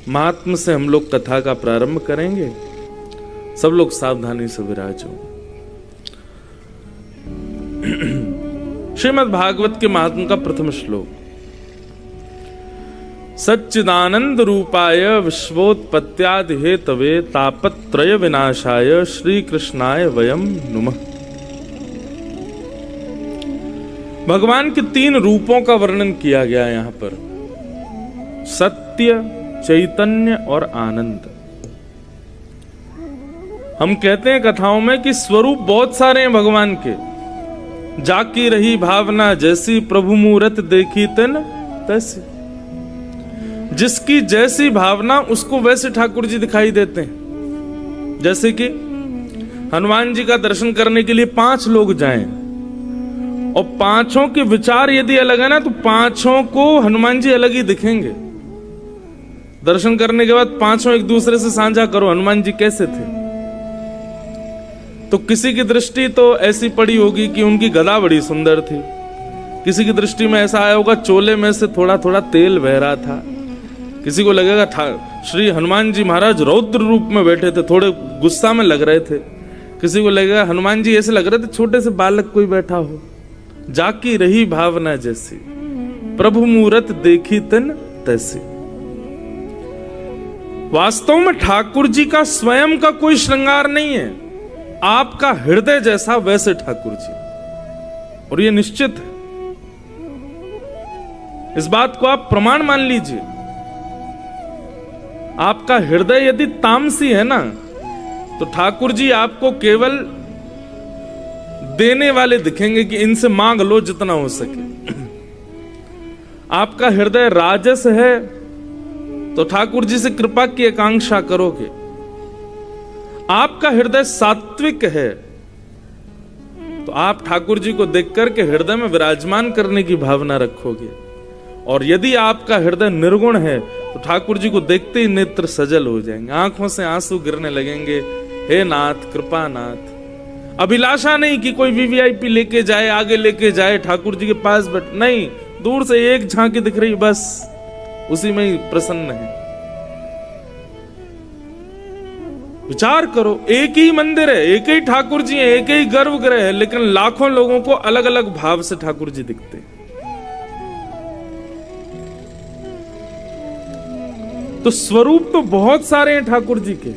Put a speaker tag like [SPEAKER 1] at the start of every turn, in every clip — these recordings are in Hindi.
[SPEAKER 1] महात्म से हम लोग कथा का प्रारंभ करेंगे। सब लोग सावधानी से विराजो। श्रीमद् भागवत के महात्म का प्रथम श्लोक। सच्चिदानंद रूपाय विश्वोत्पत्त्यादि हेतवे तापत्रय विनाशाय श्री कृष्णाय वयम नुमः। भगवान के 3 रूपों का वर्णन किया गया यहां पर, सत्य, चैतन्य और आनंद। हम कहते हैं कथाओं में कि स्वरूप बहुत सारे हैं भगवान के। जाकी रही भावना जैसी, प्रभु मूरत देखी तन तैसी। जिसकी जैसी भावना उसको वैसे ठाकुर जी दिखाई देते हैं। जैसे कि हनुमान जी का दर्शन करने के लिए 5 लोग जाएं और 5 के विचार यदि अलग है ना, तो 5 को हनुमान जी अलग ही दिखेंगे। दर्शन करने के बाद 5 एक दूसरे से साझा करो हनुमान जी कैसे थे, तो किसी की दृष्टि तो ऐसी पड़ी होगी कि उनकी गदा बड़ी सुंदर थी। किसी की दृष्टि में ऐसा आया होगा चोले में से थोड़ा थोड़ा तेल बह रहा था। किसी को लगेगा श्री हनुमान जी महाराज रौद्र रूप में बैठे थे, थोड़े गुस्सा में लग रहे थे। किसी को लगेगा हनुमान जी ऐसे लग रहे थे छोटे से बालक कोई बैठा हो। जाकी रही भावना जैसी, प्रभु मूरत देखी तन तैसी। वास्तव में ठाकुर जी का स्वयं का कोई श्रृंगार नहीं है, आपका हृदय जैसा वैसे ठाकुर जी। और यह निश्चित है, इस बात को आप प्रमाण मान लीजिए। आपका हृदय यदि तामसी है ना, तो ठाकुर जी आपको केवल देने वाले दिखेंगे कि इनसे मांग लो जितना हो सके। आपका हृदय राजस है तो ठाकुर जी से कृपा की आकांक्षा करोगे। आपका हृदय सात्विक है तो आप ठाकुर जी को देख करके हृदय में विराजमान करने की भावना रखोगे। और यदि आपका हृदय निर्गुण है तो ठाकुर जी को देखते ही नेत्र सजल हो जाएंगे, आंखों से आंसू गिरने लगेंगे। हे नाथ, कृपा नाथ। अभिलाषा नहीं कि कोई वीवीआईपी लेके जाए, आगे लेके जाए, ठाकुर जी के पास बैठ, नहीं, दूर से एक झांकी दिख रही बस, उसी में ही प्रसन्न है। विचार करो, एक ही मंदिर है, एक ही ठाकुर जी है, एक ही गर्भगृह है, लेकिन लाखों लोगों को अलग अलग भाव से ठाकुर जी दिखते हैं। तो स्वरूप तो बहुत सारे हैं ठाकुर जी के।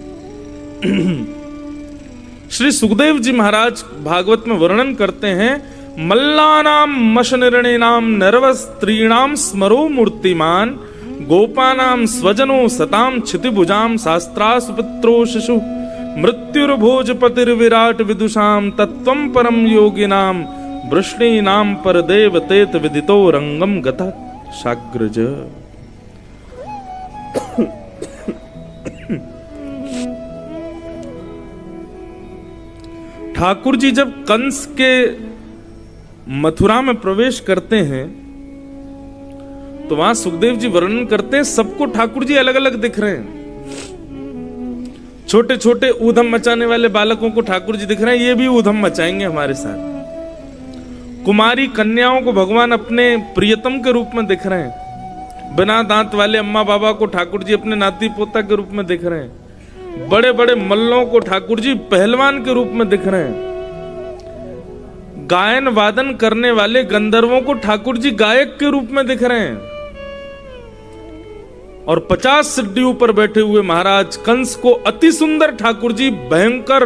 [SPEAKER 1] श्री सुखदेव जी महाराज भागवत में वर्णन करते हैं, मल्लानाम मशनिर्णिनाम नरवस्त्रीणाम स्मरो मूर्तिमान गोपानाम स्वजनो सताम क्षितिभुजाम शास्त्रा सुपुत्रो शिशु मृत्युर्भोजपतिर्विराट विदुषाम तत्वं परम योगिनाम वृष्णीनाम परदेव तेत विदितो रंगम गता शाग्रज। ठाकुर जी जब कंस के मथुरा में प्रवेश करते हैं तो वहां सुखदेव जी वर्णन करते हैं, सबको ठाकुर जी अलग अलग दिख रहे हैं। छोटे छोटे ऊधम मचाने वाले बालकों को ठाकुर जी दिख रहे हैं, ये भी ऊधम मचाएंगे हमारे साथ। कुमारी कन्याओं को भगवान अपने प्रियतम के रूप में दिख रहे हैं। बिना दांत वाले अम्मा बाबा को ठाकुर जी अपने नाती पोता के रूप में दिख रहे हैं। बड़े बड़े मल्लों को ठाकुर जी पहलवान के रूप में दिख रहे हैं। गायन वादन करने वाले गंधर्वों को ठाकुर जी गायक के रूप में दिख रहे हैं। और 50 सिड्डियों पर बैठे हुए महाराज कंस को अति सुंदर ठाकुर जी भयंकर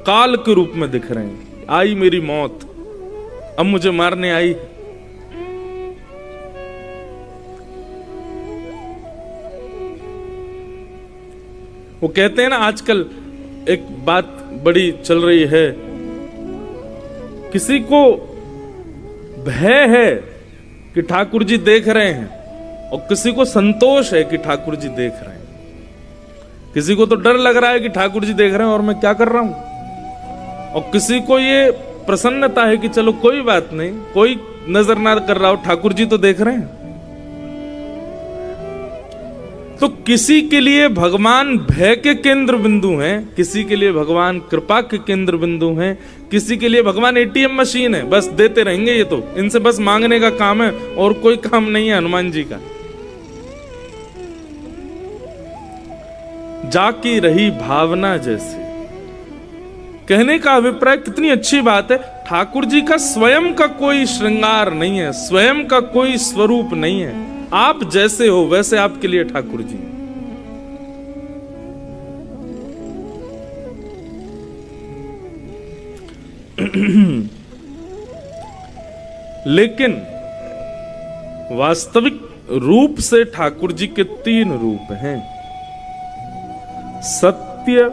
[SPEAKER 1] काल के रूप में दिख रहे हैं। आई मेरी मौत, अब मुझे मारने आई। वो कहते हैं ना, आजकल एक बात बड़ी चल रही है, किसी को भय है कि ठाकुर जी देख रहे हैं और किसी को संतोष है कि ठाकुर जी देख रहे हैं। किसी को तो डर लग रहा है कि ठाकुर जी देख रहे हैं और मैं क्या कर रहा हूं, और किसी को ये प्रसन्नता है कि चलो कोई बात नहीं, कोई नजर ना कर रहा हो, ठाकुर जी तो देख रहे हैं। तो किसी के लिए भगवान भय के केंद्र बिंदु हैं, किसी के लिए भगवान कृपा के केंद्र बिंदु हैं, किसी के लिए भगवान एटीएम मशीन है, बस देते रहेंगे। ये तो इनसे बस मांगने का काम है और कोई काम नहीं है हनुमान जी का। जाकी रही भावना जैसे। कहने का अभिप्राय, कितनी अच्छी बात है, ठाकुर जी का स्वयं का कोई श्रृंगार नहीं है, स्वयं का कोई स्वरूप नहीं है, आप जैसे हो वैसे आपके लिए ठाकुर जी। लेकिन वास्तविक रूप से ठाकुर जी के 3 रूप हैं, सत्य,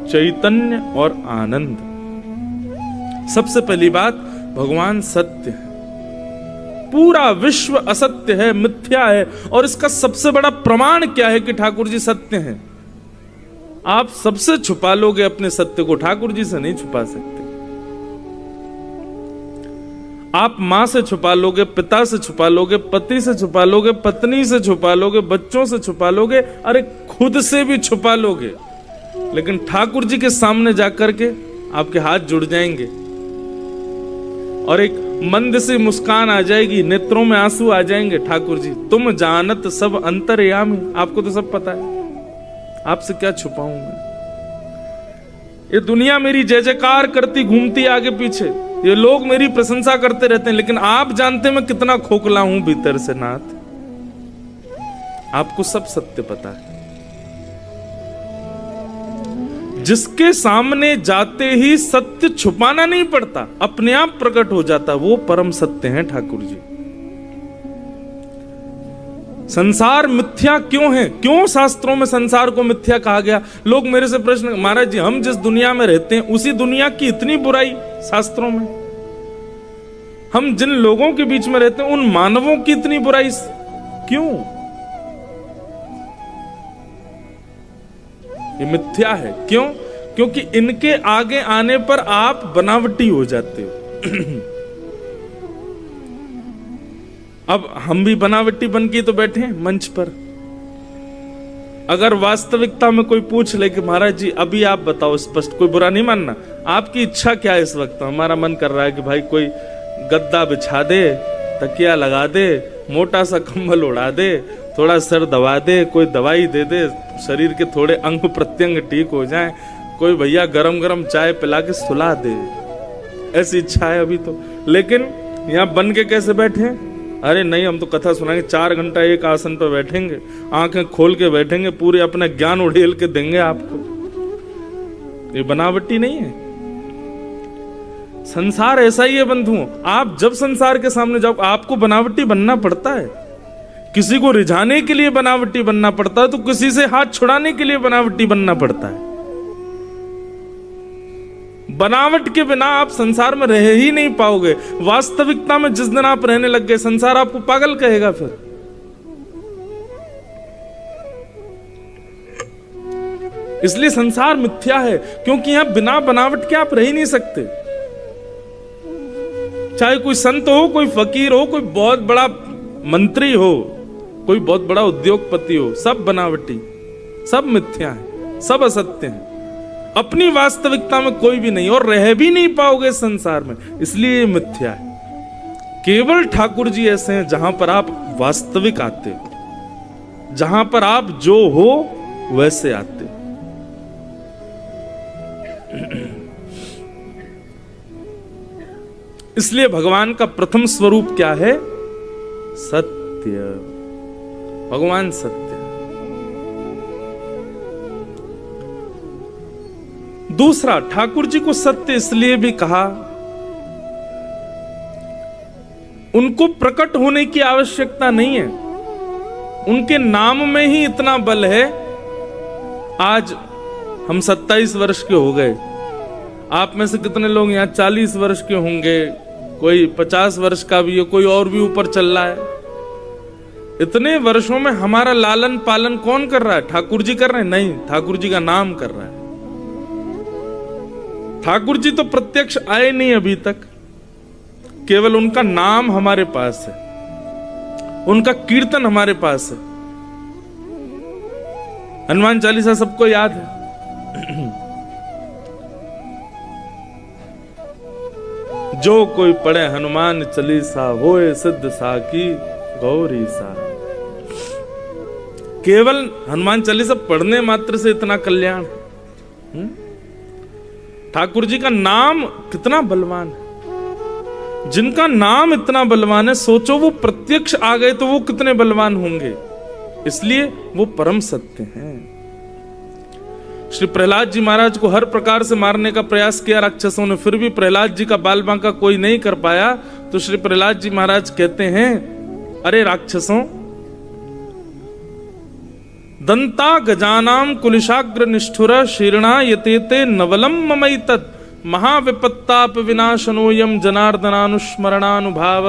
[SPEAKER 1] चैतन्य और आनंद। सबसे पहली बात, भगवान सत्य है, पूरा विश्व असत्य है, मिथ्या है, और इसका सबसे बड़ा प्रमाण क्या है कि ठाकुर जी सत्य हैं। आप सबसे छुपा लोगे अपने सत्य को, ठाकुर जी से नहीं छुपा सकते। आप मां से छुपा लोगे, पिता से छुपा लोगे, पति से छुपा लोगे, पत्नी से छुपा लोगे, बच्चों से छुपा लोगे, अरे खुद से भी छुपा लोगे, लेकिन ठाकुर जी के सामने जाकर के आपके हाथ जुड़ जाएंगे और एक मंद सी मुस्कान आ जाएगी, नेत्रों में आंसू आ जाएंगे। ठाकुर जी, तुम जानत सब अंतर्यामी, आपको तो सब पता है, आपसे क्या छुपाऊं मैं। ये दुनिया मेरी जय जयकार करती घूमती आगे पीछे, ये लोग मेरी प्रशंसा करते रहते हैं, लेकिन आप जानते मैं कितना खोखला हूं भीतर से नाथ। आपको सब सत्य पता है। जिसके सामने जाते ही सत्य छुपाना नहीं पड़ता, अपने आप प्रकट हो जाता, वो परम सत्य हैं ठाकुर जी। संसार मिथ्या क्यों है? क्यों शास्त्रों में संसार को मिथ्या कहा गया? लोग मेरे से प्रश्न, महाराज जी हम जिस दुनिया में रहते हैं उसी दुनिया की इतनी बुराई शास्त्रों में, हम जिन लोगों के बीच में रहते हैं उन मानवों की इतनी बुराई क्यों? ये मिथ्या है। क्यों? क्योंकि इनके आगे आने पर आप बनावटी हो जाते हो। अब हम भी बनावटी बन के तो बैठे हैं मंच पर। अगर वास्तविकता में कोई पूछ ले कि महाराज जी अभी आप बताओ स्पष्ट, कोई बुरा नहीं मानना, आपकी इच्छा क्या है इस वक्त? हमारा मन कर रहा है कि भाई कोई गद्दा बिछा दे, तकिया लगा दे, मोटा सा कंबल उड़ा दे, थोड़ा सर दबा दे, कोई दवाई दे दे, शरीर के थोड़े अंग प्रत्यंग ठीक हो जाएं, कोई भैया गरम गरम चाय पिला के सुला दे, ऐसी इच्छा है अभी तो। लेकिन यहाँ बन के कैसे बैठे हैं? अरे नहीं, हम तो कथा सुनाएंगे, 4 घंटा एक आसन पर बैठेंगे, आंखें खोल के बैठेंगे, पूरे अपना ज्ञान उड़ेल के देंगे आपको। ये बनावटी नहीं है। संसार ऐसा ही है बंधुओं। आप जब संसार के सामने जाओ आपको बनावटी बनना पड़ता है। किसी को रिझाने के लिए बनावटी बनना पड़ता है, तो किसी से हाथ छुड़ाने के लिए बनावटी बनना पड़ता है। बनावट के बिना आप संसार में रह ही नहीं पाओगे। वास्तविकता में जिस दिन आप रहने लग गए, संसार आपको पागल कहेगा फिर। इसलिए संसार मिथ्या है, क्योंकि यहां बिना बनावट के आप रह ही नहीं सकते। चाहे कोई संत हो, कोई फकीर हो, कोई बहुत बड़ा मंत्री हो, कोई बहुत बड़ा उद्योगपति हो, सब बनावटी, सब मिथ्या है, सब असत्य है। अपनी वास्तविकता में कोई भी नहीं, और रह भी नहीं पाओगे संसार में, इसलिए मिथ्या है। केवल ठाकुर जी ऐसे हैं जहां पर आप वास्तविक आते हो, जहां पर आप जो हो वैसे आते हो। इसलिए भगवान का प्रथम स्वरूप क्या है? सत्य। भगवान सत्य। दूसरा, ठाकुर जी को सत्य इसलिए भी कहा, उनको प्रकट होने की आवश्यकता नहीं है, उनके नाम में ही इतना बल है। आज हम 27 वर्ष के हो गए, आप में से कितने लोग यहाँ 40 वर्ष के होंगे, कोई 50 वर्ष का भी है, कोई और भी ऊपर चल रहा है। इतने वर्षों में हमारा लालन पालन कौन कर रहा है? ठाकुर जी कर रहे हैं? नहीं, ठाकुर जी का नाम कर रहा है। ठाकुर जी तो प्रत्यक्ष आए नहीं अभी तक, केवल उनका नाम हमारे पास है, उनका कीर्तन हमारे पास है। हनुमान चालीसा सबको याद है। जो कोई पढ़े हनुमान चालीसा, होए सिद्ध साकी गौरी सा। केवल हनुमान चालीसा पढ़ने मात्र से इतना कल्याण। ठाकुर जी का नाम कितना बलवान है। जिनका नाम इतना बलवान है, सोचो वो प्रत्यक्ष आ गए तो वो कितने बलवान होंगे। इसलिए वो परम सत्य हैं। श्री प्रहलाद जी महाराज को हर प्रकार से मारने का प्रयास किया राक्षसों ने, फिर भी प्रहलाद जी का बाल बांका कोई नहीं कर पाया। तो श्री प्रहलाद जी महाराज कहते हैं, अरे राक्षसों, दंता गजानाम कुलिशाग्र निष्ठुर शीर्णा यतेते नवलम ममैतत् महाविपत्ताप विनाशनोयम जनार्दनानुस्मरणानुभाव।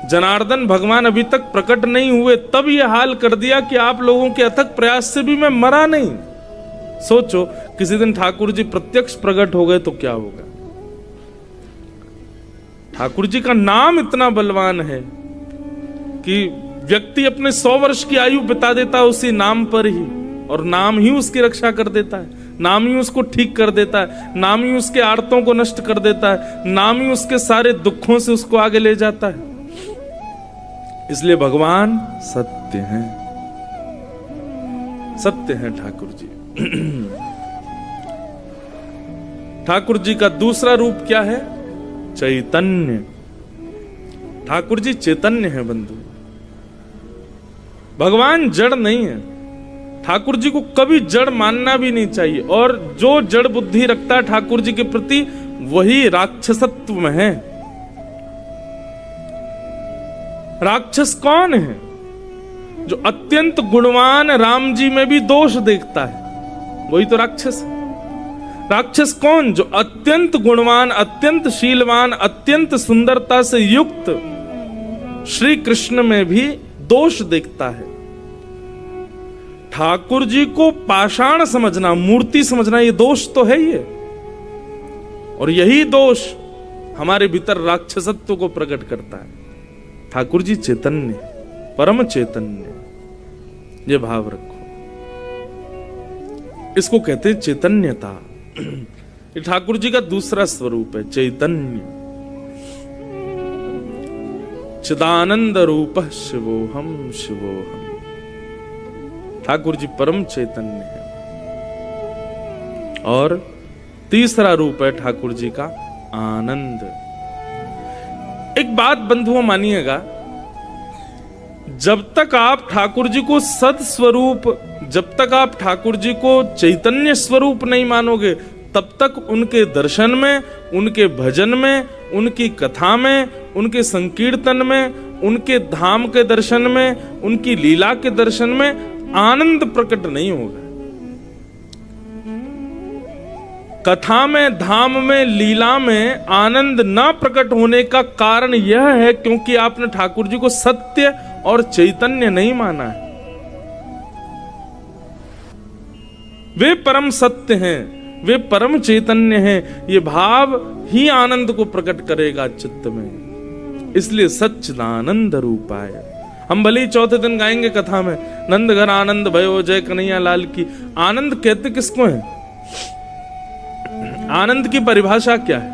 [SPEAKER 1] जनार्दन भगवान अभी तक प्रकट नहीं हुए, तब यह हाल कर दिया कि आप लोगों के अथक प्रयास से भी मैं मरा नहीं। सोचो किसी दिन ठाकुर जी प्रत्यक्ष प्रकट हो गए तो क्या होगा। ठाकुर जी का नाम इतना बलवान है कि व्यक्ति अपने 100 वर्ष की आयु बिता देता है उसी नाम पर ही, और नाम ही उसकी रक्षा कर देता है, नाम ही उसको ठीक कर देता है, नाम ही उसके आर्तों को नष्ट कर देता है, नाम ही उसके सारे दुखों से उसको आगे ले जाता है। इसलिए भगवान सत्य हैं, सत्य हैं ठाकुर जी। ठाकुर जी का दूसरा रूप क्या है? चैतन्य। ठाकुर जी चैतन्य है बंधु, भगवान जड़ नहीं है। ठाकुर जी को कभी जड़ मानना भी नहीं चाहिए, और जो जड़ बुद्धि रखता है ठाकुर जी के प्रति वही राक्षसत्व में है। राक्षस कौन है? जो अत्यंत गुणवान राम जी में भी दोष देखता है, वही तो राक्षस है। राक्षस कौन? जो अत्यंत गुणवान, अत्यंत शीलवान, अत्यंत सुंदरता से युक्त श्री कृष्ण में भी दोष देखता है। ठाकुर जी को पाषाण समझना, मूर्ति समझना, ये दोष तो है ये, और यही दोष हमारे भीतर राक्षसत्व को प्रकट करता है। ठाकुर जी चैतन्य, परम चैतन्य, ये भाव रखो। इसको कहते हैं चैतन्यता। ये ठाकुर जी का दूसरा स्वरूप है, चैतन्य। चिदानंद रूप शिवोहम शिवोहम। ठाकुर जी परम चैतन्य है। और तीसरा रूप है ठाकुर जी का आनंद। एक बात बंधुओं मानिएगा, जब तक आप ठाकुर जी को सद स्वरूप, जब तक आप ठाकुर जी को चैतन्य स्वरूप नहीं मानोगे, तब तक उनके दर्शन में, उनके भजन में, उनकी कथा में, उनके संकीर्तन में, उनके धाम के दर्शन में, उनकी लीला के दर्शन में आनंद प्रकट नहीं होगा। कथा में, धाम में, लीला में आनंद ना प्रकट होने का कारण यह है क्योंकि आपने ठाकुर जी को सत्य और चैतन्य नहीं माना है। वे परम सत्य हैं, वे परम चैतन्य हैं। ये भाव ही आनंद को प्रकट करेगा चित्त में। इसलिए सच्चिदानंद रूपाय। हम भले ही चौथे दिन गाएंगे कथा में, नंद घर आनंद भयो जय कन्हैया लाल की। आनंद कहते किसको है? आनंद की परिभाषा क्या है?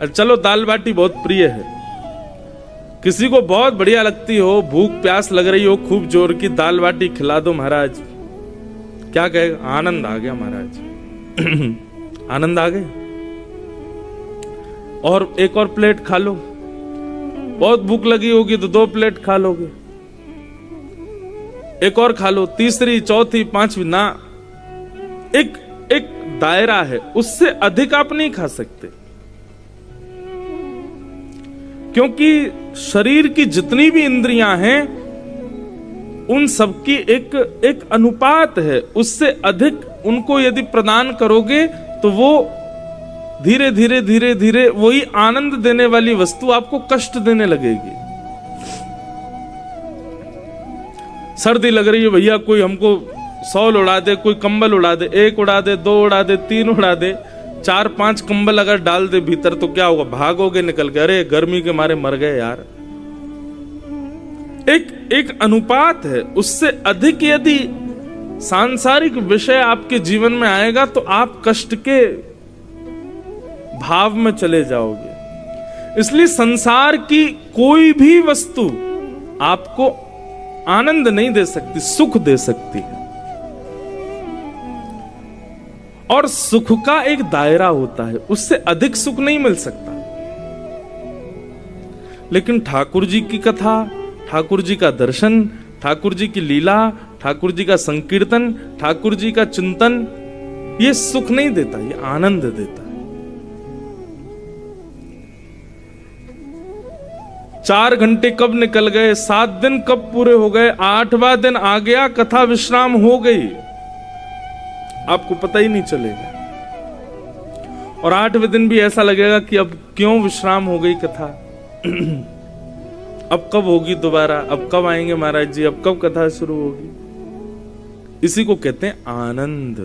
[SPEAKER 1] चलो दाल बाटी बहुत प्रिय है, किसी को बहुत बढ़िया लगती हो, भूख प्यास लग रही हो, खूब जोर की दाल बाटी खिला दो महाराज, क्या कहेगा? आनंद आ गया महाराज। आनंद आ गया। और एक और प्लेट खा लो। बहुत भूख लगी होगी तो 2 प्लेट खा लोगे, एक और खा लो, तीसरी, चौथी, पांचवी ना। एक दायरा है, उससे अधिक आप नहीं खा सकते, क्योंकि शरीर की जितनी भी इंद्रियां हैं उन सबकी एक अनुपात है। उससे अधिक उनको यदि प्रदान करोगे तो वो धीरे धीरे धीरे धीरे वही आनंद देने वाली वस्तु आपको कष्ट देने लगेगी। सर्दी लग रही है भैया, कोई हमको शॉल उड़ा दे, कोई कंबल उड़ा दे, 1 उड़ा दे, 2 उड़ा दे, 3 उड़ा दे, 4-5 कंबल अगर डाल दे भीतर तो क्या होगा? भागोगे निकल के, अरे गर्मी के मारे मर गए यार। एक अनुपात है, उससे अधिक यदि सांसारिक विषय आपके जीवन में आएगा तो आप कष्ट के भाव में चले जाओगे। इसलिए संसार की कोई भी वस्तु आपको आनंद नहीं दे सकती, सुख दे सकती है। और सुख का एक दायरा होता है, उससे अधिक सुख नहीं मिल सकता। लेकिन ठाकुर जी की कथा, ठाकुर जी का दर्शन, ठाकुर जी की लीला, ठाकुर जी का संकीर्तन, ठाकुर जी का चिंतन, ये सुख नहीं देता, ये आनंद देता है। 4 घंटे कब निकल गए, 7 दिन कब पूरे हो गए, 8वां दिन आ गया, कथा विश्राम हो गई, आपको पता ही नहीं चलेगा। और 8वें दिन भी ऐसा लगेगा कि अब क्यों विश्राम हो गई कथा, अब कब होगी दोबारा, अब कब आएंगे महाराज जी, अब कब कथा शुरू होगी। इसी को कहते हैं आनंद।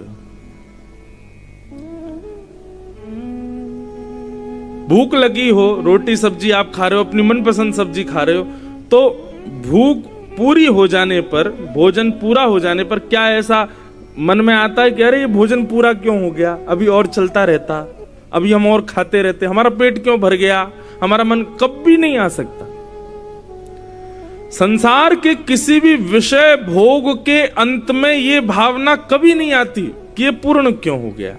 [SPEAKER 1] भूख लगी हो, रोटी सब्जी आप खा रहे हो, अपनी मनपसंद सब्जी खा रहे हो, तो भूख पूरी हो जाने पर, भोजन पूरा हो जाने पर क्या ऐसा मन में आता है कि अरे ये भोजन पूरा क्यों हो गया, अभी और चलता रहता, अभी हम और खाते रहते, हमारा पेट क्यों भर गया, हमारा मन कभी नहीं आ सकता। संसार के किसी भी विषय भोग के अंत में ये भावना कभी नहीं आती कि ये पूर्ण क्यों हो गया,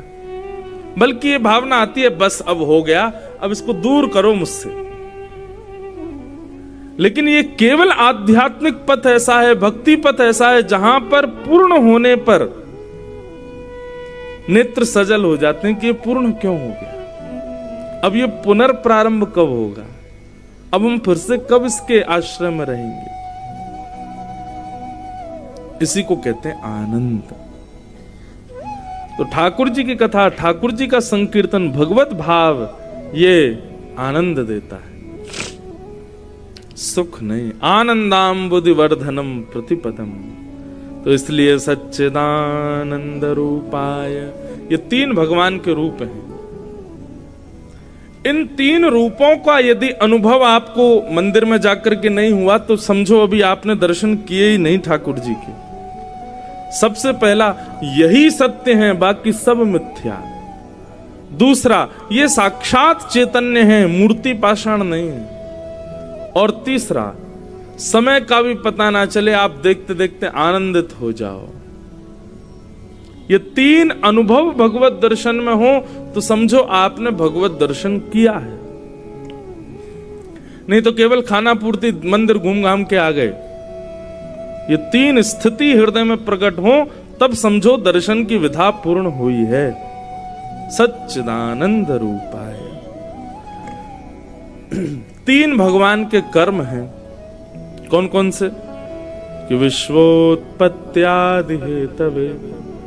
[SPEAKER 1] बल्कि ये भावना आती है बस अब हो गया, अब इसको दूर करो मुझसे। लेकिन ये केवल आध्यात्मिक पथ ऐसा है, भक्ति पथ ऐसा है, जहां पर पूर्ण होने पर नेत्र सजल हो जाते हैं कि ये पूर्ण क्यों हो गया, अब ये पुनर्प्रारंभ कब होगा, अब हम फिर से कब इसके आश्रय में रहेंगे। इसी को कहते हैं आनंद। तो ठाकुर जी की कथा, ठाकुर जी का संकीर्तन, भगवत भाव, ये आनंद देता है, सुख नहीं। आनंदाम्बुधि वर्धनम प्रतिपदम। तो इसलिए सच्चिदानंद रूपाय, ये 3 भगवान के रूप हैं। इन 3 रूपों का यदि अनुभव आपको मंदिर में जाकर के नहीं हुआ तो समझो अभी आपने दर्शन किए ही नहीं ठाकुर जी के। सबसे पहला यही सत्य है, बाकी सब मिथ्या। दूसरा, ये साक्षात चैतन्य है, मूर्ति पाषाण नहीं है। और तीसरा, समय का भी पता ना चले, आप देखते देखते आनंदित हो जाओ। ये 3 अनुभव भगवत दर्शन में हो तो समझो आपने भगवत दर्शन किया है। नहीं तो केवल खाना पूर्ति मंदिर घूम घाम के आ गए। ये 3 स्थिति हृदय में प्रकट हो तब समझो दर्शन की विधा पूर्ण हुई है। सच्चिदानंद रूपाय। 3 भगवान के कर्म हैं। कौन कौन से? कि विश्वोत्पत्त्यादि हेतवे,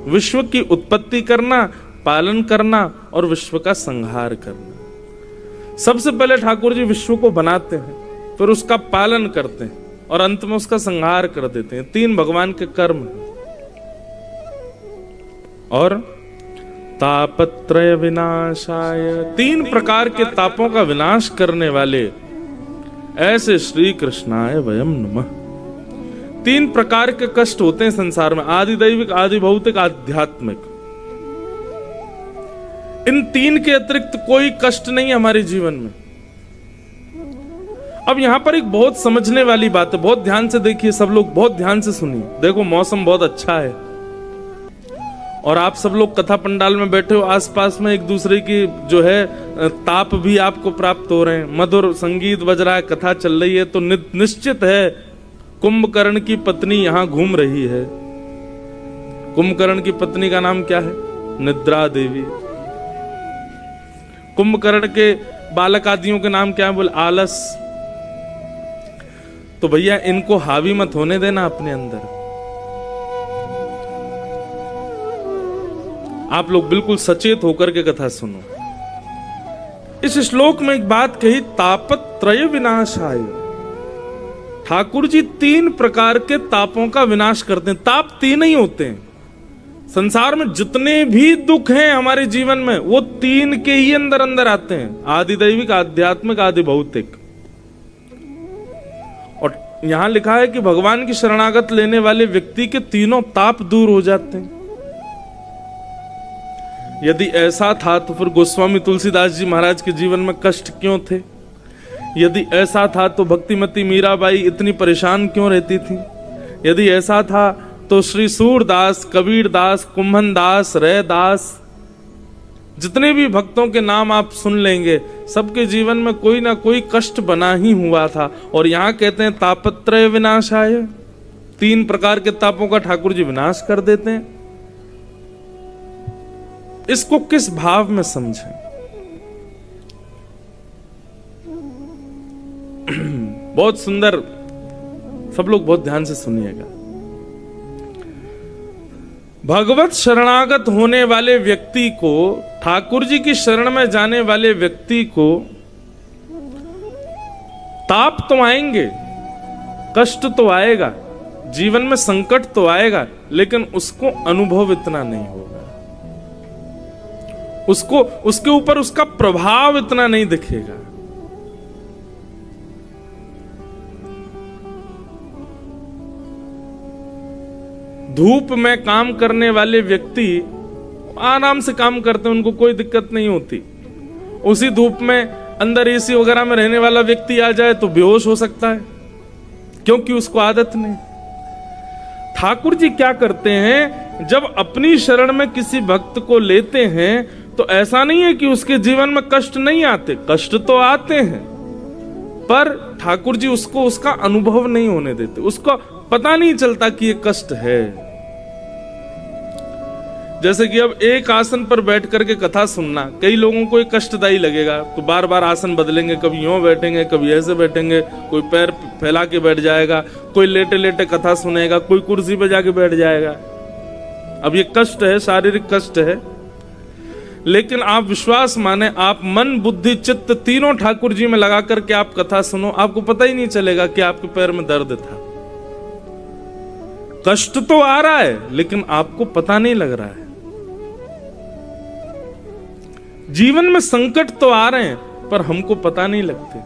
[SPEAKER 1] विश्व की उत्पत्ति करना, पालन करना और विश्व का संहार करना। सबसे पहले ठाकुर जी विश्व को बनाते हैं, फिर उसका पालन करते हैं और अंत में उसका संहार कर देते हैं। 3 भगवान के कर्म हैं। और तापत्रय विनाशाय, 3 प्रकार के तापों का विनाश करने वाले ऐसे श्री कृष्णाय वयम नमः। 3 प्रकार के कष्ट होते हैं संसार में, आदि दैविक, आदि भौतिक, आध्यात्मिक। इन 3 के अतिरिक्त कोई कष्ट नहीं है हमारे जीवन में। अब यहां पर एक बहुत समझने वाली बात है, बहुत ध्यान से देखिए सब लोग, बहुत ध्यान से सुनिए। देखो मौसम बहुत अच्छा है और आप सब लोग कथा पंडाल में बैठे हो, आसपास में एक दूसरे की जो है ताप भी आपको प्राप्त हो रहे हैं, मधुर संगीत बज रहा है, कथा चल रही है, तो निश्चित है कुंभकर्ण की पत्नी यहां घूम रही है। कुंभकर्ण की पत्नी का नाम क्या है? निद्रा देवी। कुंभकर्ण के बालक आदियों के नाम क्या है? बोले आलस। तो भैया इनको हावी मत होने देना अपने अंदर। आप लोग बिल्कुल सचेत होकर के कथा सुनो। इस श्लोक में एक बात कही, तापत्रय विनाशाय। ठाकुर जी 3 प्रकार के तापों का विनाश करते हैं। ताप 3 ही होते हैं संसार में, जितने भी दुख हैं हमारे जीवन में वो 3 के ही अंदर अंदर आते हैं, आदि दैविक, आध्यात्मिक, आदि भौतिक। और यहां लिखा है कि भगवान की शरणागत लेने वाले व्यक्ति के तीनों ताप दूर हो जाते हैं। यदि ऐसा था तो फिर गोस्वामी तुलसीदास जी महाराज के जीवन में कष्ट क्यों थे? यदि ऐसा था तो भक्तिमती मीराबाई इतनी परेशान क्यों रहती थी? यदि ऐसा था तो श्री सूरदास, कबीरदास, कुंभनदास, रैदास, जितने भी भक्तों के नाम आप सुन लेंगे, सबके जीवन में कोई ना कोई कष्ट बना ही हुआ था। और यहां कहते हैं तापत्रय विनाशाय, 3 प्रकार के तापों का ठाकुर जी विनाश कर देते हैं। इसको किस भाव में समझें? बहुत सुंदर, सब लोग बहुत ध्यान से सुनिएगा। भगवत शरणागत होने वाले व्यक्ति को, ठाकुर जी की शरण में जाने वाले व्यक्ति को ताप तो आएंगे, कष्ट तो आएगा, जीवन में संकट तो आएगा, लेकिन उसको अनुभव इतना नहीं होगा, उसको उसके ऊपर उसका प्रभाव इतना नहीं दिखेगा। धूप में काम करने वाले व्यक्ति आराम से काम करते हैं, उनको कोई दिक्कत नहीं होती। उसी धूप में अंदर एसी वगैरह में रहने वाला व्यक्ति आ जाए तो बेहोश हो सकता है, क्योंकि उसको आदत नहीं। ठाकुर जी क्या करते हैं, जब अपनी शरण में किसी भक्त को लेते हैं तो ऐसा नहीं है कि उसके जीवन में कष्ट नहीं आते, कष्ट तो आते हैं, पर ठाकुर जी उसको उसका अनुभव नहीं होने देते, उसको पता नहीं चलता कि ये कष्ट है। जैसे कि अब एक आसन पर बैठ करके कथा सुनना कई लोगों को एक कष्टदायी लगेगा, तो बार बार आसन बदलेंगे, कभी यूं बैठेंगे, कभी ऐसे बैठेंगे, कोई पैर फैला के बैठ जाएगा, कोई लेटे लेटे कथा सुनेगा, कोई कुर्सी पे जाके बैठ जाएगा। अब ये कष्ट है, शारीरिक कष्ट है। लेकिन आप विश्वास माने, आप मन बुद्धि चित्त तीनों ठाकुर जी में लगा करके आप कथा सुनो, आपको पता ही नहीं चलेगा कि आपके पैर में दर्द था। कष्ट तो आ रहा है लेकिन आपको पता नहीं लग रहा है। जीवन में संकट तो आ रहे हैं पर हमको पता नहीं लगते।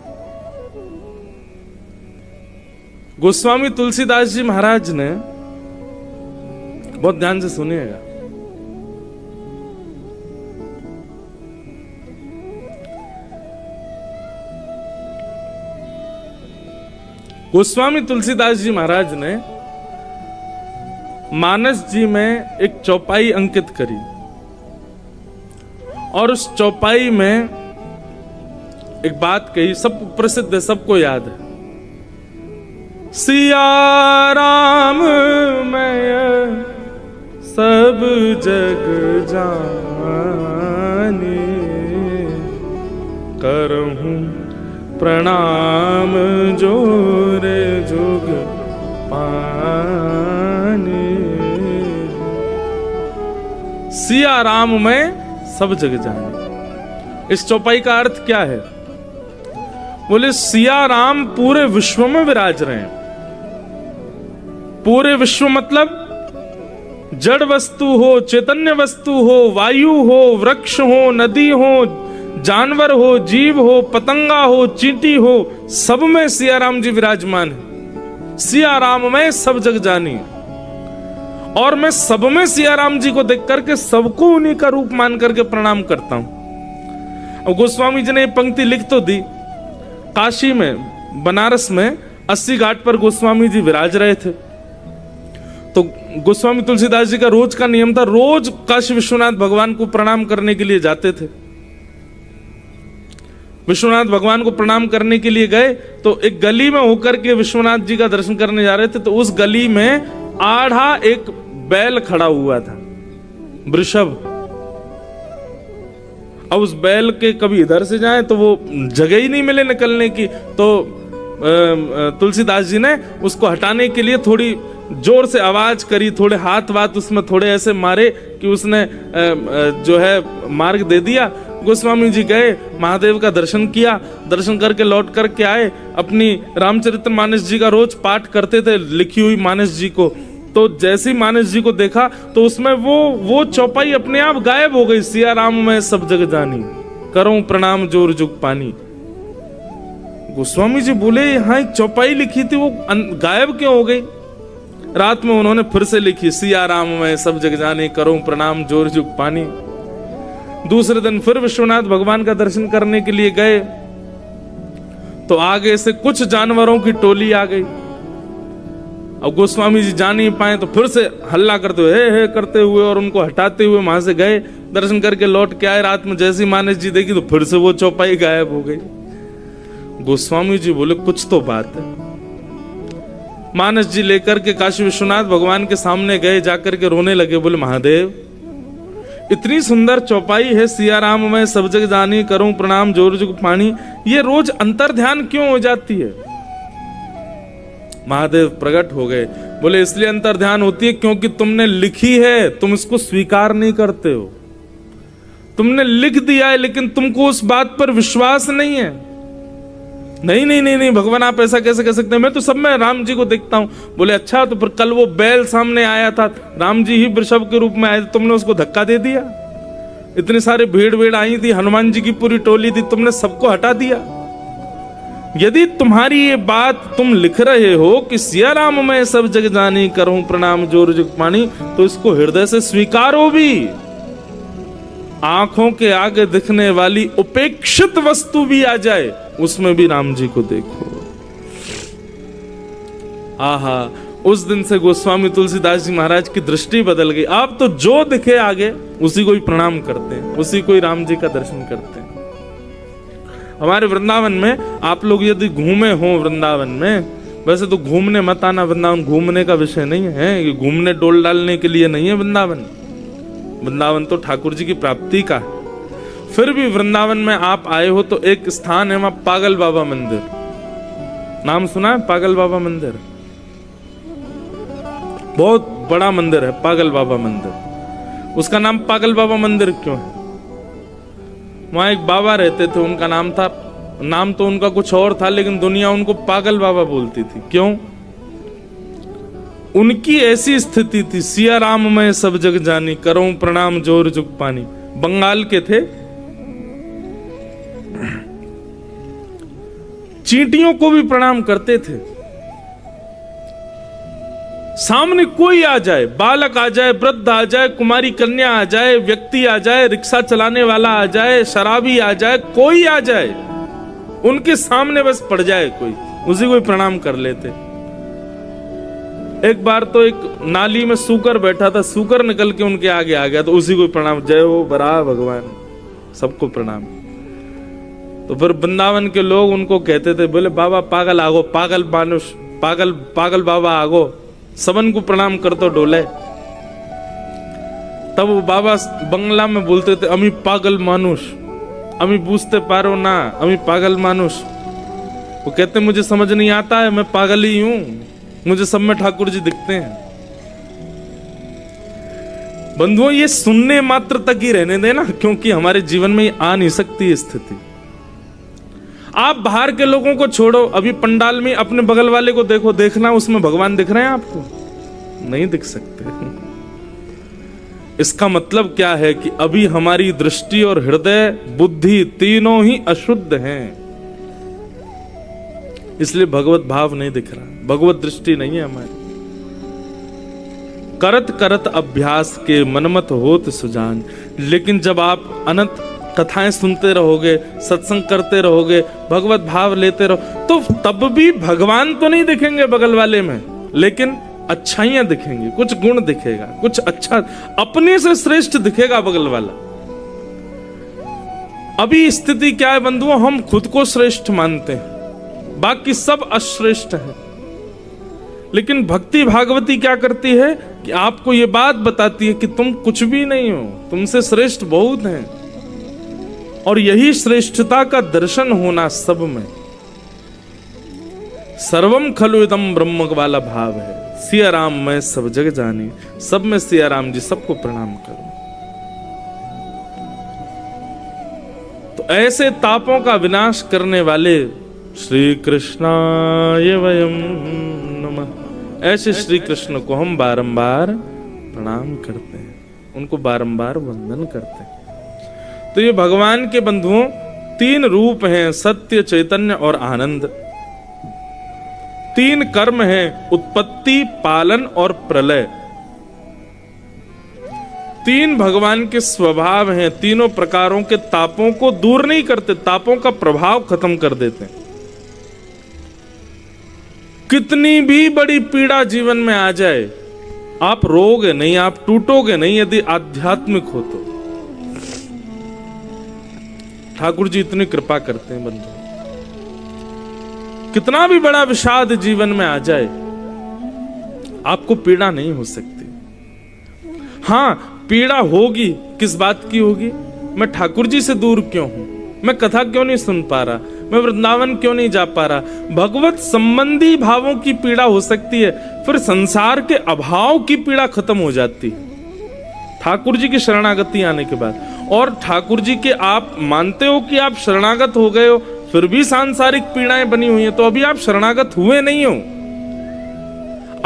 [SPEAKER 1] गोस्वामी तुलसीदास जी महाराज ने, बहुत ध्यान से सुनिएगा, गोस्वामी तुलसीदास जी महाराज ने मानस जी में एक चौपाई अंकित करी और उस चौपाई में एक बात कही, सब प्रसिद्ध है, सबको याद है। सिया राम मैं सब जग जाने, करहूं प्रणाम जोरे जुग पाने। सिया राम में सब जग जाने, इस चौपाई का अर्थ क्या है? बोले सिया राम पूरे विश्व में विराज रहे हैं। पूरे विश्व मतलब जड़ वस्तु हो, चैतन्य वस्तु हो, वायु हो, वृक्ष हो, नदी हो, जानवर हो, जीव हो, पतंगा हो, चींटी हो, सब में सिया राम जी विराजमान है। सिया राम में सब जग जानी, और मैं सब में सिया राम जी को देख करके सबको उन्हीं का रूप मान करके प्रणाम करता हूं। अब गोस्वामी जी ने ये पंक्ति लिख तो दी। काशी में, बनारस में 80 घाट पर गोस्वामी जी विराज रहे थे, तो गोस्वामी तुलसीदास जी का रोज का नियम था, रोज काशी विश्वनाथ भगवान को प्रणाम करने के लिए जाते थे। विश्वनाथ भगवान को प्रणाम करने के लिए गए तो एक गली में होकर के विश्वनाथ जी का दर्शन करने जा रहे थे, तो उस गली में आधा एक बैल खड़ा हुआ था, वृषभ। अब उस बैल के कभी इधर से जाए तो वो जगह ही नहीं मिले निकलने की, तो तुलसीदास जी ने उसको हटाने के लिए थोड़ी जोर से आवाज करी, थोड़े हाथ वाथ उसमें थोड़े ऐसे मारे कि उसने जो है मार्ग दे दिया। गोस्वामी जी गए, महादेव का दर्शन किया, दर्शन करके लौट करके आए। अपनी रामचरितमानस जी का रोज पाठ करते थे, लिखी हुई मानस जी को, तो जैसे ही मानस जी को देखा तो उसमें वो चौपाई अपने आप गायब हो गई। सिया राम में सब जग जानी, करूं प्रणाम जोर जुग पानी। गोस्वामी जी बोले यहाँ एक चौपाई लिखी थी, वो गायब क्यों हो गई? रात में उन्होंने फिर से लिखी, सिया राम में सब जग जाने, करूं प्रणाम जोर जुग पानी। दूसरे दिन फिर विश्वनाथ भगवान का दर्शन करने के लिए गए तो आगे से कुछ जानवरों की टोली आ गई। अब गोस्वामी जी जा नहीं पाए तो फिर से हल्ला करते हुए हे करते हुए और उनको हटाते हुए वहां से गए, दर्शन करके लौट के आए। रात में जैसी मानस जी देखी तो फिर से वो चौपाई गायब हो गई। गोस्वामी जी बोले कुछ तो बात है। मानस जी लेकर के काशी विश्वनाथ भगवान के सामने गए, जाकर के रोने लगे, बोले महादेव इतनी सुंदर चौपाई है, सिया राम मैं सब जग जानी करूं प्रणाम जोर जुग पानी, ये रोज अंतर ध्यान क्यों हो जाती है? महादेव प्रकट हो गए, बोले इसलिए अंतर ध्यान होती है क्योंकि तुमने लिखी है, तुम इसको स्वीकार नहीं करते हो। तुमने लिख दिया है लेकिन तुमको उस बात पर विश्वास नहीं है। नहीं नहीं नहीं नहीं भगवान आप ऐसा कैसे कह सकते हैं, मैं तो सब में राम जी को देखता हूं। बोले अच्छा, तो फिर कल वो बैल सामने आया था, राम जी ही वृषभ के रूप में आए थे, तुमने उसको धक्का दे दिया। इतने सारे भीड़ आई थी, हनुमान जी की पूरी टोली थी, तुमने सबको हटा दिया। यदि तुम्हारी ये बात तुम लिख रहे हो कि सिया राम मैं सब जग जानी करूं प्रणाम जोर जुग पानी, तो इसको हृदय से स्वीकारो भी। आंखों के आगे दिखने वाली उपेक्षित वस्तु भी आ जाए, उसमें भी राम जी को देखो। आहा, उस दिन से गोस्वामी तुलसीदास जी महाराज की दृष्टि बदल गई। आप तो जो दिखे आगे उसी को ही प्रणाम करते हैं, उसी को ही राम जी का दर्शन करते हैं। हमारे वृंदावन में आप लोग यदि घूमे हो वृंदावन में, वैसे तो घूमने मत आना, वृंदावन घूमने का विषय नहीं है, ये घूमने डोल डालने के लिए नहीं है वृंदावन। वृंदावन तो ठाकुर जी की प्राप्ति का है। फिर भी वृंदावन में आप आए हो तो एक स्थान है वहां पागल बाबा मंदिर, नाम सुना है? पागल बाबा मंदिर बहुत बड़ा मंदिर है, पागल बाबा मंदिर। उसका नाम पागल बाबा मंदिर क्यों है? वहां एक बाबा रहते थे, उनका नाम तो उनका कुछ और था, लेकिन दुनिया उनको पागल बाबा बोलती थी। क्यों? उनकी ऐसी स्थिति थी, सिया राम मैं सब जग जानी करूं प्रणाम जोर जुग पानी। बंगाल के थे, चींटियों को भी प्रणाम करते थे। सामने कोई आ जाए, बालक आ जाए, वृद्ध आ जाए, कुमारी कन्या आ जाए, व्यक्ति आ जाए, रिक्शा चलाने वाला आ जाए, शराबी आ जाए, कोई आ जाए, उनके सामने बस पड़ जाए कोई, उसी को प्रणाम कर लेते। एक बार तो एक नाली में सूकर बैठा था, सूकर निकल के उनके आगे आ गया तो उसी को प्रणाम, जय हो बरा भगवान, सबको प्रणाम। तो फिर वृंदावन के लोग उनको कहते थे, बोले बाबा पागल आगो, पागल मानुष, पागल पागल बाबा आगो, सबन को प्रणाम कर तो डोले। तब वो बाबा बंगला में बोलते थे, अमी पागल मानुष, अमी बूझते पारो ना, अमी पागल मानुष। वो कहते मुझे समझ नहीं आता है, मैं पागल ही हूं, मुझे सब में ठाकुर जी दिखते हैं। बंधुओं, ये सुनने मात्र तक ही रहने देना, क्योंकि हमारे जीवन में आ नहीं सकती स्थिति। आप बाहर के लोगों को छोड़ो, अभी पंडाल में अपने बगल वाले को देखो, देखना उसमें भगवान दिख रहे हैं आपको? नहीं दिख सकते। इसका मतलब क्या है कि अभी हमारी दृष्टि और हृदय बुद्धि तीनों ही अशुद्ध हैं, इसलिए भगवत भाव नहीं दिख रहा, भगवत दृष्टि नहीं है हमारी। करत करत अभ्यास के मनमत होत सुजान। लेकिन जब आप अनंत कथाएं सुनते रहोगे, सत्संग करते रहोगे, भगवत भाव लेते रहो, तो तब भी भगवान तो नहीं दिखेंगे बगल वाले में, लेकिन अच्छाइयां दिखेंगी, कुछ गुण दिखेगा, कुछ अच्छा, अपने से श्रेष्ठ दिखेगा बगल वाला। अभी स्थिति क्या है बंधुओं, हम खुद को श्रेष्ठ मानते हैं, बाकी सब अश्रेष्ठ है। लेकिन भक्ति भागवती क्या करती है कि आपको ये बात बताती है कि तुम कुछ भी नहीं हो, तुमसे श्रेष्ठ बहुत हैं। और यही श्रेष्ठता का दर्शन होना सब में, सर्वम खलु इदम ब्रह्म वाला भाव है। सिया राम मैं सब जग जानी, सब में सिया राम जी, सबको प्रणाम करो। तो ऐसे तापों का विनाश करने वाले श्री कृष्णाय वयम नमः, ऐसे श्री कृष्ण को हम बारंबार प्रणाम करते हैं, उनको बारंबार वंदन करते हैं। तो ये भगवान के बंधुओं तीन रूप हैं, सत्य, चैतन्य और आनंद। तीन कर्म हैं, उत्पत्ति, पालन और प्रलय। तीन भगवान के स्वभाव हैं, तीनों प्रकारों के तापों को दूर नहीं करते, तापों का प्रभाव खत्म कर देते हैं। कितनी भी बड़ी पीड़ा जीवन में आ जाए, आप रोओगे नहीं, आप टूटोगे नहीं यदि आध्यात्मिक हो तो। ठाकुर जी इतनी कृपा करते हैं बंधु। कितना भी बड़ा विषाद जीवन में आ जाए, आपको पीड़ा नहीं हो सकती। हां, पीड़ा होगी। किस बात की होगी? मैं ठाकुर जी से दूर क्यों हूं? मैं कथा क्यों नहीं सुन पा रहा? मैं वृंदावन क्यों नहीं जा पा रहा? भगवत संबंधी भावों की पीड़ा हो सकती है, फिर संसार के अभाव की पीड़ा खत्म हो जाती है ठाकुर जी की शरणागति आने के बाद। और ठाकुर जी के आप मानते हो कि आप शरणागत हो गए हो, फिर भी सांसारिक पीड़ाएं बनी हुई हैं, तो अभी आप शरणागत हुए नहीं हो।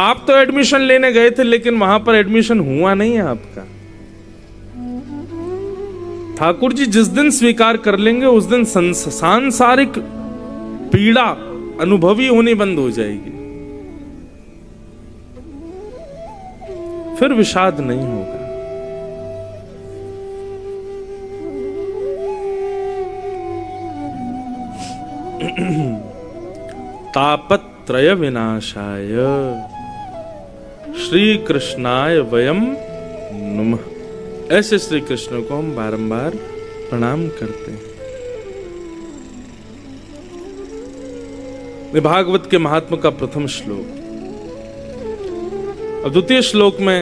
[SPEAKER 1] आप तो एडमिशन लेने गए थे, लेकिन वहां पर एडमिशन हुआ नहीं है आपका। ठाकुर जी जिस दिन स्वीकार कर लेंगे, उस दिन सांसारिक पीड़ा अनुभवी होनी बंद हो जाएगी, फिर विषाद नहीं होगा। तापत्रय विनाशाय श्री कृष्णाय वयम नुमः। ऐसे श्री कृष्ण को हम बारंबार प्रणाम करते हैं। भागवत के महात्मा का प्रथम श्लोक। अब द्वितीय श्लोक में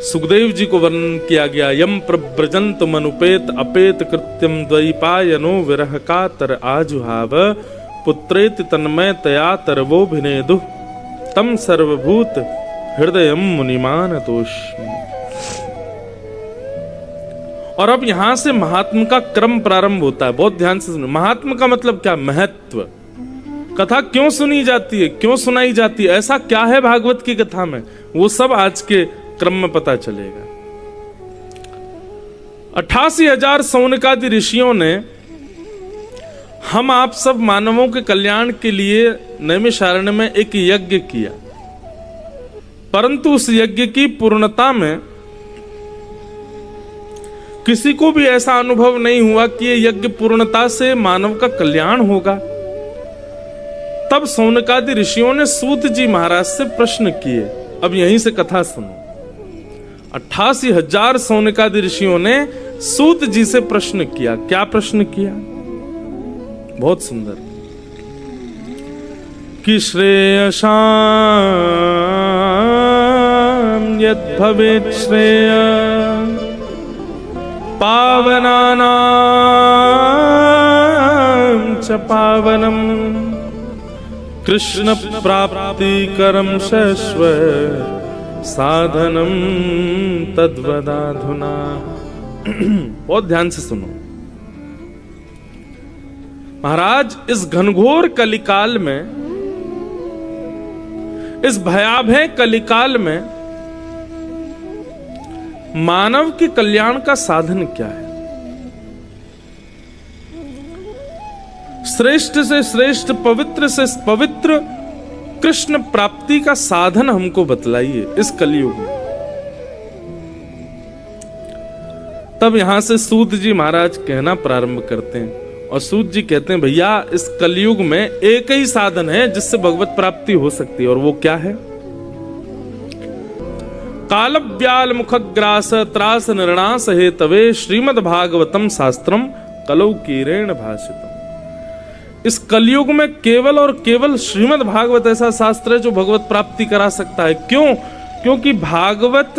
[SPEAKER 1] सुखदेव जी को वर्णन किया गया। यम प्रव्रजंत मनुपेत अपेत कृत्यम द्वैपायनो विरह का तर आजुहाव पुत्रेति तन्मय तया तरवो भिनेदु तम सर्वभूत हृदयम मुनिमान तोष्मि। और अब यहां से महात्मा का क्रम प्रारंभ होता है। बहुत ध्यान से सुनो। महात्मा का मतलब क्या? महत्व। कथा क्यों सुनी जाती है, क्यों सुनाई जाती है, ऐसा क्या है भागवत की कथा में, वो सब आज के क्रम में पता चलेगा। 88,000 सौनकादि ऋषियों ने हम आप सब मानवों के कल्याण के लिए नैमिषारण्य में एक यज्ञ किया, परंतु उस यज्ञ की पूर्णता में किसी को भी ऐसा अनुभव नहीं हुआ कि ये यज्ञ पूर्णता से मानव का कल्याण होगा। तब सौनकादि ऋषियों ने सूत जी महाराज से प्रश्न किए। अब यहीं से कथा सुनो। 88,000 सौनकादि ऋषियों ने सूत जी से प्रश्न किया। क्या प्रश्न किया? बहुत सुंदर। कि श्रेयसां यद् भवेत् श्रेय पावनानां च पावनम् कृष्ण प्राप्तिकरं शाश्वत साधनम तद्वदाधुना। बहुत ध्यान से सुनो महाराज। इस घनघोर कलिकाल में, इस भयावह कलिकाल में मानव के कल्याण का साधन क्या है? श्रेष्ठ से श्रेष्ठ, पवित्र से पवित्र कृष्ण प्राप्ति का साधन हमको बतलाइए इस कलयुग में। तब यहां से सूत जी महाराज कहना प्रारंभ करते हैं, और सूत जी कहते हैं भैया इस कलयुग में एक ही साधन है जिससे भगवत प्राप्ति हो सकती है, और वो क्या है? कालव्याल मुखग्रास त्रास निर्णास हेतवे श्रीमद् भागवतम शास्त्रम कलौ कीरेण भाषितम। इस कलयुग में केवल और केवल श्रीमद् भागवत ऐसा शास्त्र है जो भगवत प्राप्ति करा सकता है। क्यों? क्योंकि भागवत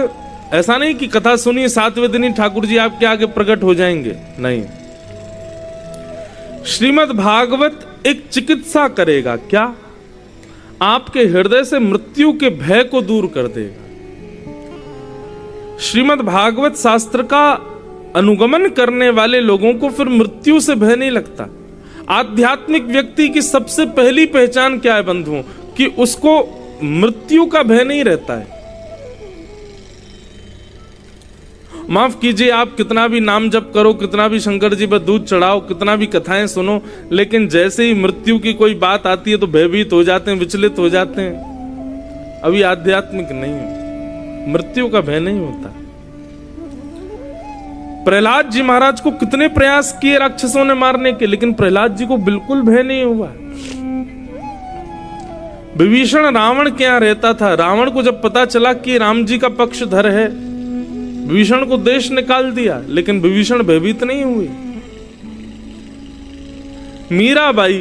[SPEAKER 1] ऐसा नहीं कि कथा सुनिए 7वें दिन ही ठाकुर जी आपके आगे प्रकट हो जाएंगे, नहीं। श्रीमद् भागवत एक चिकित्सा करेगा। क्या? आपके हृदय से मृत्यु के भय को दूर कर देगा। श्रीमद् भागवत शास्त्र का अनुगमन करने वाले लोगों को फिर मृत्यु से भय नहीं लगता। आध्यात्मिक व्यक्ति की सबसे पहली पहचान क्या है बंधुओं? कि उसको मृत्यु का भय नहीं रहता है। माफ कीजिए, आप कितना भी नाम जप करो, कितना भी शंकर जी पर दूध चढ़ाओ, कितना भी कथाएं सुनो, लेकिन जैसे ही मृत्यु की कोई बात आती है तो भयभीत हो जाते हैं, विचलित हो जाते हैं। अभी आध्यात्मिक नहीं है, मृत्यु का भय नहीं होता। प्रहलाद जी महाराज को कितने प्रयास किए राक्षसों ने मारने के, लेकिन प्रहलाद जी को बिल्कुल भय नहीं हुआ। विभीषण रावण के यहां रहता था। रावण को जब पता चला कि राम जी का पक्षधर है, विभीषण को देश निकाल दिया, लेकिन विभीषण भयभीत नहीं हुए। मीराबाई,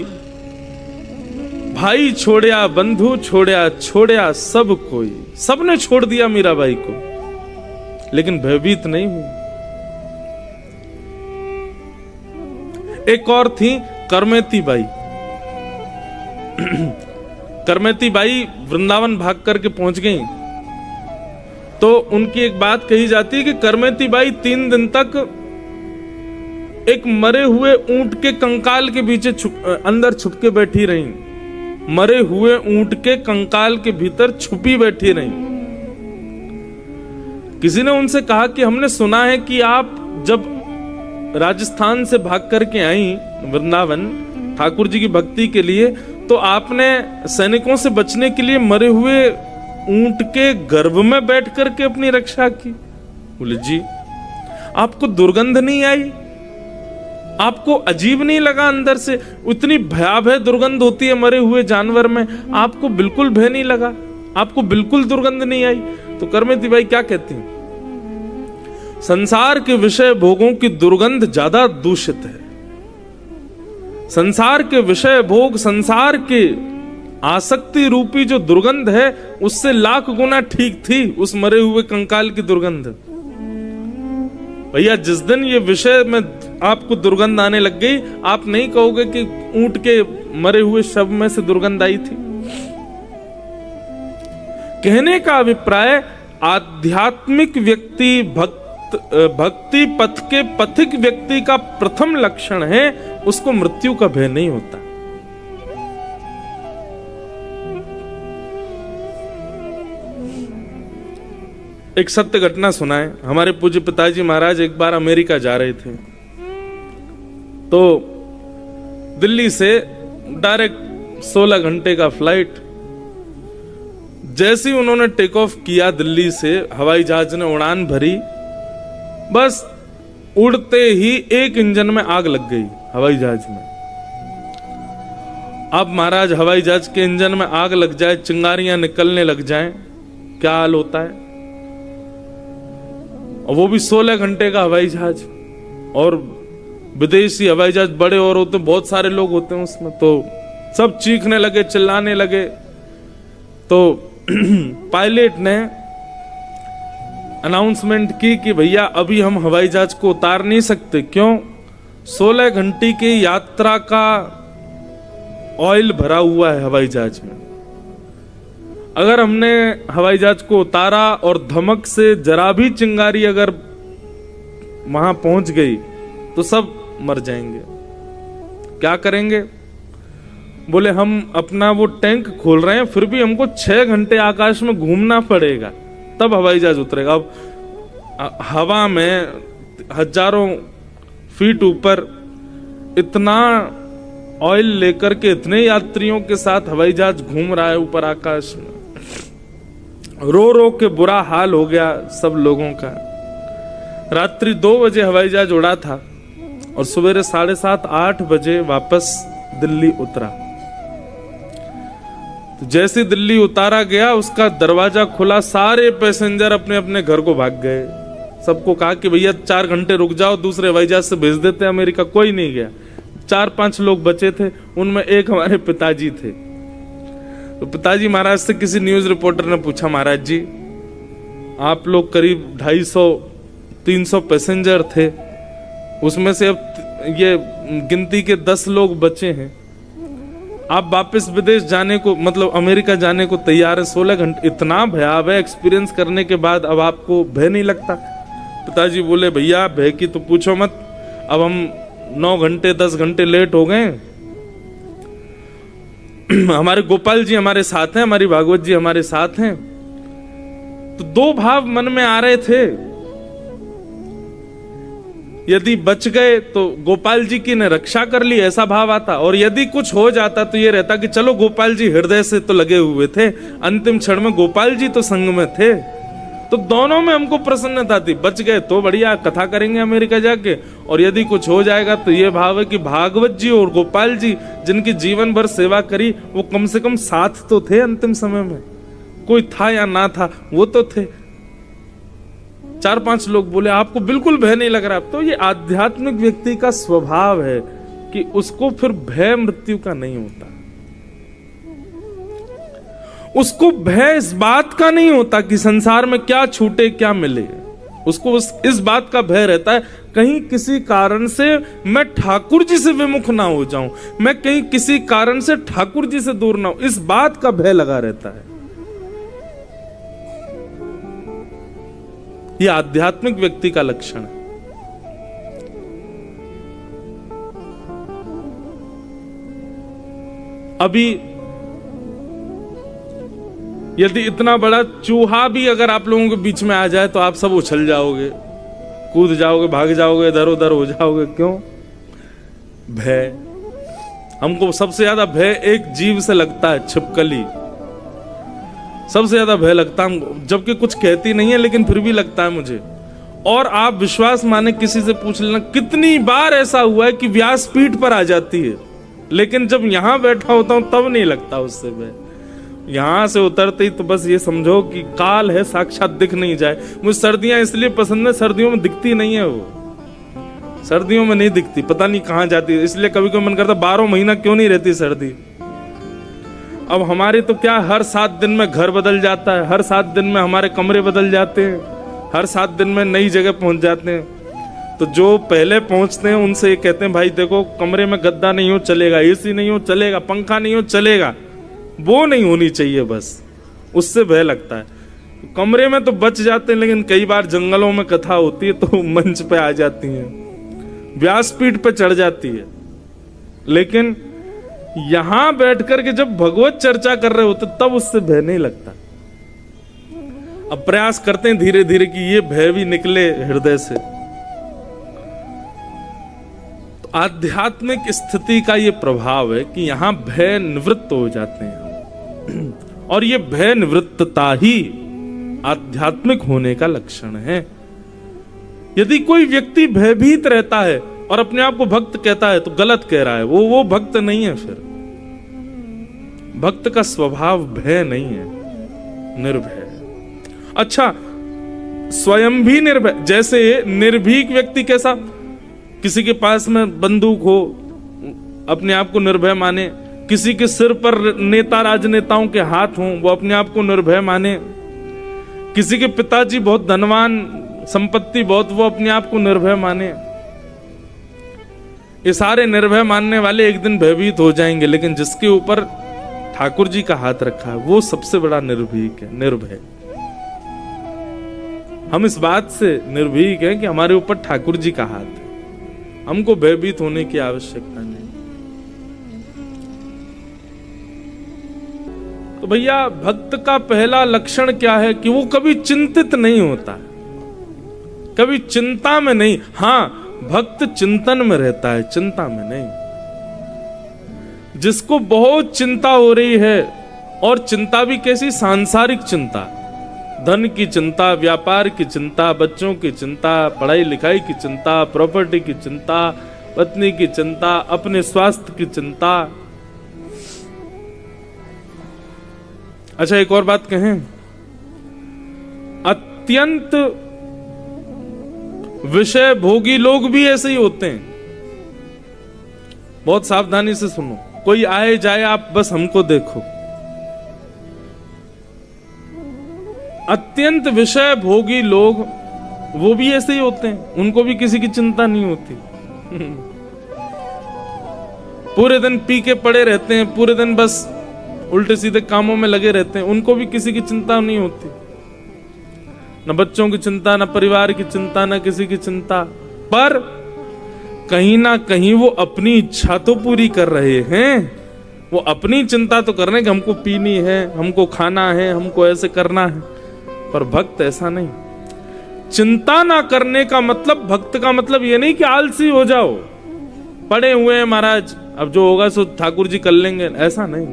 [SPEAKER 1] भाई छोड़या, बंधु छोड़या, छोड़या सब कोई, सबने छोड़ दिया मीराबाई को, लेकिन भयभीत नहीं हुई। एक और थी करमेती बाई। करमेती बाई वृंदावन भाग करके पहुंच गई, तो उनकी एक बात कही जाती है कि करमेती बाई 3 दिन तक एक मरे हुए ऊंट के कंकाल के पीछे अंदर छुप के बैठी रही। मरे हुए ऊंट के कंकाल के भीतर छुपी बैठी रही। किसी ने उनसे कहा कि हमने सुना है कि आप जब राजस्थान से भाग करके आई वृंदावन ठाकुर जी की भक्ति के लिए, तो आपने सैनिकों से बचने के लिए मरे हुए ऊंट के गर्भ में बैठ करके अपनी रक्षा की। बोले जी, आपको दुर्गंध नहीं आई? आपको अजीब नहीं लगा अंदर से? उतनी भयावह दुर्गंध होती है मरे हुए जानवर में, आपको बिल्कुल भय नहीं लगा? आपको बिल्कुल दुर्गंध नहीं आई? तो करमेती बाई क्या कहती हैं? संसार के विषय भोगों की दुर्गंध ज्यादा दूषित है। संसार के विषय भोग, संसार के आसक्ति रूपी जो दुर्गंध है, उससे लाख गुना ठीक थी उस मरे हुए कंकाल की दुर्गंध। भैया, जिस दिन ये विषय में आपको दुर्गंध आने लग गई, आप नहीं कहोगे कि ऊंट के मरे हुए शव में से दुर्गंध आई थी। कहने का अभिप्राय, आध्यात्मिक व्यक्ति, भक्ति पथ के पथिक व्यक्ति का प्रथम लक्षण है, उसको मृत्यु का भय नहीं होता। एक सत्य घटना सुनाए। हमारे पूज्य पिताजी महाराज एक बार अमेरिका जा रहे थे, तो दिल्ली से डायरेक्ट 16 घंटे का फ्लाइट। जैसे ही उन्होंने टेक ऑफ किया दिल्ली से, हवाई जहाज ने उड़ान भरी, बस उड़ते ही एक इंजन में आग लग गई हवाई जहाज में। अब महाराज, हवाई जहाज के इंजन में आग लग जाए, चिंगारियां निकलने लग जाएं, क्या हाल होता है? और वो भी 16 घंटे का हवाई जहाज, और विदेशी हवाई जहाज बड़े और होते, बहुत सारे लोग होते हैं उसमें, तो सब चीखने लगे, चिल्लाने लगे। तो पायलट ने अनाउंसमेंट की कि भैया अभी हम हवाई जहाज को उतार नहीं सकते। क्यों? 16 घंटे की यात्रा का ऑयल भरा हुआ है हवाई जहाज में। अगर हमने हवाई जहाज को उतारा और धमक से जरा भी चिंगारी अगर वहां पहुंच गई तो सब मर जाएंगे। क्या करेंगे? बोले हम अपना वो टैंक खोल रहे हैं, फिर भी हमको 6 घंटे आकाश में घूमना पड़ेगा, तब हवाई जहाज उतरेगा। अब हवा में हजारों फीट ऊपर इतना ऑयल लेकर के इतने यात्रियों के साथ हवाई जहाज घूम रहा है ऊपर आकाश में। रो रो के बुरा हाल हो गया सब लोगों का। रात्रि 2 बजे हवाई जहाज उड़ा था और सवेरे 7:30-8 बजे वापस दिल्ली उतरा। तो जैसे दिल्ली उतारा गया, उसका दरवाजा खुला, सारे पैसेंजर अपने अपने घर को भाग गए। सबको कहा कि भैया 4 घंटे रुक जाओ, दूसरे हवाई जहाज से भेज देते हैं अमेरिका। कोई नहीं गया। 4-5 लोग बचे थे, उनमें एक हमारे पिताजी थे। तो पिताजी महाराज से किसी न्यूज रिपोर्टर ने पूछा, महाराज जी आप लोग करीब 250-300 पैसेंजर थे, उसमें से अब ये गिनती के 10 लोग बचे हैं, आप वापस विदेश जाने को, मतलब अमेरिका जाने को तैयार है। 16 घंटे इतना भयावह एक्सपीरियंस करने के बाद अब आपको भय नहीं लगता? पिताजी बोले, भैया भय की तो पूछो मत, अब हम 9 घंटे 10 घंटे लेट हो गए। हमारे गोपाल जी हमारे साथ हैं, हमारी भागवत जी हमारे साथ हैं। तो 2 भाव मन में आ रहे थे, यदि बच गए तो गोपाल जी की ने रक्षा कर ली, ऐसा भाव आता, और यदि कुछ हो जाता तो ये रहता कि चलो गोपाल जी हृदय से तो लगे हुए थे, अंतिम क्षण में गोपाल जी तो संग में थे, तो दोनों में हमको प्रसन्नता थी। बच गए तो बढ़िया, कथा करेंगे अमेरिका जाके, और यदि कुछ हो जाएगा तो ये भाव है कि भागवत जी और गोपाल जी जिनकी जीवन भर सेवा करी, वो कम से कम साथ तो थे अंतिम समय में। कोई था या ना था, वो तो थे। 4-5 लोग बोले आपको बिल्कुल भय नहीं लग रहा, तो ये आध्यात्मिक व्यक्ति का स्वभाव है कि उसको फिर भय मृत्यु का नहीं होता। उसको भय इस बात का नहीं होता कि संसार में क्या छूटे क्या मिले। उसको इस बात का भय रहता है कहीं किसी कारण से मैं ठाकुर जी से विमुख ना हो जाऊं, मैं कहीं किसी कारण से ठाकुर जी से दूर ना हो, इस बात का भय लगा रहता है। यह आध्यात्मिक व्यक्ति का लक्षण है। अभी यदि इतना बड़ा चूहा भी अगर आप लोगों के बीच में आ जाए तो आप सब उछल जाओगे, कूद जाओगे, भाग जाओगे, इधर उधर हो जाओगे। क्यों? भय। हमको सबसे ज्यादा भय एक जीव से लगता है, छिपकली। सबसे ज्यादा भय लगता है हमको, जबकि कुछ कहती नहीं है लेकिन फिर भी लगता है मुझे। और आप विश्वास माने किसी से पूछ लेना, कितनी बार ऐसा हुआ है कि व्यासपीठ पर आ जाती है, लेकिन जब यहां बैठा होता हूं तब नहीं लगता उससे भय। यहां से उतरते ही तो बस ये समझो कि काल है साक्षात, दिख नहीं जाए। मुझे सर्दियां इसलिए पसंद है, सर्दियों में दिखती नहीं है वो, सर्दियों में नहीं दिखती, पता नहीं कहां जाती है। इसलिए कभी कभी मन करता 12 महीना क्यों नहीं रहती सर्दी। अब हमारे तो क्या, हर 7 दिन में घर बदल जाता है, हर 7 दिन में हमारे कमरे बदल जाते हैं, हर 7 दिन में नई जगह पहुंच जाते हैं। तो जो पहले पहुंचते हैं उनसे ये कहते हैं भाई देखो कमरे में गद्दा नहीं हो चलेगा, एसी नहीं हो चलेगा, पंखा नहीं हो चलेगा, वो नहीं होनी चाहिए बस। उससे भय लगता है। कमरे में तो बच जाते हैं, लेकिन कई बार जंगलों में कथा होती है तो मंच पे आ जाती हैं, व्यासपीठ पे चढ़ जाती है। लेकिन यहां बैठकर के जब भगवत चर्चा कर रहे होते तब उससे भय नहीं लगता। अब प्रयास करते हैं धीरे धीरे कि ये भय भी निकले हृदय से। तो आध्यात्मिक स्थिति का ये प्रभाव है कि यहां भय निवृत्त हो जाते हैं, और ये भय निवृत्तता ही आध्यात्मिक होने का लक्षण है। यदि कोई व्यक्ति भयभीत रहता है और अपने आप को भक्त कहता है तो गलत कह रहा है, वो भक्त नहीं है। फिर भक्त का स्वभाव भय नहीं है, निर्भय। अच्छा, स्वयं भी निर्भय। जैसे निर्भीक व्यक्ति कैसा, किसी के पास में बंदूक हो अपने आप को निर्भय माने, किसी के सिर पर नेता राजनेताओं के हाथ हों वो अपने आप को निर्भय माने, किसी के पिताजी बहुत धनवान, संपत्ति बहुत, वो अपने आप को निर्भय माने। ये सारे निर्भय मानने वाले एक दिन भयभीत हो जाएंगे, लेकिन जिसके ऊपर ठाकुर जी का हाथ रखा है वो सबसे बड़ा निर्भीक है, निर्भय। हम इस बात से निर्भीक हैं कि हमारे ऊपर ठाकुर जी का हाथ है, हमको भयभीत होने की आवश्यकता नहीं। तो भैया भक्त का पहला लक्षण क्या है कि वो कभी चिंतित नहीं होता, कभी चिंता में नहीं। हाँ, भक्त चिंतन में रहता है, चिंता में नहीं। जिसको बहुत चिंता हो रही है, और चिंता भी कैसी, सांसारिक चिंता, धन की चिंता, व्यापार की चिंता, बच्चों की चिंता, पढ़ाई लिखाई की चिंता, प्रॉपर्टी की चिंता, पत्नी की चिंता, अपने स्वास्थ्य की चिंता। अच्छा, एक और बात कहें, अत्यंत विषय भोगी लोग भी ऐसे ही होते हैं। बहुत सावधानी से सुनो, कोई आए जाए आप बस हमको देखो। अत्यंत विषय भोगी लोग वो भी ऐसे ही होते हैं, उनको भी किसी की चिंता नहीं होती। पूरे दिन पी के पड़े रहते हैं, पूरे दिन बस उल्टे सीधे कामों में लगे रहते हैं, उनको भी किसी की चिंता नहीं होती। न बच्चों की चिंता, न परिवार की चिंता, न किसी की चिंता। पर कहीं ना कहीं वो अपनी इच्छा तो पूरी कर रहे हैं, वो अपनी चिंता तो कर रहे हैं कि हमको पीनी है, हमको खाना है, हमको ऐसे करना है। पर भक्त ऐसा नहीं। चिंता ना करने का मतलब, भक्त का मतलब ये नहीं कि आलसी हो जाओ, पड़े हुए हैं महाराज, अब जो होगा सो ठाकुर जी कर लेंगे, ऐसा नहीं।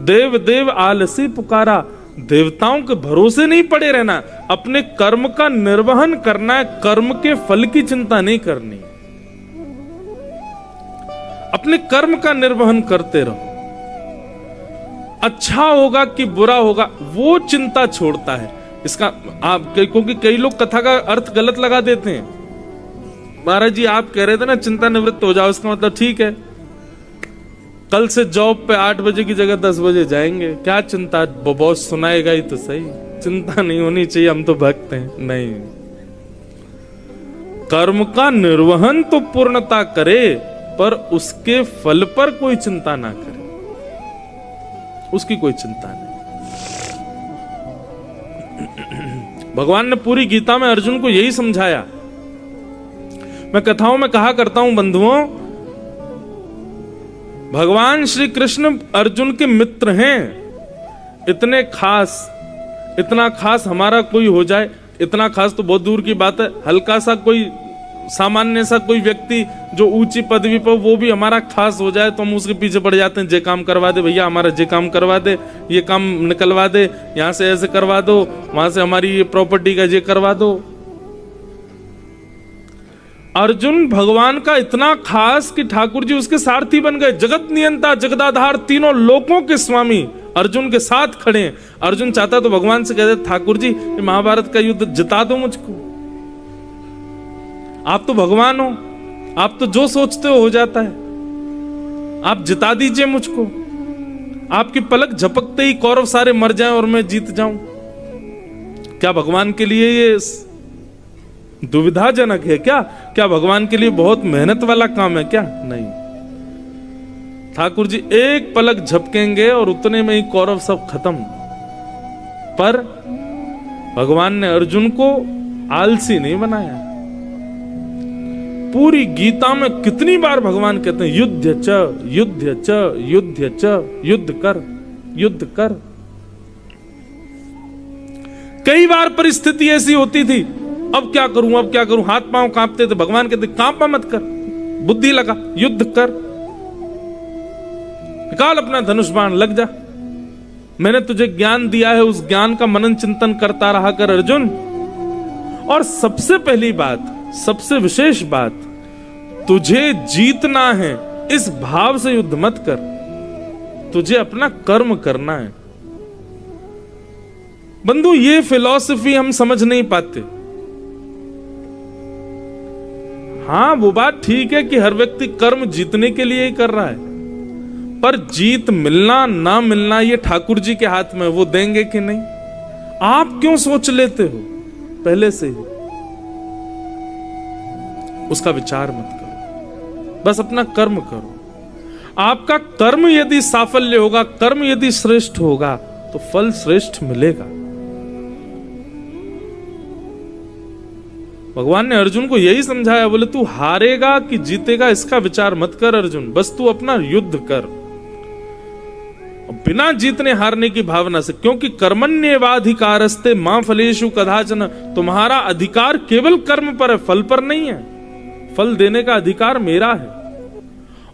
[SPEAKER 1] देव देव आलसी पुकारा, देवताओं के भरोसे नहीं पड़े रहना, अपने कर्म का निर्वहन करना है, कर्म के फल की चिंता नहीं करनी, अपने कर्म का निर्वहन करते रहो। अच्छा होगा कि बुरा होगा वो चिंता छोड़ता है इसका आप, क्योंकि कई लोग कथा का अर्थ गलत लगा देते हैं। महाराज जी आप कह रहे थे ना चिंता निवृत्त हो जाओ, इसका मतलब ठीक है कल से जॉब पे 8 बजे की जगह 10 बजे जाएंगे, क्या चिंता, बॉस सुनाएगा ही तो सही, चिंता नहीं होनी चाहिए, हम तो भक्त हैं। नहीं, कर्म का निर्वहन तो पूर्णता करे पर उसके फल पर कोई चिंता ना करे, उसकी कोई चिंता नहीं। भगवान ने पूरी गीता में अर्जुन को यही समझाया। मैं कथाओं में कहा करता हूं बंधुओं, भगवान श्री कृष्ण अर्जुन के मित्र हैं, इतने खास, इतना खास हमारा कोई हो जाए, इतना खास तो बहुत दूर की बात है, हल्का सा कोई सामान्य सा कोई व्यक्ति जो ऊंची पदवी पर वो भी हमारा खास हो जाए तो हम उसके पीछे पड़ जाते हैं, जे काम करवा दे भैया, हमारा जे काम करवा दे, ये काम निकलवा दे, यहां से ऐसे करवा दो, वहां से हमारी ये प्रॉपर्टी का ये करवा दो। अर्जुन भगवान का इतना खास कि ठाकुर जी उसके सारथी बन गए, जगत नियंता जगदाधार तीनों लोकों के स्वामी अर्जुन के साथ खड़े हैं। अर्जुन चाहता तो भगवान से कहते ठाकुर जी महाभारत का युद्ध जिता दो मुझको, आप तो भगवान हो, आप तो जो सोचते हो जाता है, आप जिता दीजिए मुझको, आपकी पलक झपकते ही कौरव सारे मर जाएं और मैं जीत जाऊं। क्या भगवान के लिए ये दुविधाजनक है क्या? क्या भगवान के लिए बहुत मेहनत वाला काम है क्या? नहीं, ठाकुर जी एक पलक झपकेंगे और उतने में ही कौरव सब खत्म। पर भगवान ने अर्जुन को आलसी नहीं बनाया। पूरी गीता में कितनी बार भगवान कहते हैं युद्ध च युद्ध च युद्ध च, युद्ध कर युद्ध कर। कई बार परिस्थिति ऐसी होती थी, अब क्या करूं अब क्या करूं, हाथ पांव कांपते थे, भगवान कहते कांपा मत कर, बुद्धि लगा, युद्ध कर, निकाल अपना धनुष बाण, लग जा, मैंने तुझे ज्ञान दिया है, उस ज्ञान का मनन चिंतन करता रहा कर अर्जुन। और सबसे पहली बात, सबसे विशेष बात, तुझे जीतना है इस भाव से युद्ध मत कर, तुझे अपना कर्म करना है। बंधु ये फिलॉसफी हम समझ नहीं पाते। हाँ वो बात ठीक है कि हर व्यक्ति कर्म जीतने के लिए ही कर रहा है, पर जीत मिलना ना मिलना ये ठाकुर जी के हाथ में, वो देंगे कि नहीं। आप क्यों सोच लेते हो पहले से ही? उसका विचार मत करो, बस अपना कर्म करो। आपका कर्म यदि साफल्य होगा, कर्म यदि श्रेष्ठ होगा तो फल श्रेष्ठ मिलेगा। भगवान ने अर्जुन को यही समझाया, बोले तू हारेगा कि जीतेगा इसका विचार मत कर अर्जुन, बस तू अपना युद्ध कर बिना जीतने हारने की भावना से, क्योंकि कर्मण्येवाधिकारस्ते मां फलेषु कदाचन, तुम्हारा अधिकार केवल कर्म पर है, फल पर नहीं है। फल देने का अधिकार मेरा है,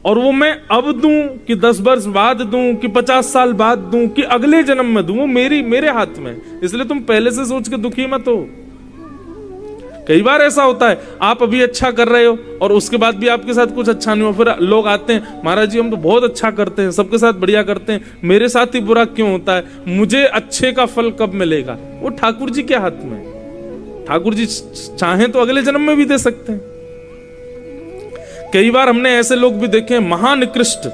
[SPEAKER 1] और वो मैं अब दूं कि 10 वर्ष बाद दूं कि 50 साल बाद दूं कि अगले जन्म में दूं, वो मेरे हाथ में। इसलिए तुम पहले से सोच के दुखी मत हो। कई बार ऐसा होता है, आप अभी अच्छा कर रहे हो और उसके बाद भी आपके साथ कुछ अच्छा नहीं हो, फिर लोग आते हैं, महाराज जी हम तो बहुत अच्छा करते हैं, सबके साथ बढ़िया करते हैं, मेरे साथ ही बुरा क्यों होता है, मुझे अच्छे का फल कब मिलेगा? वो ठाकुर जी के हाथ में। ठाकुर जी चाहें तो अगले जन्म में भी दे सकते हैं। कई बार हमने ऐसे लोग भी देखे, महानिकृष्ट,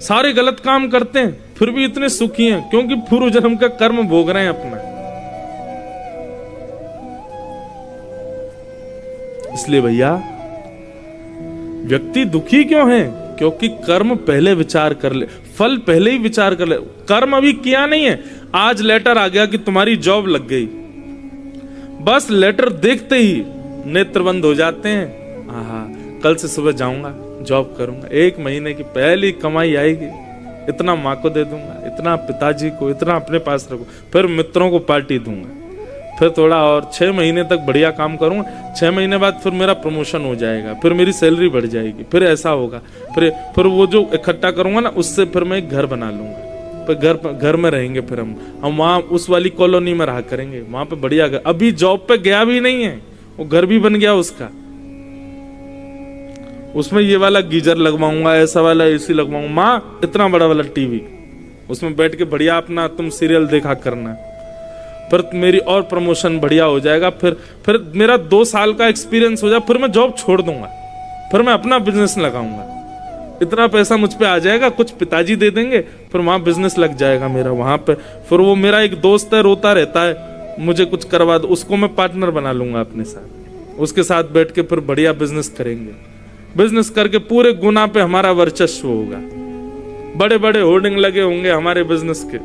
[SPEAKER 1] सारे गलत काम करते हैं फिर भी इतने सुखी हैं, क्योंकि पूर्व जन्म का कर्म भोग रहे हैं अपना। इसलिए भैया व्यक्ति दुखी क्यों है? क्योंकि कर्म पहले विचार कर ले, फल पहले ही विचार कर ले। कर्म अभी किया नहीं है, आज लेटर आ गया कि तुम्हारी जॉब लग गई, बस लेटर देखते ही नेत्र बंद हो जाते हैं। आहा कल से सुबह जाऊंगा, जॉब करूंगा, 1 महीने की पहली कमाई आएगी, इतना माँ को दे दूंगा, इतना पिताजी को, इतना अपने पास रखूं, फिर मित्रों को पार्टी दूंगा, फिर थोड़ा और 6 महीने तक बढ़िया काम करूंगा, 6 महीने बाद फिर मेरा प्रमोशन हो जाएगा, फिर मेरी सैलरी बढ़ जाएगी, फिर ऐसा होगा, फिर वो जो इकट्ठा करूंगा ना उससे फिर मैं एक घर बना लूंगा। घर में रहेंगे, फिर हम वहां उस वाली कॉलोनी में रहा करेंगे, वहां पे बढ़िया घर। अभी जॉब पे गया भी नहीं है, वो घर भी बन गया उसका, उसमें ये वाला गीजर लगवाऊंगा, ऐसा वाला एसी लगवाऊंगा, माँ इतना बड़ा वाला टीवी, उसमें बैठ के बढ़िया अपना तुम सीरियल देखा करना, फिर मेरी और प्रमोशन बढ़िया हो जाएगा, फिर मेरा 2 साल का एक्सपीरियंस हो जाए, फिर मैं जॉब छोड़ दूंगा, फिर मैं अपना बिजनेस लगाऊंगा, इतना पैसा मुझ पे आ जाएगा, कुछ पिताजी दे देंगे, फिर वहां बिजनेस लग जाएगा मेरा वहां पे। फिर वो मेरा एक दोस्त है, रोता रहता है मुझे कुछ करवा दो, उसको मैं पार्टनर बना लूंगा अपने साथ, उसके साथ बैठ के फिर बढ़िया बिजनेस करेंगे, बिजनेस करके पूरे गुना पे हमारा वर्चस्व होगा, बड़े बड़े होर्डिंग लगे होंगे हमारे बिजनेस के।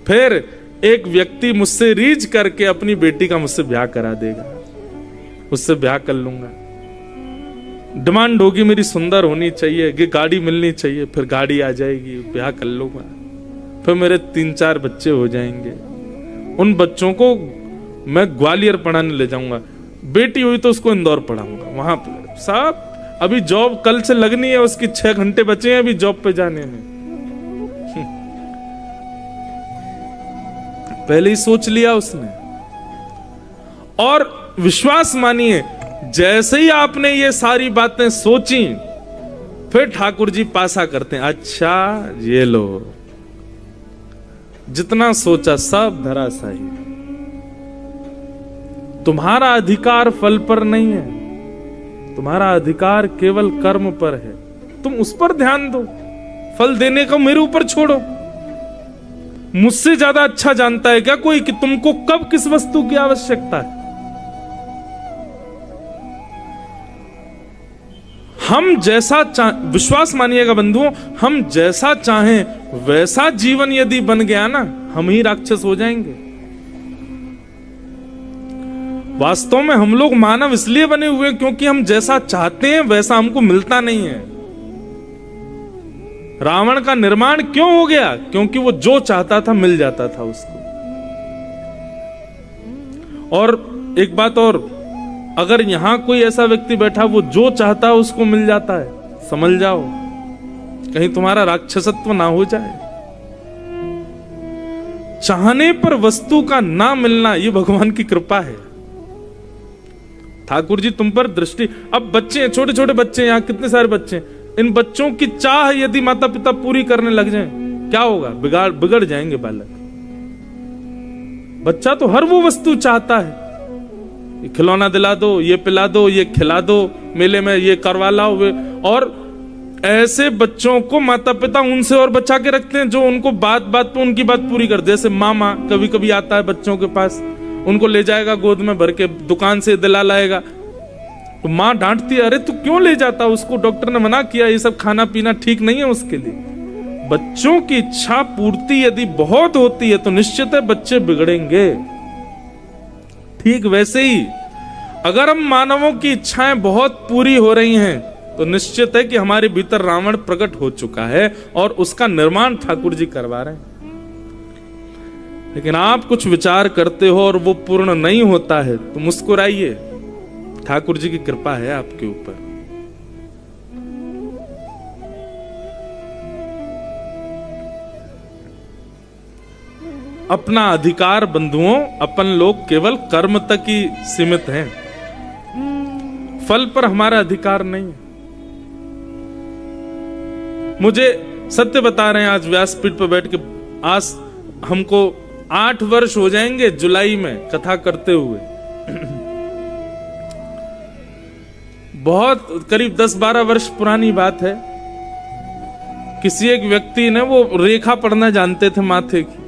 [SPEAKER 1] फिर एक व्यक्ति मुझसे रीच करके अपनी बेटी का मुझसे ब्याह करा देगा, उससे ब्याह कर लूंगा। डिमांड होगी मेरी सुंदर होनी चाहिए, कि गाड़ी मिलनी चाहिए, फिर गाड़ी आ जाएगी, ब्याह कर लूंगा, फिर मेरे 3-4 बच्चे हो जाएंगे, उन बच्चों को मैं ग्वालियर पढ़ाने ले जाऊंगा, बेटी हुई तो उसको इंदौर पढ़ाऊंगा, वहां पे साहब अभी जॉब कल से लगनी है, उसकी 6 घंटे बचे हैं अभी जॉब पे जाने में, पहले ही सोच लिया उसने। और विश्वास मानिए, जैसे ही आपने ये सारी बातें सोची, फिर ठाकुर जी पासा करते हैं, अच्छा ये लो, जितना सोचा सब धराशायी, तुम्हारा अधिकार फल पर नहीं है, तुम्हारा अधिकार केवल कर्म पर है, तुम उस पर ध्यान दो, फल देने को मेरे ऊपर छोड़ो। मुझसे ज्यादा अच्छा जानता है क्या कोई कि तुमको कब किस वस्तु की आवश्यकता है? हम जैसा विश्वास मानिएगा बंधुओं, हम जैसा चाहें वैसा जीवन यदि बन गया ना, हम ही राक्षस हो जाएंगे। वास्तव में हम लोग मानव इसलिए बने हुए हैं क्योंकि हम जैसा चाहते हैं वैसा हमको मिलता नहीं है। रावण का निर्माण क्यों हो गया? क्योंकि वो जो चाहता था मिल जाता था उसको। और एक बात और, अगर यहां कोई ऐसा व्यक्ति बैठा वो जो चाहता है उसको मिल जाता है, समझ जाओ कहीं तुम्हारा राक्षसत्व ना हो जाए। चाहने पर वस्तु का ना मिलना ये भगवान की कृपा है। ठाकुर जी तुम पर दृष्टि, अब बच्चे हैं, छोटे छोटे बच्चे, यहां कितने सारे बच्चे हैं, इन बच्चों की चाह यदि माता पिता पूरी करने लग जाएं, क्या होगा? बिगड़ जाएंगे बालक। बच्चा तो हर वो वस्तु चाहता है, खिलौना दिला दो, ये पिला दो, ये खिला दो, मेले में ये करवा लाओ। और ऐसे बच्चों को माता पिता उनसे और बचा के रखते हैं जो उनको बात बात पे उनकी बात पूरी कर दे। जैसे मामा कभी कभी आता है बच्चों के पास, उनको ले जाएगा गोद में भर के, दुकान से दिला लाएगा, तो माँ डांटती है, अरे तू क्यों ले जाता, उसको डॉक्टर ने मना किया, ये सब खाना पीना ठीक नहीं है उसके लिए। बच्चों की इच्छा पूर्ति यदि बहुत होती है तो निश्चित है बच्चे बिगड़ेंगे। ठीक वैसे ही अगर हम मानवों की इच्छाएं बहुत पूरी हो रही हैं तो निश्चित है कि हमारे भीतर रावण प्रकट हो चुका है और उसका निर्माण ठाकुर जी करवा रहे हैं। लेकिन आप कुछ विचार करते हो और वो पूर्ण नहीं होता है तो मुस्कुराइए, ठाकुर जी की कृपा है आपके ऊपर। अपना अधिकार बंधुओं, अपन लोग केवल कर्म तक ही सीमित हैं, फल पर हमारा अधिकार नहीं है। मुझे सत्य बता रहे हैं, आज व्यासपीठ पर बैठ के, आज हमको 8 वर्ष हो जाएंगे जुलाई में कथा करते हुए। बहुत करीब 10-12 वर्ष पुरानी बात है। किसी एक व्यक्ति ने, वो रेखा पढ़ना जानते थे माथे की,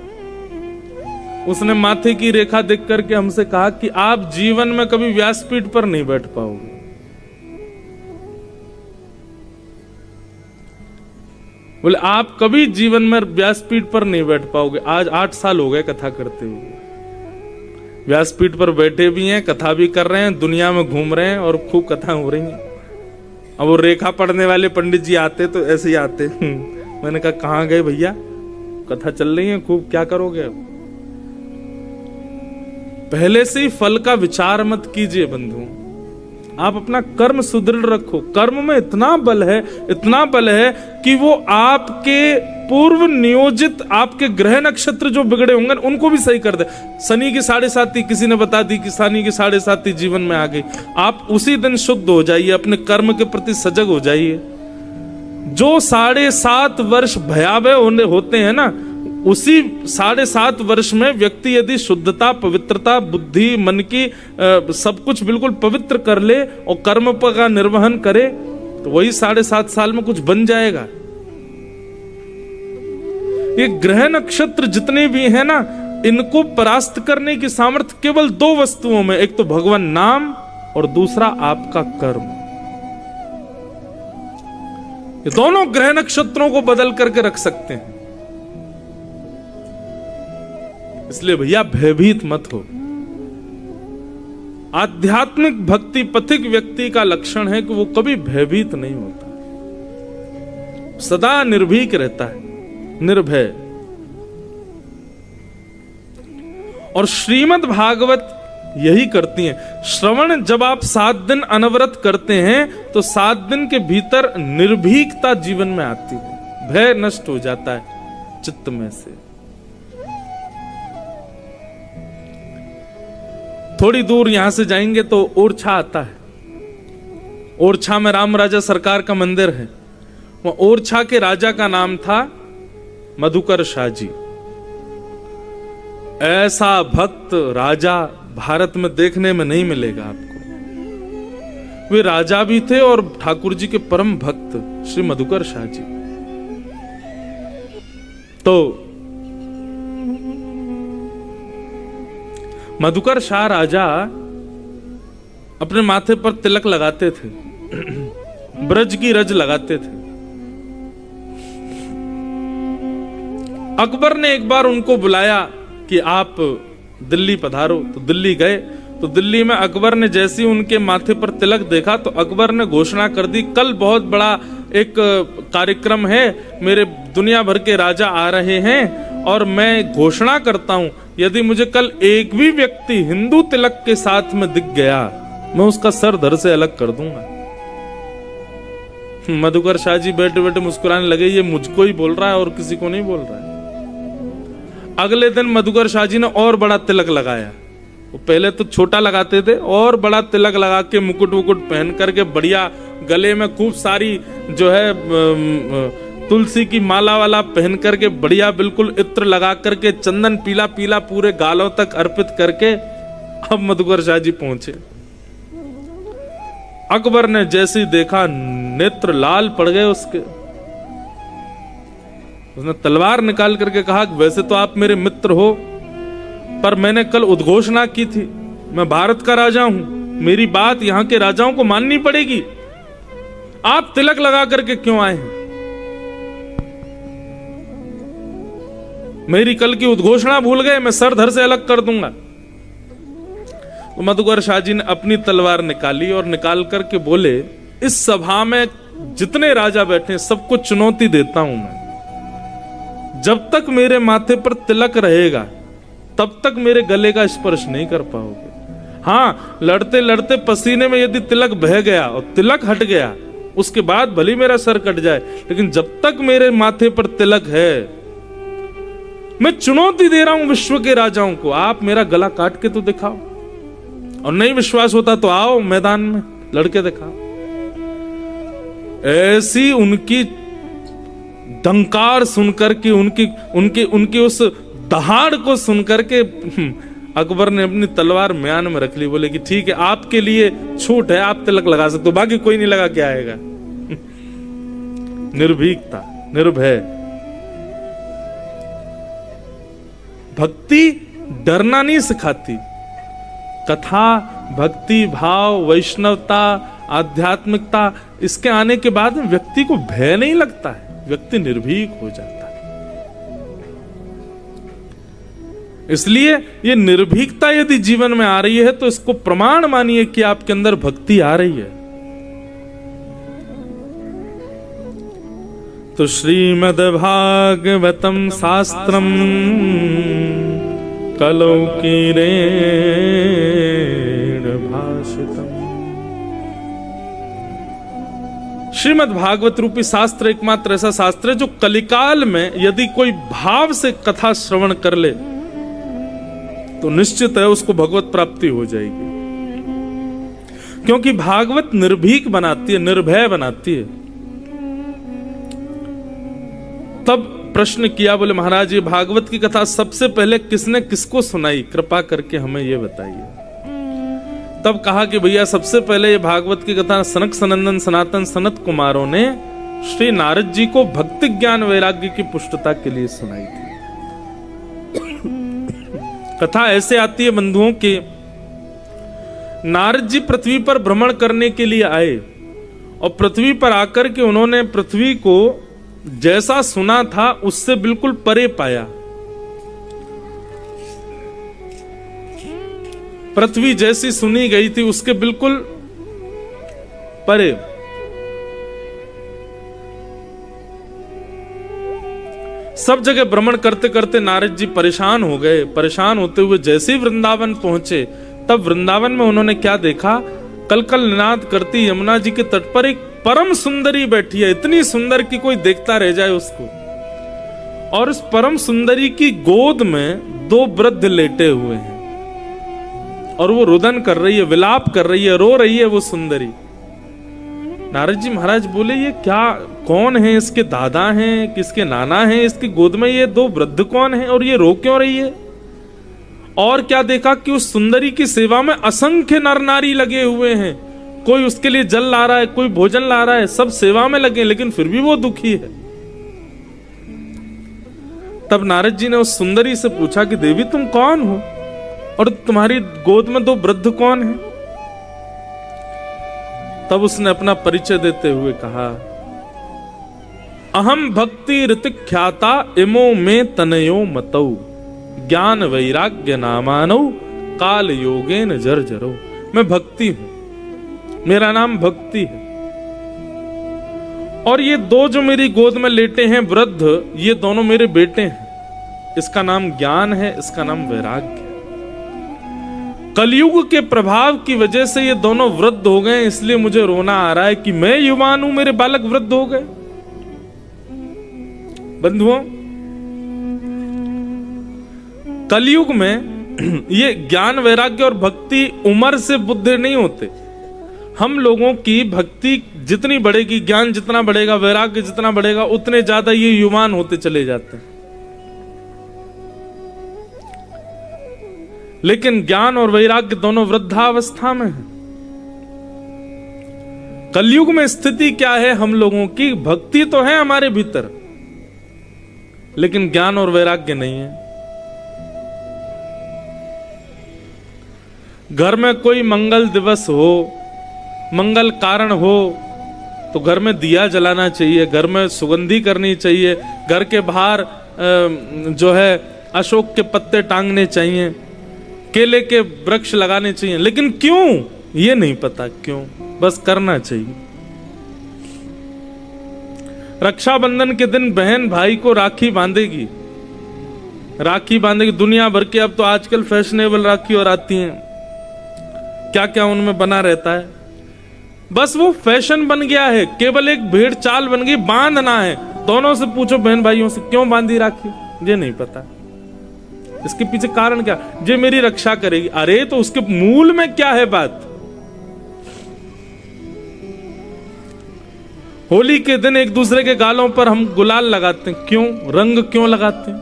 [SPEAKER 1] उसने माथे की रेखा देख करके हमसे कहा कि आप जीवन में कभी व्यासपीठ पर नहीं बैठ पाओगे। बोले आप कभी जीवन में व्यासपीठ पर नहीं बैठ पाओगे। आज 8 साल हो गए कथा करते हुए, व्यासपीठ पर बैठे भी हैं, कथा भी कर रहे हैं, दुनिया में घूम रहे हैं और खूब कथा हो रही हैं। अब वो रेखा पढ़ने वाले पंडित जी आते तो ऐसे ही आते। मैंने कहा कहां गए भैया, कथा चल रही है खूब, क्या करोगे अब? पहले से ही फल का विचार मत कीजिए बंधु। आप अपना कर्म सुदृढ़ रखो। कर्म में इतना बल है, इतना बल है कि वो आपके पूर्व नियोजित आपके ग्रह नक्षत्र जो बिगड़े होंगे उनको भी सही कर दे। शनि की 7.5 किसी ने बता दी कि शनि की 7.5 जीवन में आ गई, आप उसी दिन शुद्ध हो जाइए, अपने कर्म के प्रति सजग हो जाइए। जो 7.5 वर्ष भयावह होते हैं ना, उसी 7.5 वर्ष में व्यक्ति यदि शुद्धता, पवित्रता, बुद्धि, मन की सब कुछ बिल्कुल पवित्र कर ले और कर्म का निर्वहन करे तो वही 7.5 साल में कुछ बन जाएगा। ये ग्रह नक्षत्र जितने भी हैं ना, इनको परास्त करने की सामर्थ्य केवल 2 वस्तुओं में, एक तो भगवान नाम और दूसरा आपका कर्म। ये दोनों ग्रह नक्षत्रों को बदल करके रख सकते हैं। इसलिए भैया भयभीत मत हो। आध्यात्मिक भक्ति पथिक व्यक्ति का लक्षण है कि वो कभी भयभीत नहीं होता, सदा निर्भीक रहता है, निर्भय। और श्रीमद् भागवत यही करती है। श्रवण जब आप 7 दिन अनवरत करते हैं तो 7 दिन के भीतर निर्भीकता जीवन में आती है, भय नष्ट हो जाता है चित्त में से। थोड़ी दूर यहां से जाएंगे तो ओरछा आता है। ओरछा में राम राजा सरकार का मंदिर है। वह ओरछा के राजा का नाम था मधुकर शाह जी। ऐसा भक्त राजा भारत में देखने में नहीं मिलेगा आपको। वे राजा भी थे और ठाकुर जी के परम भक्त श्री मधुकर शाह जी। तो मधुकर शाह राजा अपने माथे पर तिलक लगाते थे, ब्रज की रज लगाते थे। अकबर ने एक बार उनको बुलाया कि आप दिल्ली पधारो, तो दिल्ली गए। तो दिल्ली में अकबर ने जैसे ही उनके माथे पर तिलक देखा तो अकबर ने घोषणा कर दी, कल बहुत बड़ा एक कार्यक्रम है, मेरे दुनिया भर के राजा आ रहे हैं और मैं घोषणा करता हूं यदि मुझे कल एक भी व्यक्ति हिंदू तिलक के साथ में दिख गया मैं उसका सर धड़ से अलग कर दूंगा। मधुकर शाह जी बैठे बैठे मुस्कुराने लगे, ये मुझको ही बोल रहा है और किसी को नहीं बोल रहा है। अगले दिन मधुकर शाह जी ने और बड़ा तिलक लगाया। वो पहले तो छोटा लगाते थे और बड़ा तिलक लगा के मुकुट वुकुट पहन करके बढ़िया, गले में खूब सारी जो है तुलसी की माला वाला पहन करके बढ़िया बिल्कुल इत्र लगा करके चंदन पीला पीला पूरे गालों तक अर्पित करके अब मधुकर शाह जी पहुंचे। अकबर ने जैसे ही देखा नेत्र लाल पड़ गए उसके। उसने तलवार निकाल करके कहा, वैसे तो आप मेरे मित्र हो पर मैंने कल उद्घोषणा की थी, मैं भारत का राजा हूं, मेरी बात यहां के राजाओं को माननी पड़ेगी। आप तिलक लगा करके क्यों आए हैं? मेरी कल की उद्घोषणा भूल गए, मैं सर धड़ से अलग कर दूंगा। तो मधुकर शाह जी ने अपनी तलवार निकाली और निकाल करके बोले, इस सभा में जितने राजा बैठे सबको चुनौती देता हूं मैं, जब तक मेरे माथे पर तिलक रहेगा तब तक मेरे गले का स्पर्श नहीं कर पाओगे। हाँ, लड़ते लड़ते पसीने में यदि तिलक बह गया और तिलक हट गया उसके बाद भले मेरा सर कट जाए, लेकिन जब तक मेरे माथे पर तिलक है मैं चुनौती दे रहा हूं विश्व के राजाओं को, आप मेरा गला काट के तो दिखाओ, और नहीं विश्वास होता तो आओ मैदान में लड़के दिखाओ। ऐसी उनकी डंकार सुनकर के उनकी उस दहाड़ को सुनकर के अकबर ने अपनी तलवार म्यान में रख ली। बोले कि ठीक है, आपके लिए छूट है, आप तिलक लगा सकते हो, बाकी कोई नहीं लगा के आएगा। निर्भीकता, निर्भय। भक्ति डरना नहीं सिखाती। कथा, भक्ति भाव, वैष्णवता, आध्यात्मिकता, इसके आने के बाद व्यक्ति को भय नहीं लगता है, व्यक्ति निर्भीक हो जाता है। इसलिए ये निर्भीकता यदि जीवन में आ रही है तो इसको प्रमाण मानिए कि आपके अंदर भक्ति आ रही है। तो श्रीमद् भागवतम शास्त्रम कलौ कीरेण भाषितम् श्रीमद् भागवत रूपी शास्त्र एकमात्र ऐसा शास्त्र है जो कलिकाल में यदि कोई भाव से कथा श्रवण कर ले तो निश्चित है उसको भगवत प्राप्ति हो जाएगी, क्योंकि भागवत निर्भीक बनाती है, निर्भय बनाती है। तब प्रश्न किया, बोले महाराज ये भागवत की कथा सबसे पहले किसने किसको सुनाई, कृपा करके हमें ये बताइए। तब कहा कि भैया सबसे पहले ये भागवत की कथा सनक सनंदन सनातन सनत कुमारों ने श्री नारद जी को भक्ति ज्ञान वैराग्य की पुष्टता के लिए सुनाई थी। कथा ऐसे आती है बंधुओं के, नारद जी पृथ्वी पर भ्रमण करने के लिए आए और पृथ्वी पर आकर के उन्होंने पृथ्वी को जैसा सुना था उससे बिल्कुल परे पाया। पृथ्वी जैसी सुनी गई थी उसके बिल्कुल परे। सब जगह भ्रमण करते करते नारद जी परेशान हो गए। परेशान होते हुए जैसे ही वृंदावन पहुंचे, तब वृंदावन में उन्होंने क्या देखा, कलकल निनाद करती यमुना जी के तट पर एक परम सुंदरी बैठी है, इतनी सुंदर कि कोई देखता रह जाए उसको। और उस परम सुंदरी की गोद में दो वृद्ध लेटे हुए हैं और वो रुदन कर रही है, विलाप कर रही है, रो रही है वो सुंदरी। नारद जी महाराज बोले ये क्या, कौन है, इसके दादा हैं, किसके नाना हैं, इसकी गोद में ये दो वृद्ध कौन है और ये रो क्यों रही है। और क्या देखा कि उस सुंदरी की सेवा में असंख्य नर नारी लगे हुए हैं, कोई उसके लिए जल ला रहा है, कोई भोजन ला रहा है, सब सेवा में लगे, लेकिन फिर भी वो दुखी है। तब नारद जी ने उस सुंदरी से पूछा कि देवी तुम कौन हो और तुम्हारी गोद में दो वृद्ध कौन हैं। तब उसने अपना परिचय देते हुए कहा, अहम भक्ति ऋतिख्याता इमो में तनयो मतौ ज्ञान वैराग्य नामानो काल योगेन जर्जरो। मैं भक्ति हूं, मेरा नाम भक्ति है। और ये दो जो मेरी गोद में लेटे हैं वृद्ध, ये दोनों मेरे बेटे हैं। इसका नाम ज्ञान है, इसका नाम वैराग्य है। कलयुग के प्रभाव की वजह से ये दोनों वृद्ध हो गए, इसलिए मुझे रोना आ रहा है कि मैं युवान हूं, मेरे बालक वृद्ध हो गए। बंधुओं, कलयुग में ये ज्ञान वैराग्य और भक्ति उम्र से बुद्धि नहीं होते। हम लोगों की भक्ति जितनी बढ़ेगी, ज्ञान जितना बढ़ेगा, वैराग्य जितना बढ़ेगा, उतने ज्यादा ये युवान होते चले जाते हैं। लेकिन ज्ञान और वैराग्य दोनों वृद्धावस्था में है। कलयुग में स्थिति क्या है हम लोगों की, भक्ति तो है हमारे भीतर लेकिन ज्ञान और वैराग्य नहीं है। घर में कोई मंगल दिवस हो, मंगल कारण हो तो घर में दिया जलाना चाहिए, घर में सुगंधी करनी चाहिए, घर के बाहर जो है अशोक के पत्ते टांगने चाहिए, केले के वृक्ष लगाने चाहिए। लेकिन क्यों ये नहीं पता, क्यों, बस करना चाहिए। रक्षाबंधन के दिन बहन भाई को राखी बांधेगी, राखी बांधेगी। दुनिया भर के अब तो आजकल फैशनेबल राखी और आती हैं, क्या क्या उनमें बना रहता है। बस वो फैशन बन गया है, केवल एक भेड़ चाल बन गई, बांधना है। दोनों से पूछो बहन भाइयों से, क्यों बांधी राखी, ये नहीं पता। इसके पीछे कारण क्या, जे मेरी रक्षा करेगी। अरे तो उसके मूल में क्या है बात। होली के दिन एक दूसरे के गालों पर हम गुलाल लगाते हैं, क्यों, रंग क्यों लगाते हैं।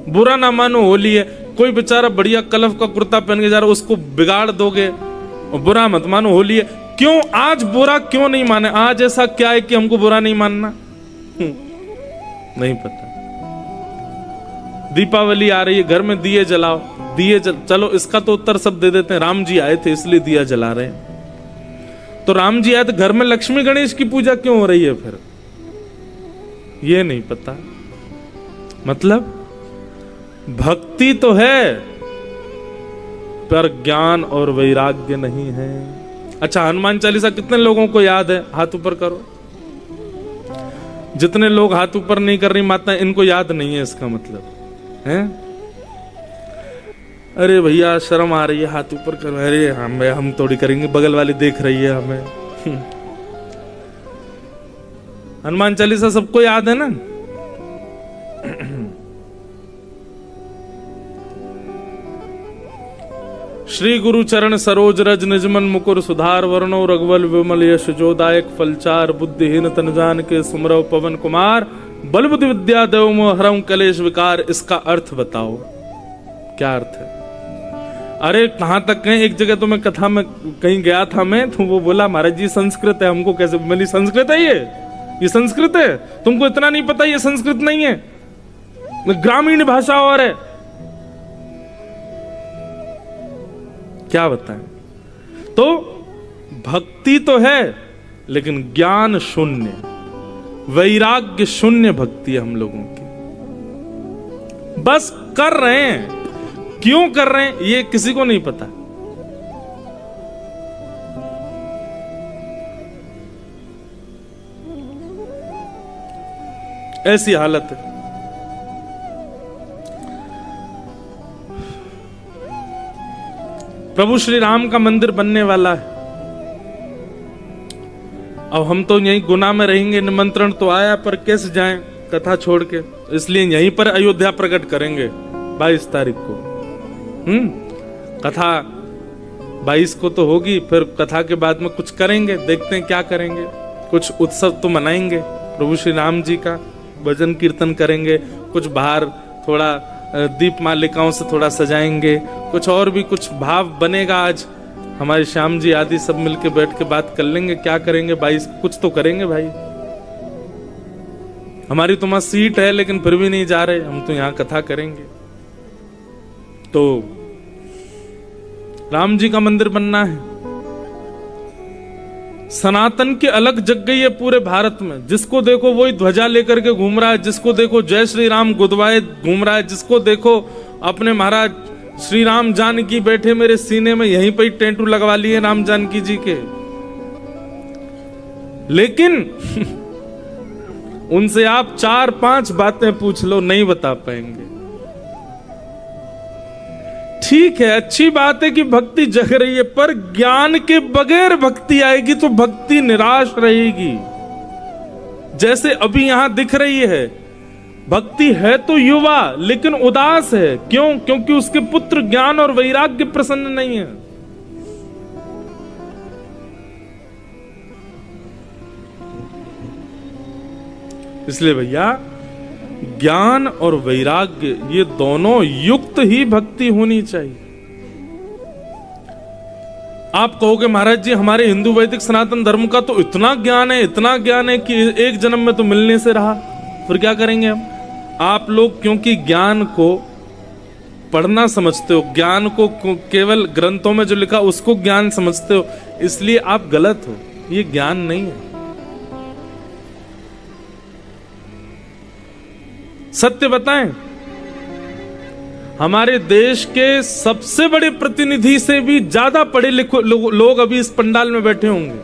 [SPEAKER 1] बुरा ना मानो, होली है, कोई बेचारा बढ़िया कलफ का कुर्ता पहन के जा रहा, उसको बिगाड़ दोगे, और बुरा मत मानो, होली है। क्यों, आज बुरा क्यों नहीं माने, आज ऐसा क्या है कि हमको बुरा नहीं मानना, नहीं पता। दीपावली आ रही है, घर में दिए जलाओ, चलो इसका तो उत्तर सब दे देते हैं, राम जी आए थे इसलिए दिया जला रहे हैं। तो राम जी आए तो घर में लक्ष्मी गणेश की पूजा क्यों हो रही है फिर, ये नहीं पता। मतलब भक्ति तो है पर ज्ञान और वैराग्य नहीं है। अच्छा, हनुमान चालीसा कितने लोगों को याद है, हाथ ऊपर करो। जितने लोग हाथ ऊपर नहीं कर रही माता, इनको याद नहीं है, इसका मतलब है। अरे भैया शर्म आ रही है, हाथ ऊपर करो। अरे हम थोड़ी करेंगे, बगल वाली देख रही है हमें। हनुमान चालीसा सबको याद है ना? श्री गुरु चरण सरोज रज निजमन मुकुर सुधार वर्णो रघुवल विमल यश जोदायक फलचार बुद्धिहीन तन जान के सुमरव पवन कुमार बल बुद्धि विद्या देव मोह हरऊं कलेश विकार। इसका अर्थ बताओ, क्या अर्थ है? अरे कहां तक कहें? एक जगह तो मैं कथा में कहीं गया था मैं, तो वो बोला महाराज जी संस्कृत है, हमको कैसे? मैंने संस्कृत है ये संस्कृत है? तुमको इतना नहीं पता ये संस्कृत नहीं है, ग्रामीण भाषा और है। क्या बताएं? तो भक्ति तो है लेकिन ज्ञान शून्य, वैराग्य शून्य भक्ति है हम लोगों की। बस कर रहे हैं, क्यों कर रहे हैं ये किसी को नहीं पता। ऐसी हालत है। प्रभु श्री राम का मंदिर बनने वाला है। अब हम तो यहीं गुना में रहेंगे, निमंत्रण तो आया पर कैसे जाएं कथा छोड़ के, इसलिए यहीं पर अयोध्या प्रकट करेंगे 22 तारीख को। कथा 22 को तो होगी, फिर कथा के बाद में कुछ करेंगे, देखते हैं क्या करेंगे। कुछ उत्सव तो मनाएंगे प्रभु श्री राम जी का, भजन कीर्तन करेंगे, कुछ बाहर थोड़ा दीप मालिकाओं से थोड़ा सजाएंगे, कुछ और भी कुछ भाव बनेगा। आज हमारे श्याम जी आदि सब मिलके बैठ के बात कर लेंगे क्या करेंगे 22 कुछ तो करेंगे भाई। हमारी तो वहां सीट है लेकिन फिर भी नहीं जा रहे, हम तो यहां कथा करेंगे। तो राम जी का मंदिर बनना है। सनातन की अलग जग गई है पूरे भारत में। जिसको देखो वही ध्वजा लेकर के घूम रहा है, जिसको देखो जय श्री राम गुदवाए घूम रहा है, जिसको देखो अपने महाराज श्री राम जानकी बैठे मेरे सीने में, यहीं पे ही टेंटू लगवा लिए राम जानकी जी के। लेकिन उनसे आप 4-5 बातें पूछ लो, नहीं बता पाएंगे। ठीक है, अच्छी बात है कि भक्ति जग रही है, पर ज्ञान के बगैर भक्ति आएगी तो भक्ति निराश रहेगी। जैसे अभी यहां दिख रही है, भक्ति है तो युवा लेकिन उदास है। क्यों? क्योंकि उसके पुत्र ज्ञान और वैराग्य प्रसन्न नहीं है। इसलिए भैया ज्ञान और वैराग्य ये दोनों युक्त ही भक्ति होनी चाहिए। आप कहोगे महाराज जी हमारे हिंदू वैदिक सनातन धर्म का तो इतना ज्ञान है, इतना ज्ञान है कि एक जन्म में तो मिलने से रहा, फिर क्या करेंगे हम? आप लोग क्योंकि ज्ञान को पढ़ना समझते हो, ज्ञान को केवल ग्रंथों में जो लिखा उसको ज्ञान समझते हो, इसलिए आप गलत हो। ये ज्ञान नहीं है। सत्य बताएं, हमारे देश के सबसे बड़े प्रतिनिधि से भी ज्यादा पढ़े लिखे लोग अभी इस पंडाल में बैठे होंगे।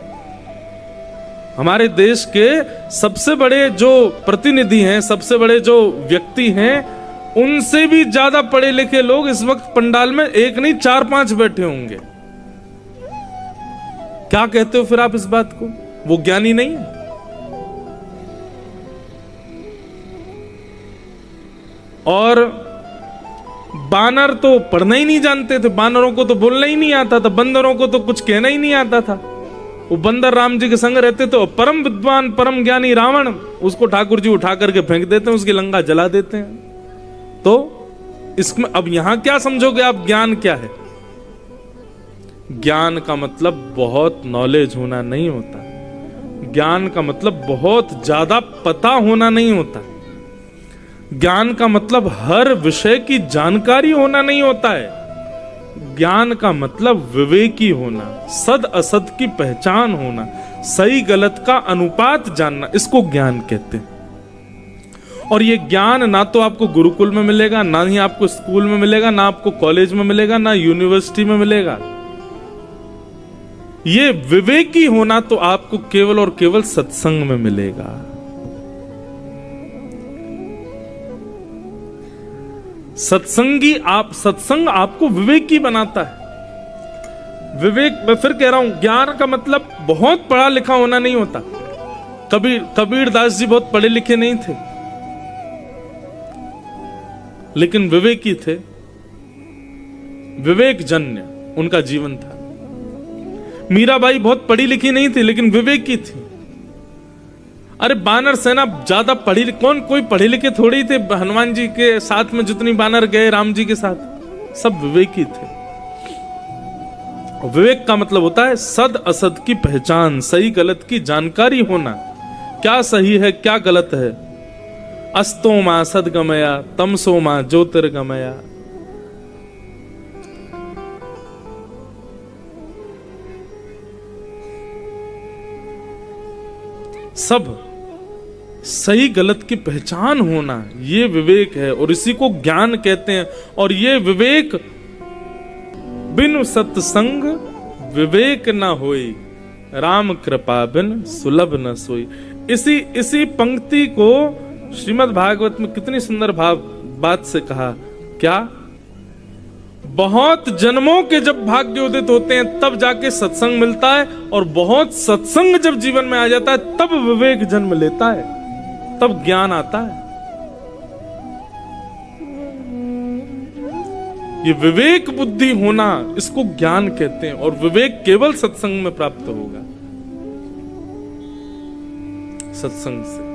[SPEAKER 1] हमारे देश के सबसे बड़े जो प्रतिनिधि हैं, सबसे बड़े जो व्यक्ति हैं, उनसे भी ज्यादा पढ़े लिखे लोग इस वक्त पंडाल में एक नहीं 4-5 बैठे होंगे। क्या कहते हो फिर आप इस बात को? वो ज्ञानी नहीं है? और बानर तो पढ़ना ही नहीं जानते थे, बानरों को तो बोलना ही नहीं आता था, बंदरों को तो कुछ कहना ही नहीं आता था। वो बंदर राम जी के संग रहते तो परम विद्वान परम ज्ञानी रावण, उसको ठाकुर जी उठा करके फेंक देते हैं, उसकी लंका जला देते हैं। तो इसमें अब यहां क्या समझोगे आप? ज्ञान क्या है? ज्ञान का मतलब बहुत नॉलेज होना नहीं होता। ज्ञान का मतलब बहुत ज्यादा पता होना नहीं होता। ज्ञान का मतलब हर विषय की जानकारी होना नहीं होता है। ज्ञान का मतलब विवेकी होना, सद असद की पहचान होना, सही गलत का अनुपात जानना, इसको ज्ञान कहते हैं। और ये ज्ञान ना तो आपको गुरुकुल में मिलेगा, ना ही आपको स्कूल में मिलेगा, ना आपको कॉलेज में मिलेगा, ना यूनिवर्सिटी में मिलेगा। ये विवेकी होना तो आपको केवल और केवल सत्संग में मिलेगा। सत्संग आपको विवेकी बनाता है। विवेक, मैं फिर कह रहा हूं, ज्ञान का मतलब बहुत पढ़ा लिखा होना नहीं होता। कबीरदास जी बहुत पढ़े लिखे नहीं थे, लेकिन विवेकी थे, विवेक जन्य उनका जीवन था। मीराबाई बहुत पढ़ी लिखी नहीं थी, लेकिन विवेकी थी। अरे बानर सेना ज्यादा कौन कोई पढ़े लिखे थोड़ी थे। हनुमान जी के साथ में जितनी बानर गए राम जी के साथ, सब विवेकी थे। विवेक का मतलब होता है सद असद की पहचान, सही गलत की जानकारी होना, क्या सही है क्या गलत है। अस्तो मां सदगमया तमसो मां ज्योतिर्गमया। सब सही गलत की पहचान होना, ये विवेक है और इसी को ज्ञान कहते हैं। और ये विवेक बिनु सत्संग विवेक न होई, राम कृपा बिन सुलभ न सोई। इसी पंक्ति को श्रीमद् भागवत में कितनी सुंदर बात से कहा। क्या? बहुत जन्मों के जब भाग्य उदित होते हैं तब जाके सत्संग मिलता है, और बहुत सत्संग जब जीवन में आ जाता है तब विवेक जन्म लेता है, तब ज्ञान आता है। ये विवेक बुद्धि होना, इसको ज्ञान कहते हैं। और विवेक केवल सत्संग में प्राप्त होगा, सत्संग से।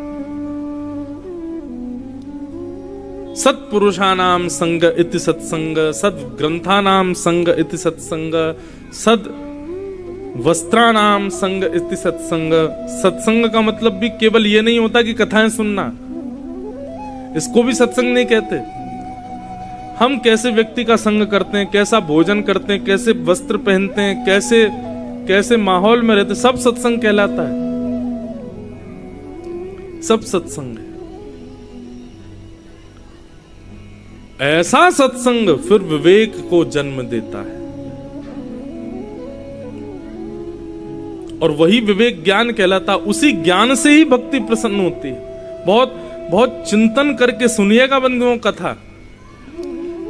[SPEAKER 1] सत्पुरुषानाम संग इति सत्संग, सद्ग्रंथानाम संग इति सत्संग, सद वस्त्रानाम संग इति सत्संग। सत्संग का मतलब भी केवल ये नहीं होता कि कथाएं सुनना, इसको भी सत्संग नहीं कहते। हम कैसे व्यक्ति का संग करते हैं, कैसा भोजन करते हैं, कैसे वस्त्र पहनते हैं, कैसे माहौल में रहते, सब सत्संग कहलाता है, सब सत्संग है। ऐसा सत्संग फिर विवेक को जन्म देता है, और वही विवेक ज्ञान कहलाता। उसी ज्ञान से ही भक्ति प्रसन्न होती है। बहुत बहुत चिंतन करके सुनिएगा बंधुओं कथा।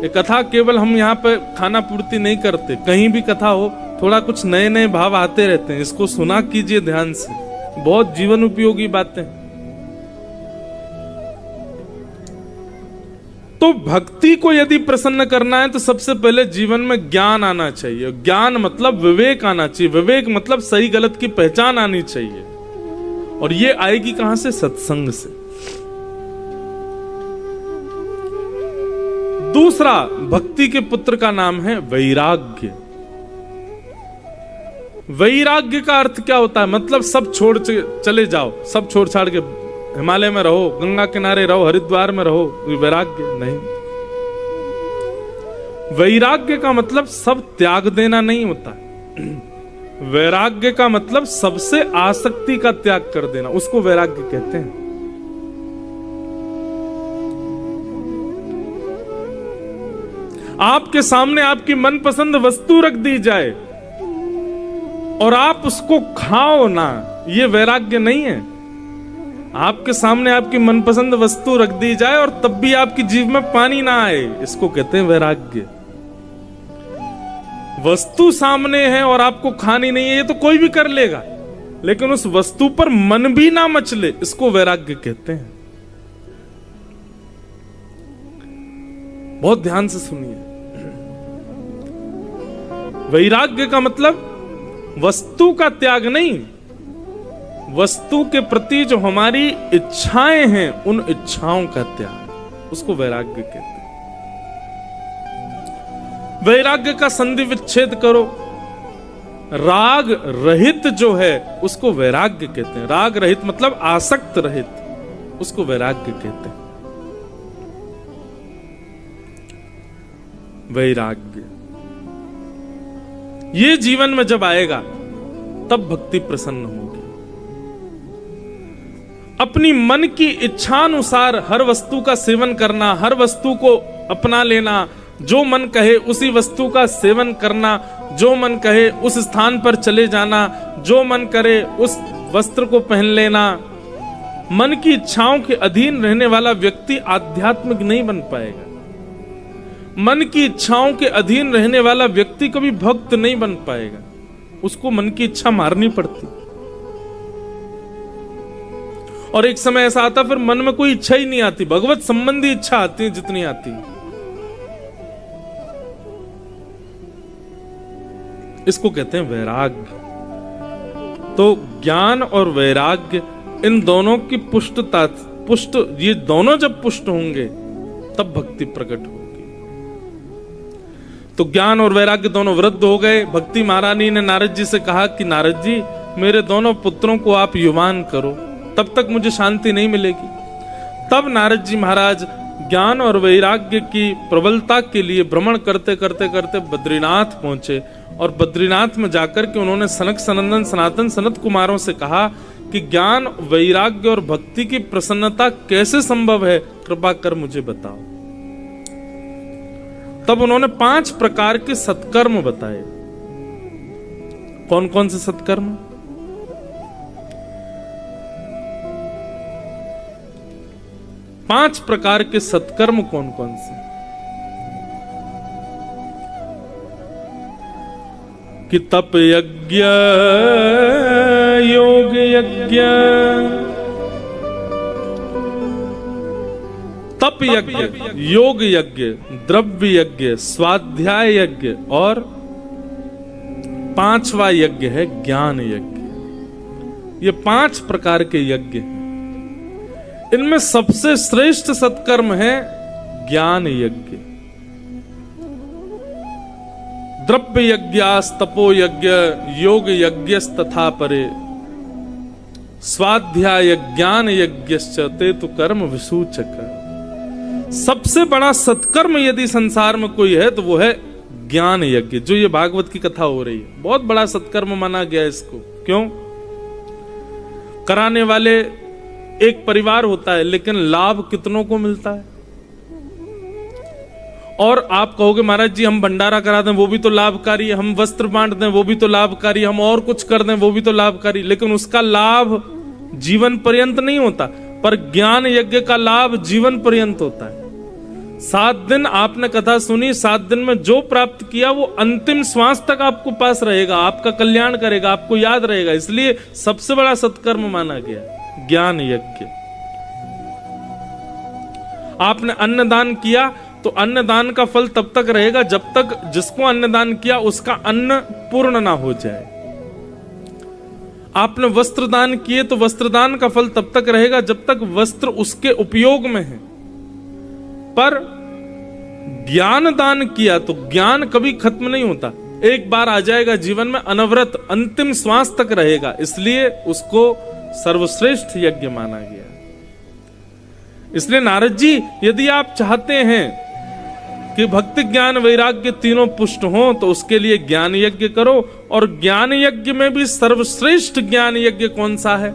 [SPEAKER 1] ये कथा केवल हम यहाँ पे खाना पूर्ति नहीं करते, कहीं भी कथा हो थोड़ा कुछ नए नए भाव आते रहते हैं। इसको सुना कीजिए ध्यान से, बहुत जीवन उपयोगी बातें। तो भक्ति को यदि प्रसन्न करना है तो सबसे पहले जीवन में ज्ञान आना चाहिए। ज्ञान मतलब विवेक आना चाहिए, विवेक मतलब सही गलत की पहचान आनी चाहिए। और ये आएगी कहां से? सत्संग से। दूसरा भक्ति के पुत्र का नाम है वैराग्य। वैराग्य का अर्थ क्या होता है? मतलब सब छोड़ चले जाओ, सब छोड़ छाड़ के हिमालय में रहो, गंगा किनारे रहो, हरिद्वार में रहो, वैराग्य नहीं। वैराग्य का मतलब सब त्याग देना नहीं होता। वैराग्य का मतलब सबसे आसक्ति का त्याग कर देना, उसको वैराग्य कहते हैं। आपके सामने आपकी मनपसंद वस्तु रख दी जाए और आप उसको खाओ ना, ये वैराग्य नहीं है। आपके सामने आपकी मनपसंद वस्तु रख दी जाए और तब भी आपकी जीभ में पानी ना आए, इसको कहते हैं वैराग्य। वस्तु सामने है और आपको खानी नहीं है, ये तो कोई भी कर लेगा, लेकिन उस वस्तु पर मन भी ना मचले, इसको वैराग्य कहते हैं। बहुत ध्यान से सुनिए। वैराग्य का मतलब वस्तु का त्याग नहीं, वस्तु के प्रति जो हमारी इच्छाएं हैं उन इच्छाओं का त्याग, उसको वैराग्य कहते हैं। वैराग्य का संधि विच्छेद करो, राग रहित जो है उसको वैराग्य कहते हैं। राग रहित मतलब आसक्त रहित, उसको वैराग्य कहते हैं। वैराग्य ये जीवन में जब आएगा तब भक्ति प्रसन्न होगी। अपनी मन की इच्छानुसार हर वस्तु का सेवन करना, हर वस्तु को अपना लेना, जो मन कहे उसी वस्तु का सेवन करना, जो मन कहे उस स्थान पर चले जाना, जो मन करे उस वस्त्र को पहन लेना। मन की इच्छाओं के अधीन रहने वाला व्यक्ति आध्यात्मिक नहीं बन पाएगा। मन की इच्छाओं के अधीन रहने वाला व्यक्ति कभी भक्त नहीं बन पाएगा, उसको मन की इच्छा मारनी पड़ती। और एक समय ऐसा आता फिर मन में कोई इच्छा ही नहीं आती, भगवत संबंधी इच्छा आती है जितनी आती है। इसको कहते हैं वैराग्य। तो ज्ञान और वैराग्य इन दोनों की पुष्ट ये दोनों जब पुष्ट होंगे तब भक्ति प्रकट होगी। तो ज्ञान और वैराग्य दोनों वृद्ध हो गए। भक्ति महारानी ने नारद जी से कहा कि नारद जी, मेरे दोनों पुत्रों को आप युवान करो, तब तक मुझे शांति नहीं मिलेगी। तब नारद जी महाराज ज्ञान और वैराग्य की प्रबलता के लिए भ्रमण करते करते करते बद्रीनाथ पहुंचे, और बद्रीनाथ में जाकर के उन्होंने सनक सनंदन सनातन सनत कुमारों से कहा कि ज्ञान वैराग्य और भक्ति की प्रसन्नता कैसे संभव है, कृपा कर मुझे बताओ। तब उन्होंने 5 प्रकार के सत्कर्म बताए। कौन कौन से सत्कर्म? पांच प्रकार के सत्कर्म कौन कौन से? कि तप यज्ञ, योग यज्ञ, तप यज्ञ, योग यज्ञ, द्रव्य यज्ञ, स्वाध्याय यज्ञ, और 5वां यज्ञ है ज्ञान यज्ञ। ये 5 प्रकार के यज्ञ हैं। इनमें सबसे श्रेष्ठ सत्कर्म है ज्ञान यज्ञ। द्रव्य यज्ञास तपो यज्ञ, योग यज्ञस तथा परे, स्वाध्याय ज्ञान यज्ञश्च ते तु कर्म विसूचक। सबसे बड़ा सत्कर्म यदि संसार में कोई है तो वो है ज्ञान यज्ञ, जो ये भागवत की कथा हो रही है। बहुत बड़ा सत्कर्म माना गया इसको। क्यों? कराने वाले एक परिवार होता है, लेकिन लाभ कितनों को मिलता है। और आप कहोगे महाराज जी हम भंडारा करा दें वो भी तो लाभकारी है, हम वस्त्र बांट दें वो भी तो लाभकारी, हम और कुछ कर दें वो भी तो लाभकारी, लेकिन उसका लाभ जीवन पर्यंत नहीं होता। पर ज्ञान यज्ञ का लाभ जीवन पर्यंत होता है। 7 दिन आपने कथा सुनी, 7 दिन में जो प्राप्त किया वो अंतिम श्वास तक आपको पास रहेगा, आपका कल्याण करेगा, आपको याद रहेगा। इसलिए सबसे बड़ा सत्कर्म माना गया ज्ञान यज्ञ। आपने अन्नदान किया तो अन्नदान का फल तब तक रहेगा जब तक जिसको अन्नदान किया उसका अन्न पूर्ण ना हो जाए। आपने वस्त्र दान किए तो वस्त्रदान का फल तब तक रहेगा जब तक वस्त्र उसके उपयोग में है। पर ज्ञान दान किया तो ज्ञान कभी खत्म नहीं होता, एक बार आ जाएगा जीवन में, अनवरत अंतिम श्वास तक रहेगा। इसलिए उसको सर्वश्रेष्ठ यज्ञ माना गया। इसलिए नारद जी, यदि आप चाहते हैं कि भक्ति ज्ञान वैराग्य तीनों पुष्ट हों तो उसके लिए ज्ञान यज्ञ करो। और ज्ञान यज्ञ में भी सर्वश्रेष्ठ ज्ञान यज्ञ कौन सा है?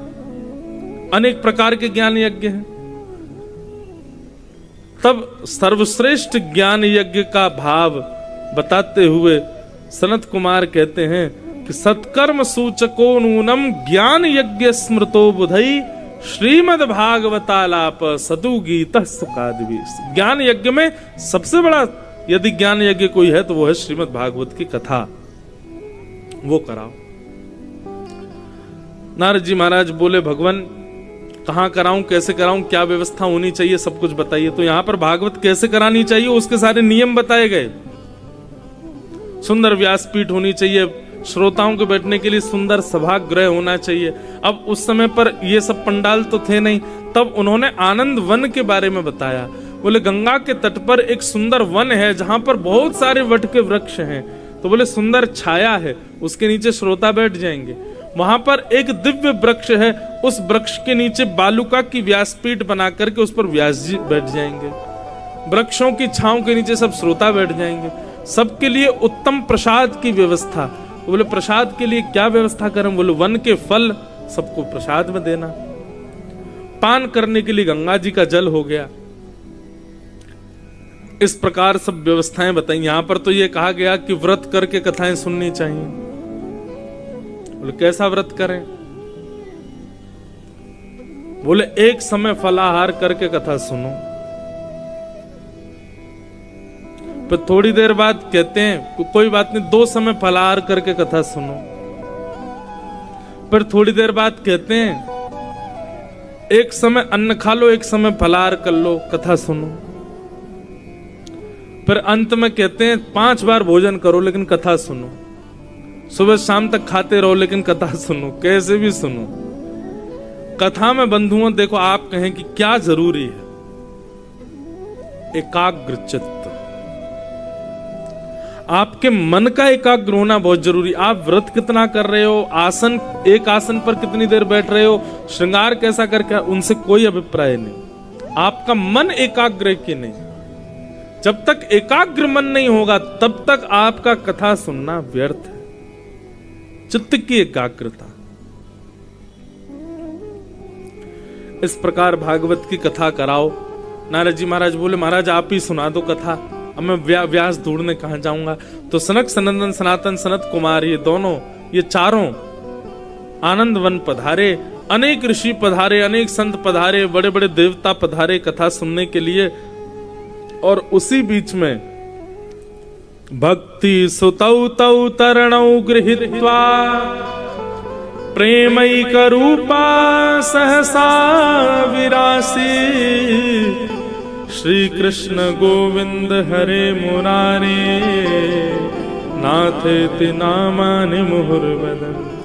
[SPEAKER 1] अनेक प्रकार के ज्ञान यज्ञ हैं। तब सर्वश्रेष्ठ ज्ञान यज्ञ का भाव बताते हुए सनत कुमार कहते हैं कि सत्कर्म सूचको नूनम ज्ञान यज्ञ स्मृतो बुधई, श्रीमद् भागवतालाप सतु गीता सुखादि। ज्ञान यज्ञ में सबसे बड़ा यदि ज्ञान यज्ञ कोई है तो वो है श्रीमद् भागवत की कथा, वो कराओ। नारद जी महाराज बोले, भगवान कहां कराऊं, कैसे कराऊं, क्या व्यवस्था होनी चाहिए, सब कुछ बताइए। तो यहां पर भागवत कैसे करानी चाहिए उसके सारे नियम बताए गए। सुंदर व्यासपीठ होनी चाहिए, श्रोताओं के बैठने के लिए सुंदर सभागृह होना चाहिए। अब उस समय पर ये सब पंडाल तो थे नहीं, तब उन्होंने आनंद वन के बारे में बताया। बोले गंगा के तट पर एक सुंदर वन है जहां पर बहुत सारे वट के वृक्ष हैं। तो बोले सुंदर छाया है, उसके नीचे श्रोता बैठ जाएंगे। वहां पर एक दिव्य वृक्ष है, उस वृक्ष के नीचे बालुका की व्यासपीठ बना करके उस पर व्यास जी बैठ जाएंगे। वृक्षों की छांव के नीचे सब श्रोता बैठ जाएंगे। सबके लिए उत्तम प्रसाद की व्यवस्था। बोले प्रसाद के लिए क्या व्यवस्था करें? बोले वन के फल सबको प्रसाद में देना। पान करने के लिए गंगा जी का जल हो गया। इस प्रकार सब व्यवस्थाएं बताई। यहां पर तो ये कहा गया कि व्रत करके कथाएं सुननी चाहिए। बोले कैसा व्रत करें? बोले एक समय फलाहार करके कथा सुनो, पर थोड़ी देर बाद कहते हैं कोई बात नहीं 2 समय फलाहार करके कथा सुनो, पर थोड़ी देर बाद कहते हैं एक समय अन्न खा लो, एक समय फलाहार कर लो, कथा सुनो। फिर अंत में कहते हैं 5 बार भोजन करो लेकिन कथा सुनो। सुबह शाम तक खाते रहो लेकिन कथा सुनो, कैसे भी सुनो। कथा में बंधुओं देखो, आप कहें कि क्या जरूरी है? एकाग्र चित्त, आपके मन का एकाग्र होना बहुत जरूरी। आप व्रत कितना कर रहे हो, आसन, एक आसन पर कितनी देर बैठ रहे हो, श्रृंगार कैसा करके, उनसे कोई अभिप्राय नहीं। आपका मन एकाग्र है कि नहीं। जब तक एकाग्र मन नहीं होगा तब तक आपका कथा सुनना व्यर्थ है। चित्त की एकाग्रता। इस प्रकार भागवत की कथा कराओ। नारद जी महाराज बोले, महाराज आप ही सुना दो कथा, अब मैं व्यास ढूंढने कहां जाऊंगा। तो सनक सनंदन सनातन सनत कुमार, ये दोनों, ये चारों आनंद वन पधारे। अनेक ऋषि पधारे, अनेक संत पधारे, बड़े बड़े देवता पधारे कथा सुनने के लिए। और उसी बीच में भक्ति सुतौ तौ तरणौ गृहीत्वा प्रेमैक रूपा सहसा विरासी। श्री कृष्ण गोविंद हरे मुरारे नाथेति नामानि मुहुर्वदन्ति।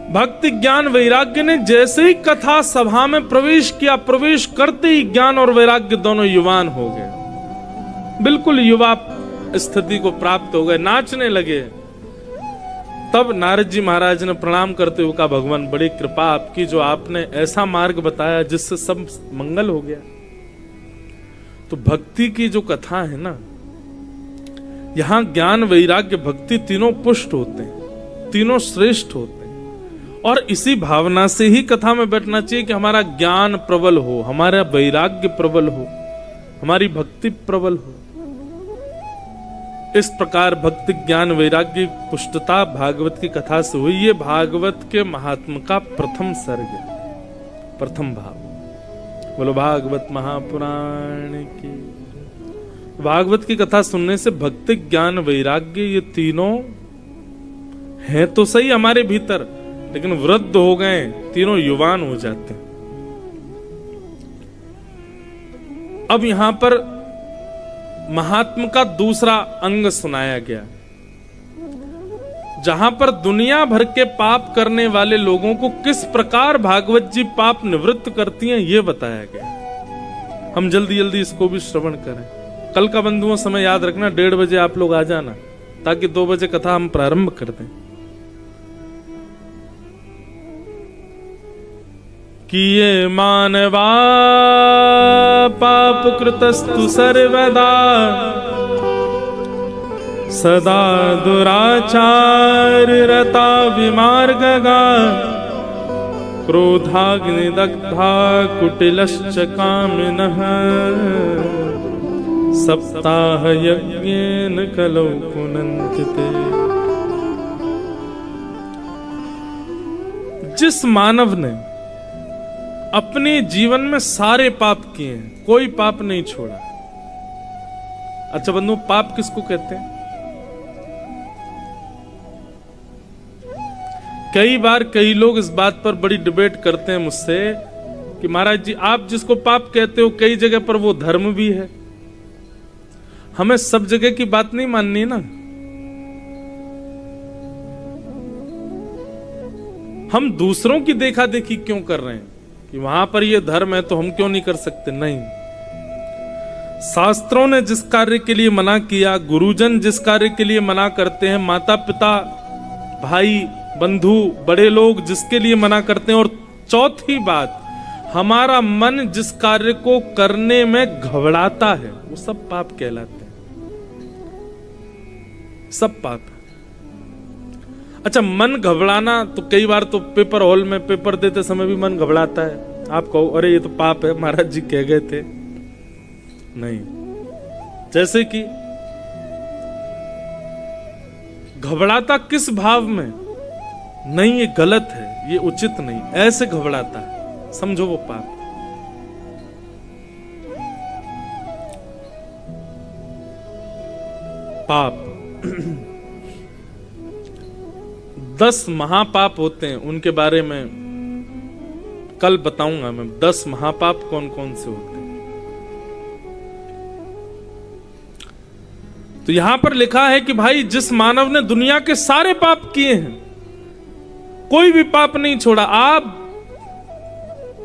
[SPEAKER 1] भक्ति ज्ञान वैराग्य ने जैसे ही कथा सभा में प्रवेश किया, प्रवेश करते ही ज्ञान और वैराग्य दोनों युवान हो गए, बिल्कुल युवा स्थिति को प्राप्त हो गए, नाचने लगे। तब नारद जी महाराज ने प्रणाम करते हुए कहा, भगवान बड़ी कृपा आपकी, जो आपने ऐसा मार्ग बताया जिससे सब मंगल हो गया। तो भक्ति की जो कथा है ना, यहां ज्ञान वैराग्य भक्ति तीनों पुष्ट होते हैं, तीनों श्रेष्ठ होते हैं। और इसी भावना से ही कथा में बैठना चाहिए कि हमारा ज्ञान प्रबल हो, हमारा वैराग्य प्रबल हो, हमारी भक्ति प्रबल हो। इस प्रकार भक्ति ज्ञान वैराग्य पुष्टता भागवत की कथा से हुई। ये भागवत के महात्म का प्रथम सर्ग है, प्रथम भाव। बोलो भागवत महापुराण की। भागवत की कथा सुनने से भक्ति ज्ञान वैराग्य ये तीनों हैं तो सही हमारे भीतर, लेकिन वृद्ध हो गए, तीनों युवान हो जाते हैं। अब यहां पर महात्म का दूसरा अंग सुनाया गया, जहां पर दुनिया भर के पाप करने वाले लोगों को किस प्रकार भागवत जी पाप निवृत्त करती हैं, यह बताया गया। हम जल्दी जल्दी इसको भी श्रवण करें। कल का बंधुओं समय याद रखना, 1:30 बजे आप लोग आ जाना, ताकि 2 बजे कथा हम प्रारंभ कर दें। किए मानवा पाप कृतस्तु सर्वदा सदा दुराचार रता विमार्गगा क्रोधाग्निदग्धा कुटिलश्च कामिनः सप्ताह यज्ञेन कलौ पुनन्ति ते। जिस मानव ने अपने जीवन में सारे पाप किए हैं, कोई पाप नहीं छोड़ा। अच्छा बंधु, पाप किसको कहते हैं? कई बार कई लोग इस बात पर बड़ी डिबेट करते हैं मुझसे कि महाराज जी आप जिसको पाप कहते हो कई जगह पर वो धर्म भी है, हमें सब जगह की बात नहीं माननी ना। हम दूसरों की देखा देखी क्यों कर रहे हैं कि वहां पर ये धर्म है तो हम क्यों नहीं कर सकते? नहीं, शास्त्रों ने जिस कार्य के लिए मना किया, गुरुजन जिस कार्य के लिए मना करते हैं, माता पिता भाई बंधु बड़े लोग जिसके लिए मना करते हैं, और चौथी बात हमारा मन जिस कार्य को करने में घबराता है, वो सब पाप कहलाते हैं, सब पाप है। अच्छा, मन घबराना तो कई बार तो पेपर हॉल में पेपर देते समय भी मन घबराता है। आप कहो अरे ये तो पाप है, महाराज जी कह गए थे। नहीं, जैसे कि घबराता किस भाव में? नहीं, ये गलत है, ये उचित नहीं, ऐसे घबराता है, समझो वो पाप। पाप 10 महापाप होते हैं, उनके बारे में कल बताऊंगा मैं। 10 महापाप कौन कौन से होते हैं। तो यहां पर लिखा है कि भाई जिस मानव ने दुनिया के सारे पाप किए हैं, कोई भी पाप नहीं छोड़ा, आप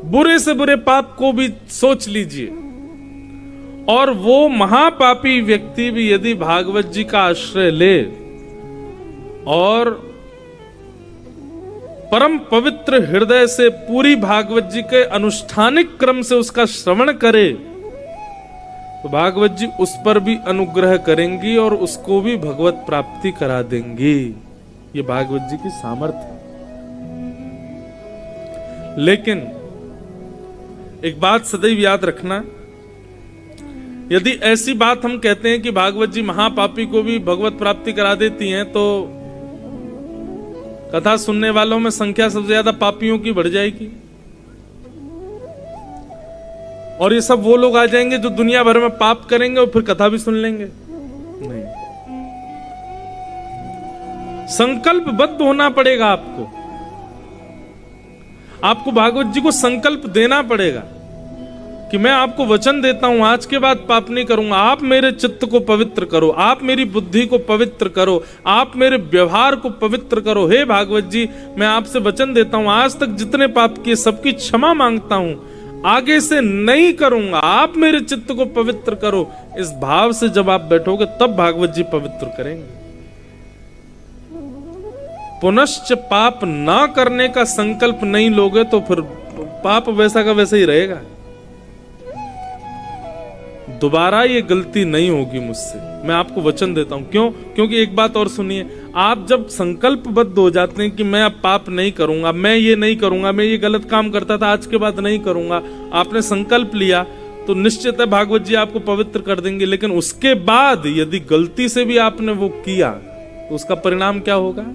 [SPEAKER 1] बुरे से बुरे पाप को भी सोच लीजिए, और वो महापापी व्यक्ति भी यदि भागवत जी का आश्रय ले और परम पवित्र हृदय से पूरी भागवत जी के अनुष्ठानिक क्रम से उसका श्रवण करे, तो भागवत जी उस पर भी अनुग्रह करेंगी और उसको भी भगवत प्राप्ति करा देंगी। ये भागवत जी की सामर्थ्य है। लेकिन एक बात सदैव याद रखना, यदि ऐसी बात हम कहते हैं कि भागवत जी महापापी को भी भगवत प्राप्ति करा देती हैं, तो कथा सुनने वालों में संख्या सबसे ज्यादा पापियों की बढ़ जाएगी, और ये सब वो लोग आ जाएंगे जो दुनिया भर में पाप करेंगे और फिर कथा भी सुन लेंगे। नहीं, संकल्पबद्ध होना पड़ेगा आपको। आपको भागवत जी को संकल्प देना पड़ेगा कि मैं आपको वचन देता हूं, आज के बाद पाप नहीं करूंगा। आप मेरे चित्त को पवित्र करो, आप मेरी बुद्धि को पवित्र करो, आप मेरे व्यवहार को पवित्र करो। हे भागवत जी, मैं आपसे वचन देता हूं, आज तक जितने पाप किए सबकी क्षमा मांगता हूं, आगे से नहीं करूंगा, आप मेरे चित्त को पवित्र करो। इस भाव से जब आप बैठोगे तब भागवत जी पवित्र करेंगे। पुनश्च पाप ना करने का संकल्प नहीं लोगे तो फिर पाप वैसा का वैसा ही रहेगा। दोबारा ये गलती नहीं होगी मुझसे, मैं आपको वचन देता हूं। क्यों? क्योंकि एक बात और सुनिए, आप जब संकल्पबद्ध हो जाते हैं कि मैं अब पाप नहीं करूंगा, मैं ये नहीं करूंगा, मैं ये गलत काम करता था आज के बाद नहीं करूंगा, आपने संकल्प लिया, तो निश्चित है भागवत जी आपको पवित्र कर देंगे। लेकिन उसके बाद यदि गलती से भी आपने वो किया तो उसका परिणाम क्या होगा?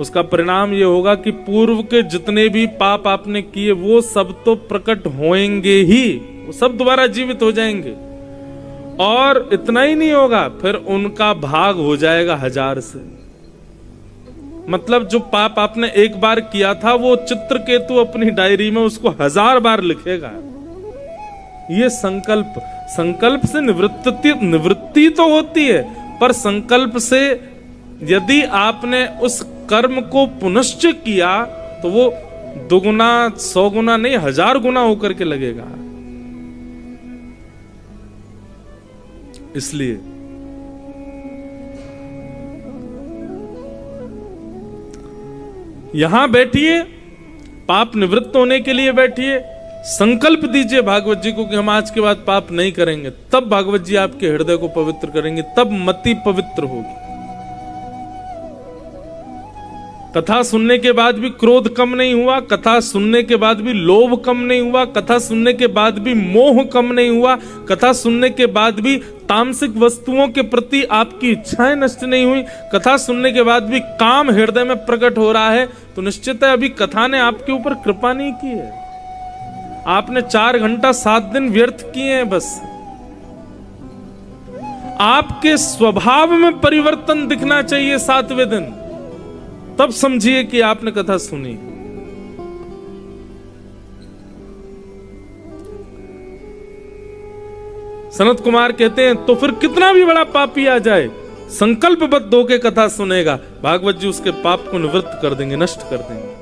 [SPEAKER 1] उसका परिणाम ये होगा कि पूर्व के जितने भी पाप आपने किए वो सब तो प्रकट होंगे ही, वो सब दोबारा जीवित हो जाएंगे। और इतना ही नहीं होगा, फिर उनका भाग हो जाएगा 1000 से। मतलब जो पाप आपने एक बार किया था वो चित्रकेतु अपनी डायरी में उसको 1000 बार लिखेगा। ये संकल्प से निवृत्ति तो होती है, पर संकल्प से यदि आपने उस कर्म को पुनश्च किया तो वो 2 गुना 100 गुना नहीं 1000 गुना होकर के लगेगा। इसलिए यहां बैठिए, पाप निवृत्त होने के लिए बैठिए, संकल्प दीजिए भागवत जी को कि हम आज के बाद पाप नहीं करेंगे, तब भागवत जी आपके हृदय को पवित्र करेंगे, तब मति पवित्र होगी। कथा सुनने के बाद भी क्रोध कम नहीं हुआ, कथा सुनने के बाद भी लोभ कम नहीं हुआ, कथा सुनने के बाद भी मोह कम नहीं हुआ, कथा सुनने के बाद भी तामसिक वस्तुओं के प्रति आपकी इच्छाएं नष्ट नहीं हुई, कथा सुनने के बाद भी काम हृदय में प्रकट हो रहा है, तो निश्चित है अभी कथा ने आपके ऊपर कृपा नहीं की है। आपने 4 घंटा 7 दिन व्यर्थ किए हैं बस। आपके स्वभाव में परिवर्तन दिखना चाहिए 7वें दिन, तब समझिए कि आपने कथा सुनी। सनत कुमार कहते हैं तो फिर कितना भी बड़ा पापी आ जाए, संकल्पबद्ध होकर कथा सुनेगा, भागवत जी उसके पाप को निवृत्त कर देंगे, नष्ट कर देंगे।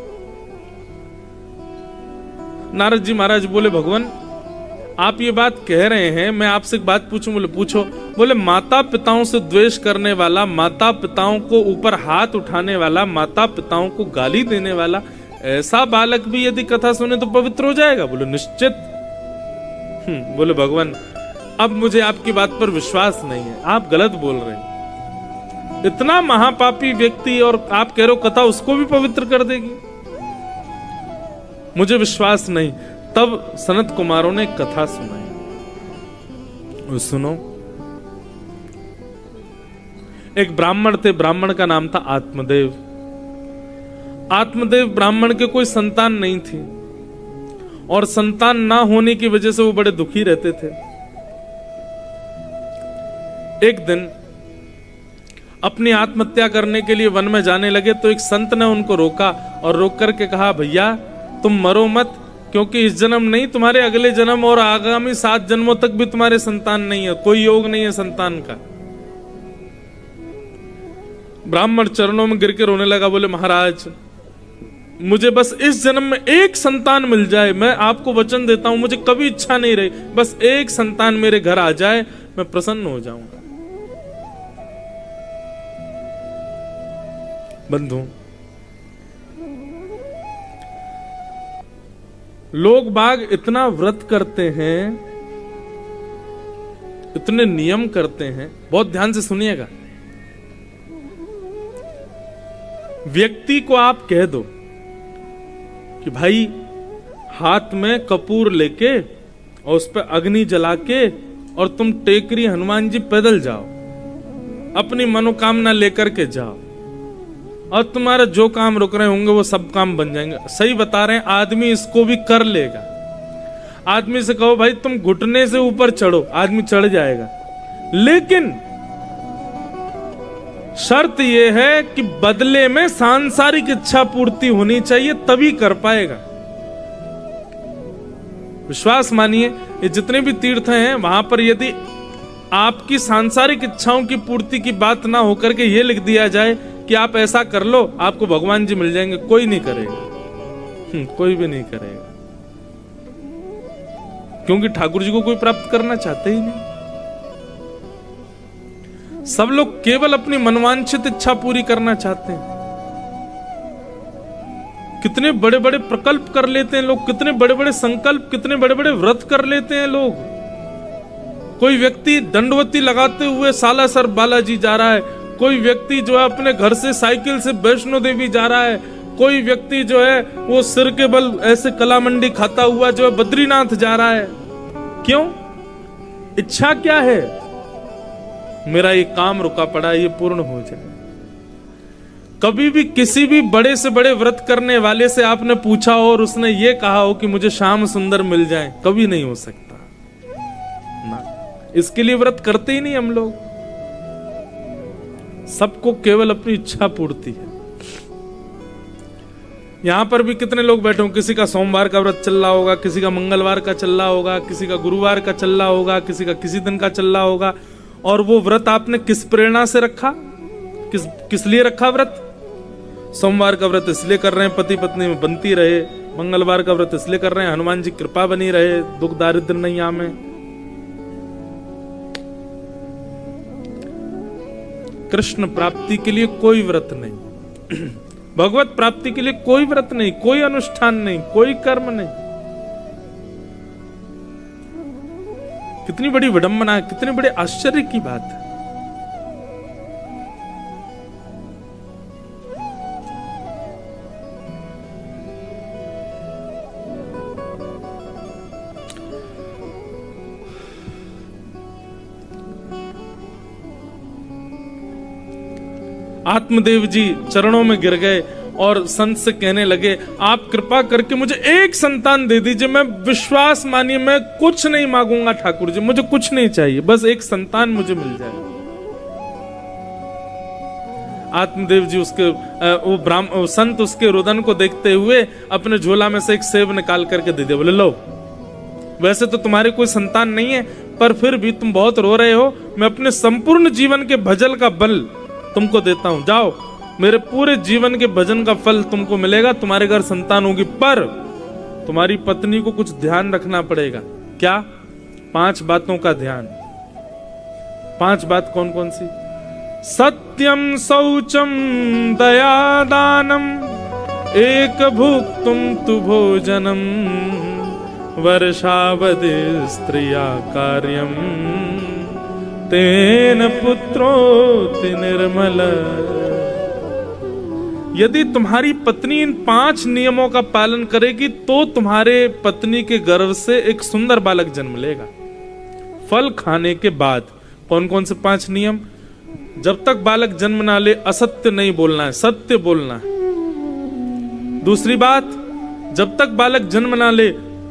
[SPEAKER 1] नारद जी महाराज बोले, भगवान आप ये बात कह रहे हैं, मैं आपसे एक बात पूछूं? बोले पूछो। बोले माता पिताओं से द्वेष करने वाला, माता पिताओं को ऊपर हाथ उठाने वाला, माता पिताओं को गाली देने वाला ऐसा बालक भी यदि कथा सुने तो पवित्र हो जाएगा? बोले निश्चित। बोले भगवान अब मुझे आपकी बात पर विश्वास नहीं है, आप गलत बोल रहे हैं। इतना महापापी व्यक्ति और आप कह रहे हो कथा उसको भी पवित्र कर देगी? मुझे विश्वास नहीं। तब सनत कुमारों ने कथा सुनाई। सुनो, एक ब्राह्मण थे, ब्राह्मण का नाम था आत्मदेव। आत्मदेव ब्राह्मण के कोई संतान नहीं थी और संतान ना होने की वजह से वो बड़े दुखी रहते थे। एक दिन अपनी आत्महत्या करने के लिए वन में जाने लगे तो एक संत ने उनको रोका और रोक करके कहा, भैया तुम मरो मत, क्योंकि इस जन्म नहीं, तुम्हारे अगले जन्म और आगामी 7 जन्मों तक भी तुम्हारे संतान नहीं है, कोई योग नहीं है संतान का। ब्राह्मण चरणों में गिर के रोने लगा, बोले महाराज मुझे बस इस जन्म में एक संतान मिल जाए, मैं आपको वचन देता हूं, मुझे कभी इच्छा नहीं रही, बस एक संतान मेरे घर आ जाए, मैं प्रसन्न हो जाऊंगा। बंधु, लोग बाग इतना व्रत करते हैं, इतने नियम करते हैं, बहुत ध्यान से सुनिएगा। व्यक्ति को आप कह दो कि भाई हाथ में कपूर लेके और उस पर अग्नि जला के और तुम टेकरी हनुमान जी पैदल जाओ, अपनी मनोकामना लेकर के जाओ और तुम्हारा जो काम रुक रहे होंगे वो सब काम बन जाएंगे। सही बता रहे हैं, आदमी इसको भी कर लेगा। आदमी से कहो भाई तुम घुटने से ऊपर चढ़ो, आदमी चढ़ जाएगा, लेकिन शर्त यह है कि बदले में सांसारिक इच्छा पूर्ति होनी चाहिए, तभी कर पाएगा। विश्वास मानिए, ये जितने भी तीर्थ हैं वहां पर यदि आपकी सांसारिक इच्छाओं की पूर्ति की बात ना होकर के ये लिख दिया जाए कि आप ऐसा कर लो आपको भगवान जी मिल जाएंगे, कोई नहीं करेगा, कोई भी नहीं करेगा, क्योंकि ठाकुर जी को कोई प्राप्त करना चाहते ही नहीं। सब लोग केवल अपनी मनवांछित इच्छा पूरी करना चाहते हैं। कितने बड़े बड़े प्रकल्प कर लेते हैं लोग, कितने बड़े बड़े संकल्प, कितने बड़े बड़े व्रत कर लेते हैं लोग। कोई व्यक्ति दंडवती लगाते हुए सालासर बालाजी जा रहा है, कोई व्यक्ति जो है अपने घर से साइकिल से वैष्णो देवी जा रहा है, कोई व्यक्ति जो है वो सिर के बल ऐसे कला मंडी खाता हुआ जो है बद्रीनाथ जा रहा है। क्यों? इच्छा क्या है? मेरा ये काम रुका पड़ा है, ये पूर्ण हो जाए। कभी भी किसी भी बड़े से बड़े व्रत करने वाले से आपने पूछा हो और उसने ये कहा हो कि मुझे श्याम सुंदर मिल जाए, कभी नहीं हो सकता ना। इसके लिए व्रत करते ही नहीं हम लोग। सबको केवल अपनी इच्छा पूर्ति है। यहां पर भी कितने लोग बैठे हो, किसी का सोमवार का व्रत चल रहा होगा, किसी का मंगलवार का चल रहा होगा, किसी का गुरुवार का चल रहा होगा, किसी का किसी दिन का चल रहा होगा। और वो व्रत आपने किस प्रेरणा से रखा, किस लिए रखा व्रत? सोमवार का व्रत इसलिए कर रहे हैं पति पत्नी में बनती रहे, मंगलवार का व्रत इसलिए कर रहे हैं हनुमान जी कृपा बनी रहे, दुख दारिद्र नहीं आवे। कृष्ण प्राप्ति के लिए कोई व्रत नहीं, भगवत प्राप्ति के लिए कोई व्रत नहीं, कोई अनुष्ठान नहीं, कोई कर्म नहीं। कितनी बड़ी विडंबना है, कितने बड़े आश्चर्य की बात है। आत्मदेव जी चरणों में गिर गए और संत से कहने लगे, आप कृपा करके मुझे एक संतान दे दीजिए। मैं विश्वास मानिए मैं कुछ नहीं मांगूंगा ठाकुर जी, मुझे कुछ नहीं चाहिए, बस एक संतान मुझे मिल जाए। आत्मदेव जी उसके वो संत उसके रुदन को देखते हुए अपने झोला में से एक सेब निकाल करके दे दिया। बोले लो, वैसे तो तुम्हारे कोई संतान नहीं है, पर फिर भी तुम बहुत रो रहे हो, मैं अपने संपूर्ण जीवन के भजन का बल तुमको देता हूं, जाओ मेरे पूरे जीवन के भजन का फल तुमको मिलेगा, तुम्हारे घर संतान होगी। पर तुम्हारी पत्नी को कुछ ध्यान रखना पड़ेगा। क्या? 5 बातों का ध्यान। 5 बात कौन कौन सी? सत्यम शौचम दया दानम एक भुक्तुम तु भोजनम वर्षावधि स्त्रिया कार्यम तेन पुत्रोति निर्मल। यदि तुम्हारी पत्नी इन 5 नियमों का पालन करेगी तो तुम्हारे पत्नी के गर्भ से एक सुंदर बालक जन्म लेगा। फल खाने के बाद कौन कौन से 5 नियम? जब तक बालक जन्म ना ले असत्य नहीं बोलना है, सत्य बोलना है। दूसरी बात, जब तक बालक जन्म ना ले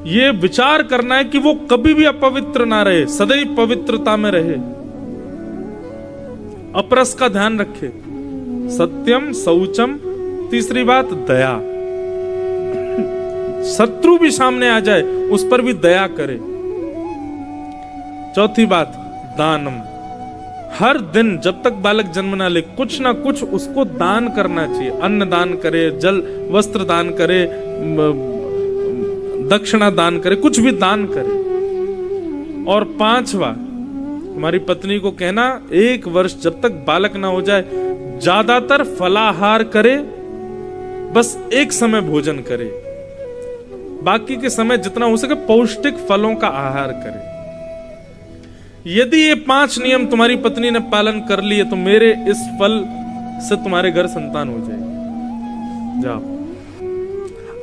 [SPEAKER 1] ये विचार करना है कि वो कभी भी अपवित्र ना रहे, सदैव पवित्रता में रहे। अपरस का ध्यान रखे, सत्यम, शौचम, तीसरी बात दया। शत्रु भी सामने आ जाए उस पर भी दया करे। चौथी बात दानम, हर दिन जब तक बालक जन्म ना ले कुछ ना कुछ उसको दान करना चाहिए। अन्न दान करे, जल वस्त्र दान करे, दक्षिणा दान करे, कुछ भी दान करे। और पांचवा, हमारी पत्नी को कहना 1 वर्ष जब तक बालक ना हो जाए ज्यादातर फलाहार करे, बस एक समय भोजन करे, बाकी के समय जितना हो सके पौष्टिक फलों का आहार करे। यदि ये 5 नियम तुम्हारी पत्नी ने पालन कर लिए तो मेरे इस फल से तुम्हारे घर संतान हो जाएगी। जाओ।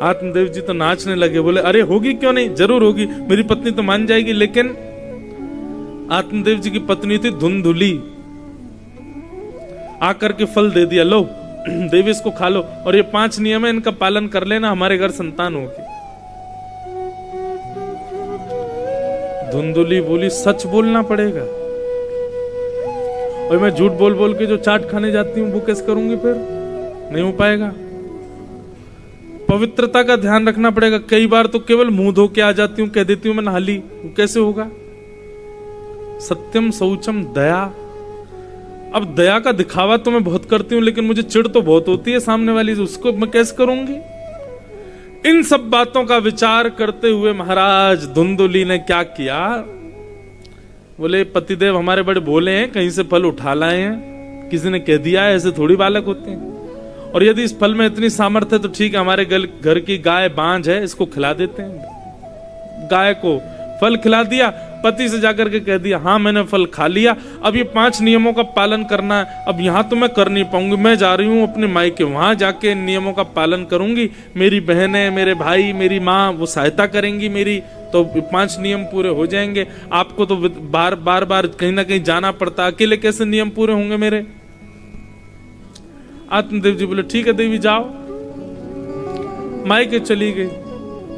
[SPEAKER 1] आत्मदेव जी तो नाचने लगे, बोले अरे होगी क्यों नहीं, जरूर होगी, मेरी पत्नी तो मान जाएगी। लेकिन आत्मदेव जी की पत्नी थी धुंधुली, आकर के फल दे दिया, लो देवी इसको खा लो, और ये 5 नियम है, इनका पालन कर लेना, हमारे घर संतान होगी। धुंधुली बोली सच बोलना पड़ेगा, और मैं झूठ बोल बोल के जो चाट खाने जाती हूं वो कैसे करूंगी, फिर नहीं हो पाएगा। पवित्रता का ध्यान रखना पड़ेगा। कई बार तो केवल मुंह धो के आ जाती हूं, कह देती हूं मैं नहा ली, कैसे होगा। सत्यम, शौचम, दया। अब दया का दिखावा तो मैं बहुत करती हूं, लेकिन मुझे चिढ़ तो बहुत होती है सामने वाली से, उसको मैं कैसे करूंगी। इन सब बातों का विचार करते हुए महाराज धुंधुली ने क्या किया, बोले पतिदेव हमारे बड़े भोले हैं, कहीं से फल उठा लाए हैं, किसी ने कह दिया है, ऐसे थोड़ी बालक होते हैं। और यदि इस फल में इतनी सामर्थ्य है तो ठीक है, हमारे घर की गाय बांझ है, इसको खिला देते हैं। गाय को फल खिला दिया, पति से जाकर के कह दिया हाँ मैंने फल खा लिया, अब ये 5 नियमों का पालन करना है। अब यहां तो मैं कर नहीं पाऊंगी, मैं जा रही हूं अपने मायके, वहां जाके इन नियमों का पालन करूंगी, मेरी बहनें, मेरे भाई, मेरी माँ वो सहायता करेंगी मेरी, तो 5 नियम पूरे हो जाएंगे। आपको तो बार बार कहीं ना कहीं जाना पड़ता, अकेले कैसे नियम पूरे होंगे मेरे। आत्मदेव जी बोले ठीक है देवी जाओ। मायके चली गई।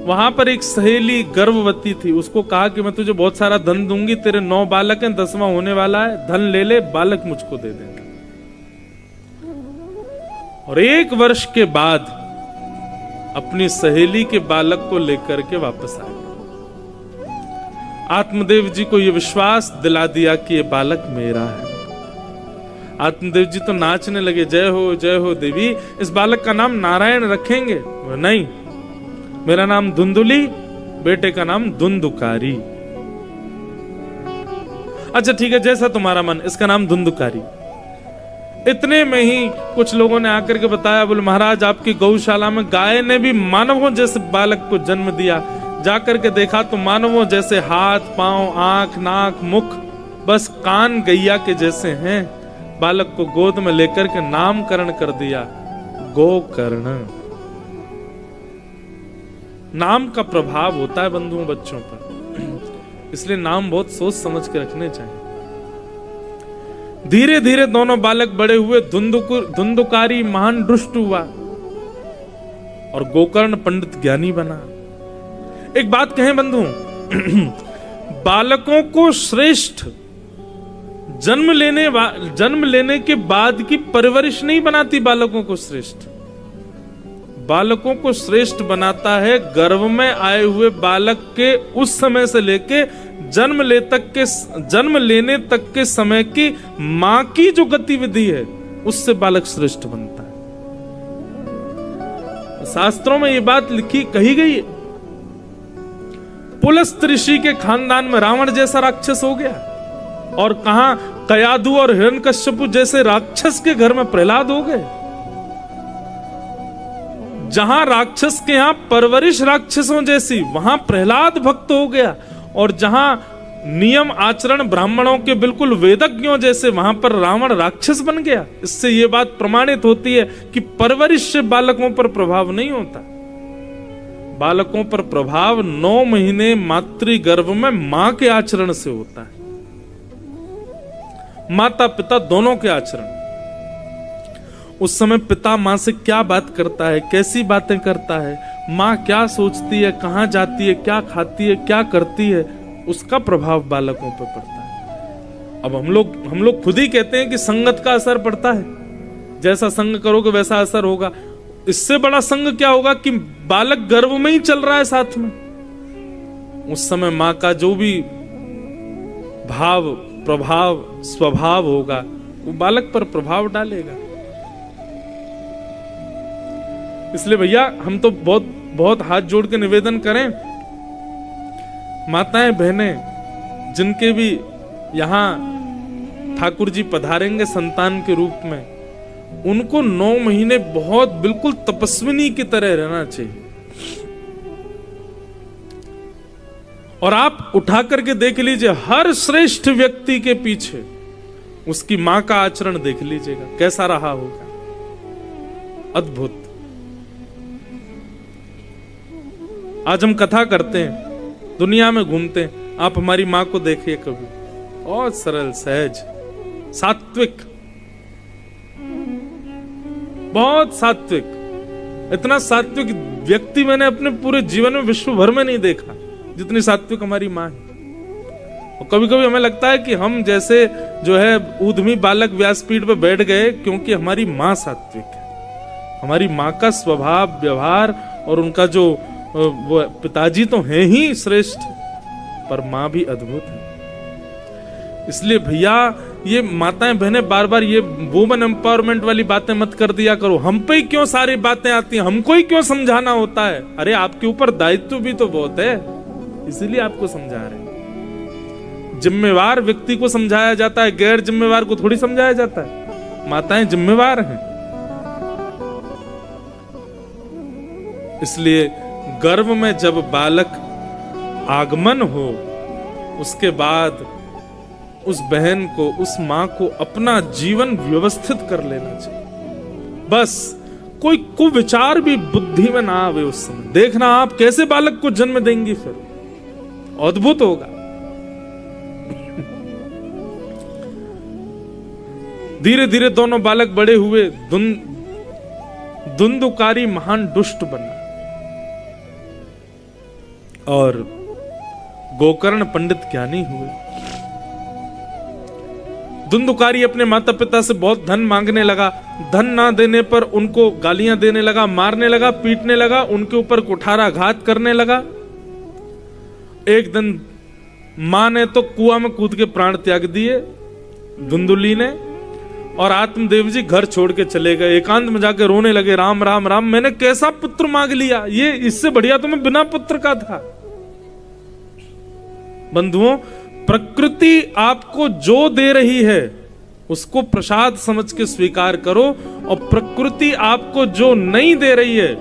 [SPEAKER 1] वहां पर एक सहेली गर्भवती थी, उसको कहा कि मैं तुझे बहुत सारा धन दूंगी, तेरे 9 बालक हैं, 10वां होने वाला है, धन ले ले, बालक मुझको दे देना। और 1 वर्ष के बाद अपनी सहेली के बालक को लेकर के वापस आ गए। आत्मदेव जी को यह विश्वास दिला दिया कि यह बालक मेरा है। आत्मदेव जी तो नाचने लगे, जय हो देवी, इस बालक का नाम नारायण रखेंगे। नहीं, मेरा नाम धुंधुली, बेटे का नाम धुंधुकारी। अच्छा ठीक है, जैसा तुम्हारा मन, इसका नाम धुंधुकारी। इतने में ही कुछ लोगों ने आकर के बताया, बोले महाराज आपकी गौशाला में गाय ने भी मानवों जैसे बालक को जन्म दिया। जाकर के देखा तो मानवों जैसे हाथ, पांव, आंख, नाक, मुख, बस कान गैया के जैसे हैं। बालक को गोद में लेकर के नामकरण कर दिया, गोकर्ण। नाम का प्रभाव होता है बंधुओं बच्चों पर, इसलिए नाम बहुत सोच समझ के रखने चाहिए। धीरे धीरे दोनों बालक बड़े हुए। धुंधुकारी महान दुष्ट हुआ और गोकर्ण पंडित ज्ञानी बना। एक बात कहें बंधुओं, बालकों को श्रेष्ठ जन्म लेने के बाद की परवरिश नहीं बनाती बालकों को श्रेष्ठ। बालकों को श्रेष्ठ बनाता है गर्भ में आए हुए बालक के उस समय से लेके जन्म लेने तक के समय की मां की जो गतिविधि है, उससे बालक श्रेष्ठ बनता है। शास्त्रों में ये बात कही गई है। पुलस्त ऋषि के खानदान में रावण जैसा राक्षस हो गया, और कहां कयाधु और हिरण्यकश्यपु जैसे राक्षस के घर में प्रहलाद हो गए। जहां राक्षस के यहां परवरिश राक्षसों जैसी, वहां प्रहलाद भक्त हो गया, और जहां नियम आचरण ब्राह्मणों के बिल्कुल वेदज्ञों जैसे, वहां पर रावण राक्षस बन गया। इससे यह बात प्रमाणित होती है कि परवरिश से बालकों पर प्रभाव नहीं होता। बालकों पर प्रभाव 9 महीने मातृगर्भ में मां के आचरण से होता है। माता पिता दोनों के आचरण। उस समय पिता मां से क्या बात करता है, कैसी बातें करता है, मां क्या सोचती है, कहां जाती है, क्या खाती है, क्या करती है, उसका प्रभाव बालकों पर पड़ता है। अब हम लोग खुद ही कहते हैं कि संगत का असर पड़ता है, जैसा संग करोगे वैसा असर होगा। इससे बड़ा संग क्या होगा कि बालक गर्भ में ही चल रहा है साथ में, उस समय मां का जो भी भाव, प्रभाव, स्वभाव होगा वो बालक पर प्रभाव डालेगा। इसलिए भैया हम तो बहुत बहुत हाथ जोड़ के निवेदन करें, माताएं बहनें जिनके भी यहां ठाकुर जी पधारेंगे संतान के रूप में, उनको 9 महीने बहुत बिल्कुल तपस्विनी की तरह रहना चाहिए। और आप उठा करके देख लीजिए, हर श्रेष्ठ व्यक्ति के पीछे उसकी मां का आचरण देख लीजिएगा कैसा रहा होगा, अद्भुत। आज हम कथा करते हैं, दुनिया में घूमते हैं, आप हमारी मां को देखिए कभी, बहुत सरल, सहज, सात्विक, बहुत सात्विक। इतना सात्विक व्यक्ति मैंने अपने पूरे जीवन में विश्व भर में नहीं देखा जितनी सात्विक हमारी मां है। और कभी कभी हमें लगता है कि हम जैसे जो है ऊधमी बालक व्यासपीठ पे बैठ गए, क्योंकि हमारी मां सात्विक है। हमारी मां का स्वभाव, व्यवहार और उनका जो वो पिताजी तो हैं ही श्रेष्ठ, पर मां भी अद्भुत है। इसलिए भैया ये माताएं बहनें बार बार ये वुमेन एम्पावरमेंट वाली बातें मत कर दिया करो। हम पे ही क्यों सारी बातें आती हैं, हमको ही क्यों समझाना होता है? अरे आपके ऊपर दायित्व भी तो बहुत है, इसीलिए आपको समझा रहे हैं। जिम्मेवार व्यक्ति को समझाया जाता है, गैर जिम्मेवार को थोड़ी समझाया जाता है। माताएं जिम्मेवार हैं। इसलिए गर्भ में जब बालक आगमन हो, उसके बाद उस बहन को, उस मां को अपना जीवन व्यवस्थित कर लेना चाहिए। बस कोई कुविचार भी बुद्धि में ना आवे उस समय। देखना आप कैसे बालक को जन्म देंगी, फिर अद्भुत होगा। धीरे धीरे दोनों बालक बड़े हुए। धुंधुकारी महान दुष्ट बना और गोकर्ण पंडित ज्ञानी हुए। धुंधुकारी अपने माता पिता से बहुत धन मांगने लगा। धन ना देने पर उनको गालियां देने लगा, मारने लगा, पीटने लगा, उनके ऊपर कुठाराघात करने लगा। एक दिन मां ने तो कुआं में कूद के प्राण त्याग दिए धुंधुली ने, और आत्मदेव जी घर छोड़ के चले गए। एकांत में जाके रोने लगे, राम राम राम, मैंने कैसा पुत्र मांग लिया, ये इससे बढ़िया तो मैं बिना पुत्र का था। बंधुओं, प्रकृति आपको जो दे रही है उसको प्रसाद समझ के स्वीकार करो, और प्रकृति आपको जो नहीं दे रही है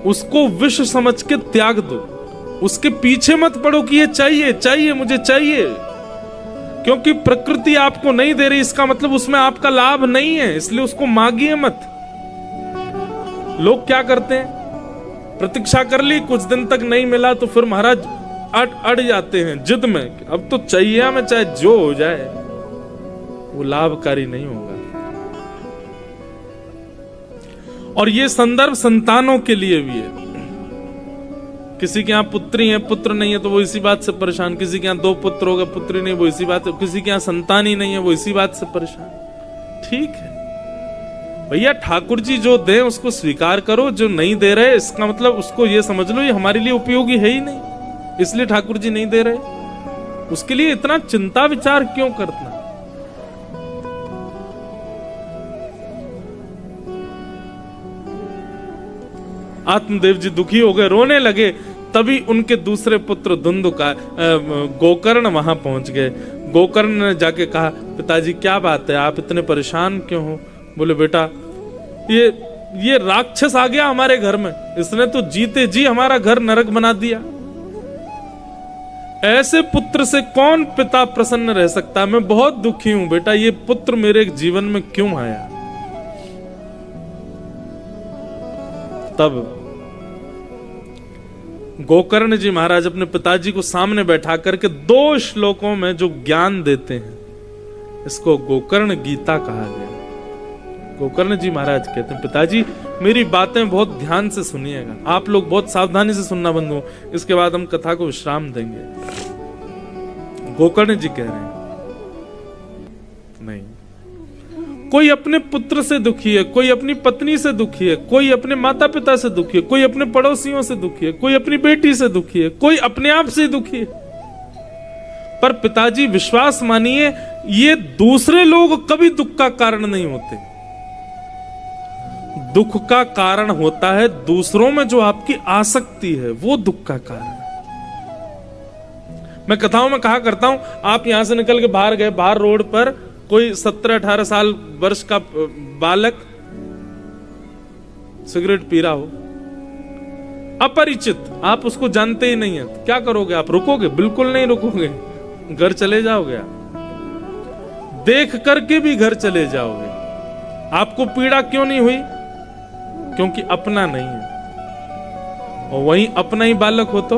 [SPEAKER 1] उसको विष समझ के त्याग दो। उसके पीछे मत पड़ो कि ये चाहिए चाहिए मुझे चाहिए, क्योंकि प्रकृति आपको नहीं दे रही इसका मतलब उसमें आपका लाभ नहीं है, इसलिए उसको मांगिए मत। लोग क्या करते हैं, प्रतीक्षा कर ली, कुछ दिन तक नहीं मिला तो फिर महाराज अड़ जाते हैं जिद में, अब तो चाहिए हमें, चाहे जो हो जाए। वो लाभकारी नहीं होगा। और ये संदर्भ संतानों के लिए भी है। किसी के यहाँ पुत्री है, पुत्र नहीं है तो वो इसी बात से परेशान। किसी के यहाँ 2 पुत्र हो गए, पुत्री नहीं, वो इसी बात से। किसी के यहाँ संतान ही नहीं है, वो इसी बात से परेशान। ठीक है भैया, ठाकुर जी जो दे उसको स्वीकार करो। जो नहीं दे रहे इसका मतलब उसको ये समझ लो ये हमारे लिए उपयोगी है ही नहीं, इसलिए ठाकुर जी नहीं दे रहे। उसके लिए इतना चिंता विचार क्यों करना? आत्मदेव जी दुखी हो गए, रोने लगे। तभी उनके दूसरे पुत्र गोकर्ण वहां पहुंच गए। गोकर्ण ने जाके कहा, पिताजी क्या बात है, आप इतने परेशान क्यों हो? बोले, बेटा ये राक्षस आ गया हमारे घर में, इसने तो जीते जी हमारा घर नरक बना दिया। ऐसे पुत्र से कौन पिता प्रसन्न रह सकता? मैं बहुत दुखी हूं बेटा, ये पुत्र मेरे जीवन में क्यों आया? तब गोकर्ण जी महाराज अपने पिताजी को सामने बैठा करके 2 श्लोकों में जो ज्ञान देते हैं, इसको गोकर्ण गीता कहा गया। गोकर्ण जी महाराज कहते हैं, पिताजी मेरी बातें बहुत ध्यान से सुनिएगा, आप लोग बहुत सावधानी से सुनना बंधु, इसके बाद हम कथा को विश्राम देंगे। गोकर्ण जी कह रहे हैं कोई अपने पुत्र से दुखी है, कोई अपनी पत्नी से दुखी है, कोई अपने माता पिता से दुखी है, कोई अपने पड़ोसियों से दुखी है, कोई अपनी बेटी से दुखी है, कोई अपने आप से दुखी है। पर पिताजी विश्वास मानिए, ये दूसरे लोग कभी दुख का कारण नहीं होते। दुख का कारण होता है दूसरों में जो आपकी आसक्ति है, वो दुख का कारण है। मैं कथाओं में कहा करता हूं, आप यहां से निकल के बाहर गए, बाहर रोड पर कोई 17-18 साल वर्ष का बालक सिगरेट पी रहा हो, अपरिचित, आप उसको जानते ही नहीं है, तो क्या करोगे? आप रुकोगे? बिल्कुल नहीं रुकोगे, घर चले जाओगे। आप देख करके भी घर चले जाओगे। आपको पीड़ा क्यों नहीं हुई? क्योंकि अपना नहीं है। और वहीं अपना ही बालक हो तो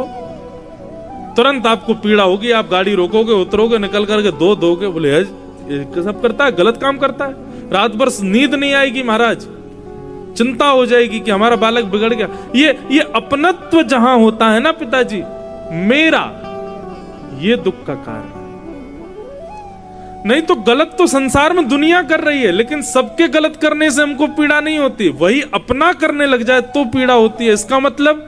[SPEAKER 1] तुरंत आपको पीड़ा होगी, आप गाड़ी रोकोगे, उतरोगे, निकल करके दो दोगे, बोले सब करता है, गलत काम करता है, रात भर नींद नहीं आएगी महाराज, चिंता हो जाएगी कि हमारा बालक बिगड़ गया। ये अपनत्व जहां होता है ना पिताजी, मेरा, ये दुख का कारण है। नहीं तो गलत तो संसार में दुनिया कर रही है, लेकिन सबके गलत करने से हमको पीड़ा नहीं होती, वही अपना करने लग जाए तो पीड़ा होती है। इसका मतलब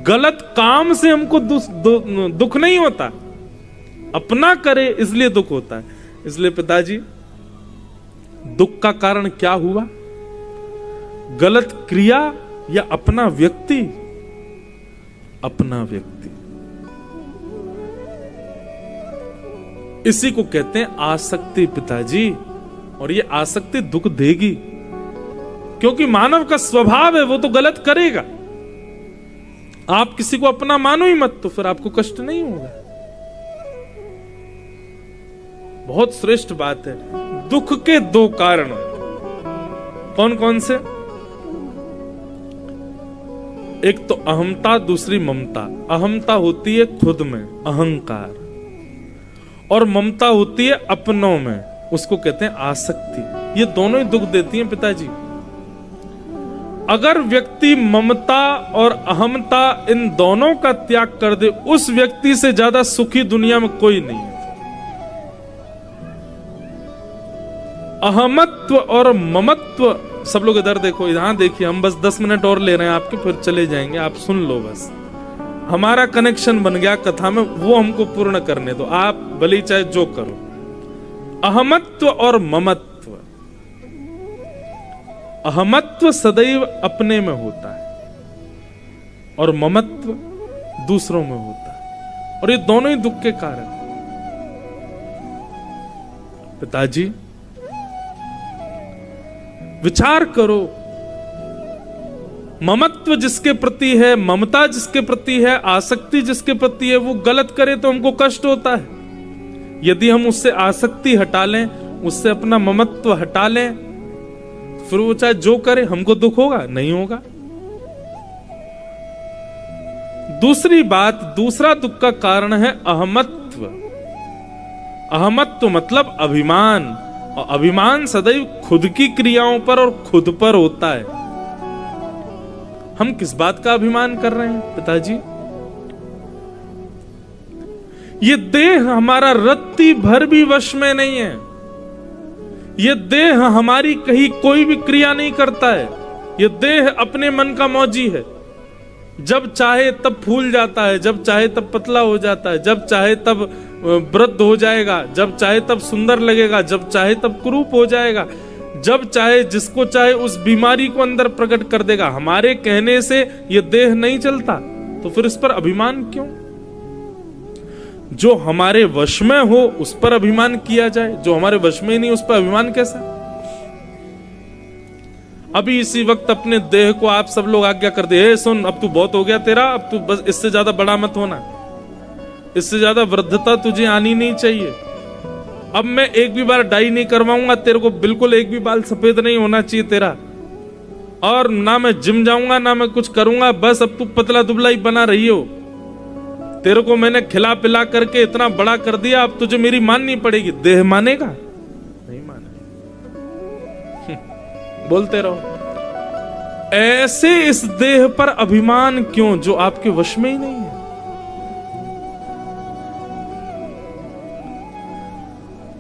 [SPEAKER 1] गलत काम से हमको दुख नहीं होता, अपना करे इसलिए दुख होता है। इसलिए पिताजी, दुख का कारण क्या हुआ? गलत क्रिया या अपना व्यक्ति? अपना व्यक्ति। इसी को कहते हैं आसक्ति पिताजी। और ये आसक्ति दुख देगी, क्योंकि मानव का स्वभाव है, वो तो गलत करेगा। आप किसी को अपना मानो ही मत, तो फिर आपको कष्ट नहीं होगा। बहुत श्रेष्ठ बात है। दुख के दो कारण कौन कौन से? एक तो अहमता, दूसरी ममता। अहमता होती है खुद में, अहंकार, और ममता होती है अपनों में, उसको कहते हैं आसक्ति। ये दोनों ही दुख देती हैं पिताजी। अगर व्यक्ति ममता और अहमता इन दोनों का त्याग कर दे, उस व्यक्ति से ज्यादा सुखी दुनिया में कोई नहीं है। अहमत्व और ममत्व, सब लोग इधर देखो, यहां देखिए, हम बस 10 मिनट और ले रहे हैं आपके, फिर चले जाएंगे, आप सुन लो बस। हमारा कनेक्शन बन गया कथा में, वो हमको पूर्ण करने दो, आप भले चाहे जो करो। अहमत्व और ममत्व। अहमत्व सदैव अपने में होता है और ममत्व दूसरों में होता है, और ये दोनों ही दुख के कारण। पिताजी विचार करो, ममत्व जिसके प्रति है, ममता जिसके प्रति है, आसक्ति जिसके प्रति है, वो गलत करे तो हमको कष्ट होता है। यदि हम उससे आसक्ति हटा लें, उससे अपना ममत्व हटा लें, फिर वो चाहे जो करे, हमको दुख होगा? नहीं होगा। दूसरी बात, दूसरा दुख का कारण है अहमत्व। अहमत्व मतलब अभिमान, और अभिमान सदैव खुद की क्रियाओं पर और खुद पर होता है। हम किस बात का अभिमान कर रहे हैं पिताजी? ये देह हमारा रत्ती भर भी वश में नहीं है। ये देह हमारी कहीं कोई भी क्रिया नहीं करता है। ये देह अपने मन का मौजी है। जब चाहे तब फूल जाता है, जब चाहे तब पतला हो जाता है, जब चाहे तब वृद्ध हो जाएगा, जब चाहे तब सुंदर लगेगा, जब चाहे तब कुरूप हो जाएगा, जब चाहे जिसको चाहे उस बीमारी को अंदर प्रकट कर देगा। हमारे कहने से ये देह नहीं चलता, तो फिर इस पर अभिमान क्यों? जो हमारे वश में हो उस पर अभिमान किया जाए, जो हमारे वश में ही नहीं उस पर अभिमान कैसा? अभी इसी वक्त अपने देह को आप सब लोग आज्ञा कर दे, सुन अब तू बहुत हो गया तेरा, अब तू बस इससे ज्यादा बड़ा मत होना, इससे ज्यादा वृद्धता तुझे आनी नहीं चाहिए। अब मैं एक भी बार डाई नहीं करवाऊंगा तेरे को, बिल्कुल एक भी बाल सफेद नहीं होना चाहिए तेरा, और ना मैं जिम जाऊंगा ना मैं कुछ करूंगा, बस अब तू पतला दुबला ही बना रही हो। तेरे को मैंने खिला पिला करके इतना बड़ा कर दिया, अब तुझे मेरी माननी पड़ेगी। देह मानेगा? नहीं मानेगा। बोलते रहो। ऐसे इस देह पर अभिमान क्यों जो आपके वश में ही नहीं है?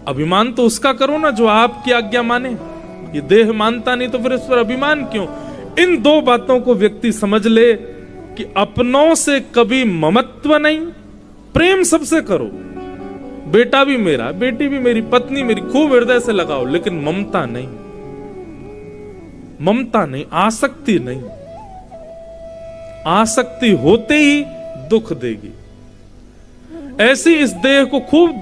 [SPEAKER 1] अभिमान तो उसका करो ना जो आपकी आज्ञा माने। ये देह मानता नहीं तो फिर इस पर अभिमान क्यों? इन दो बातों को व्यक्ति समझ ले कि अपनों से कभी ममत्व नहीं, प्रेम सबसे करो, बेटा भी मेरा, बेटी भी मेरी, पत्नी मेरी, खूब हृदय से लगाओ, लेकिन ममता नहीं, ममता नहीं, आसक्ति नहीं। आसक्ति होते ही दुख देगी। ऐसी इस देह को खूब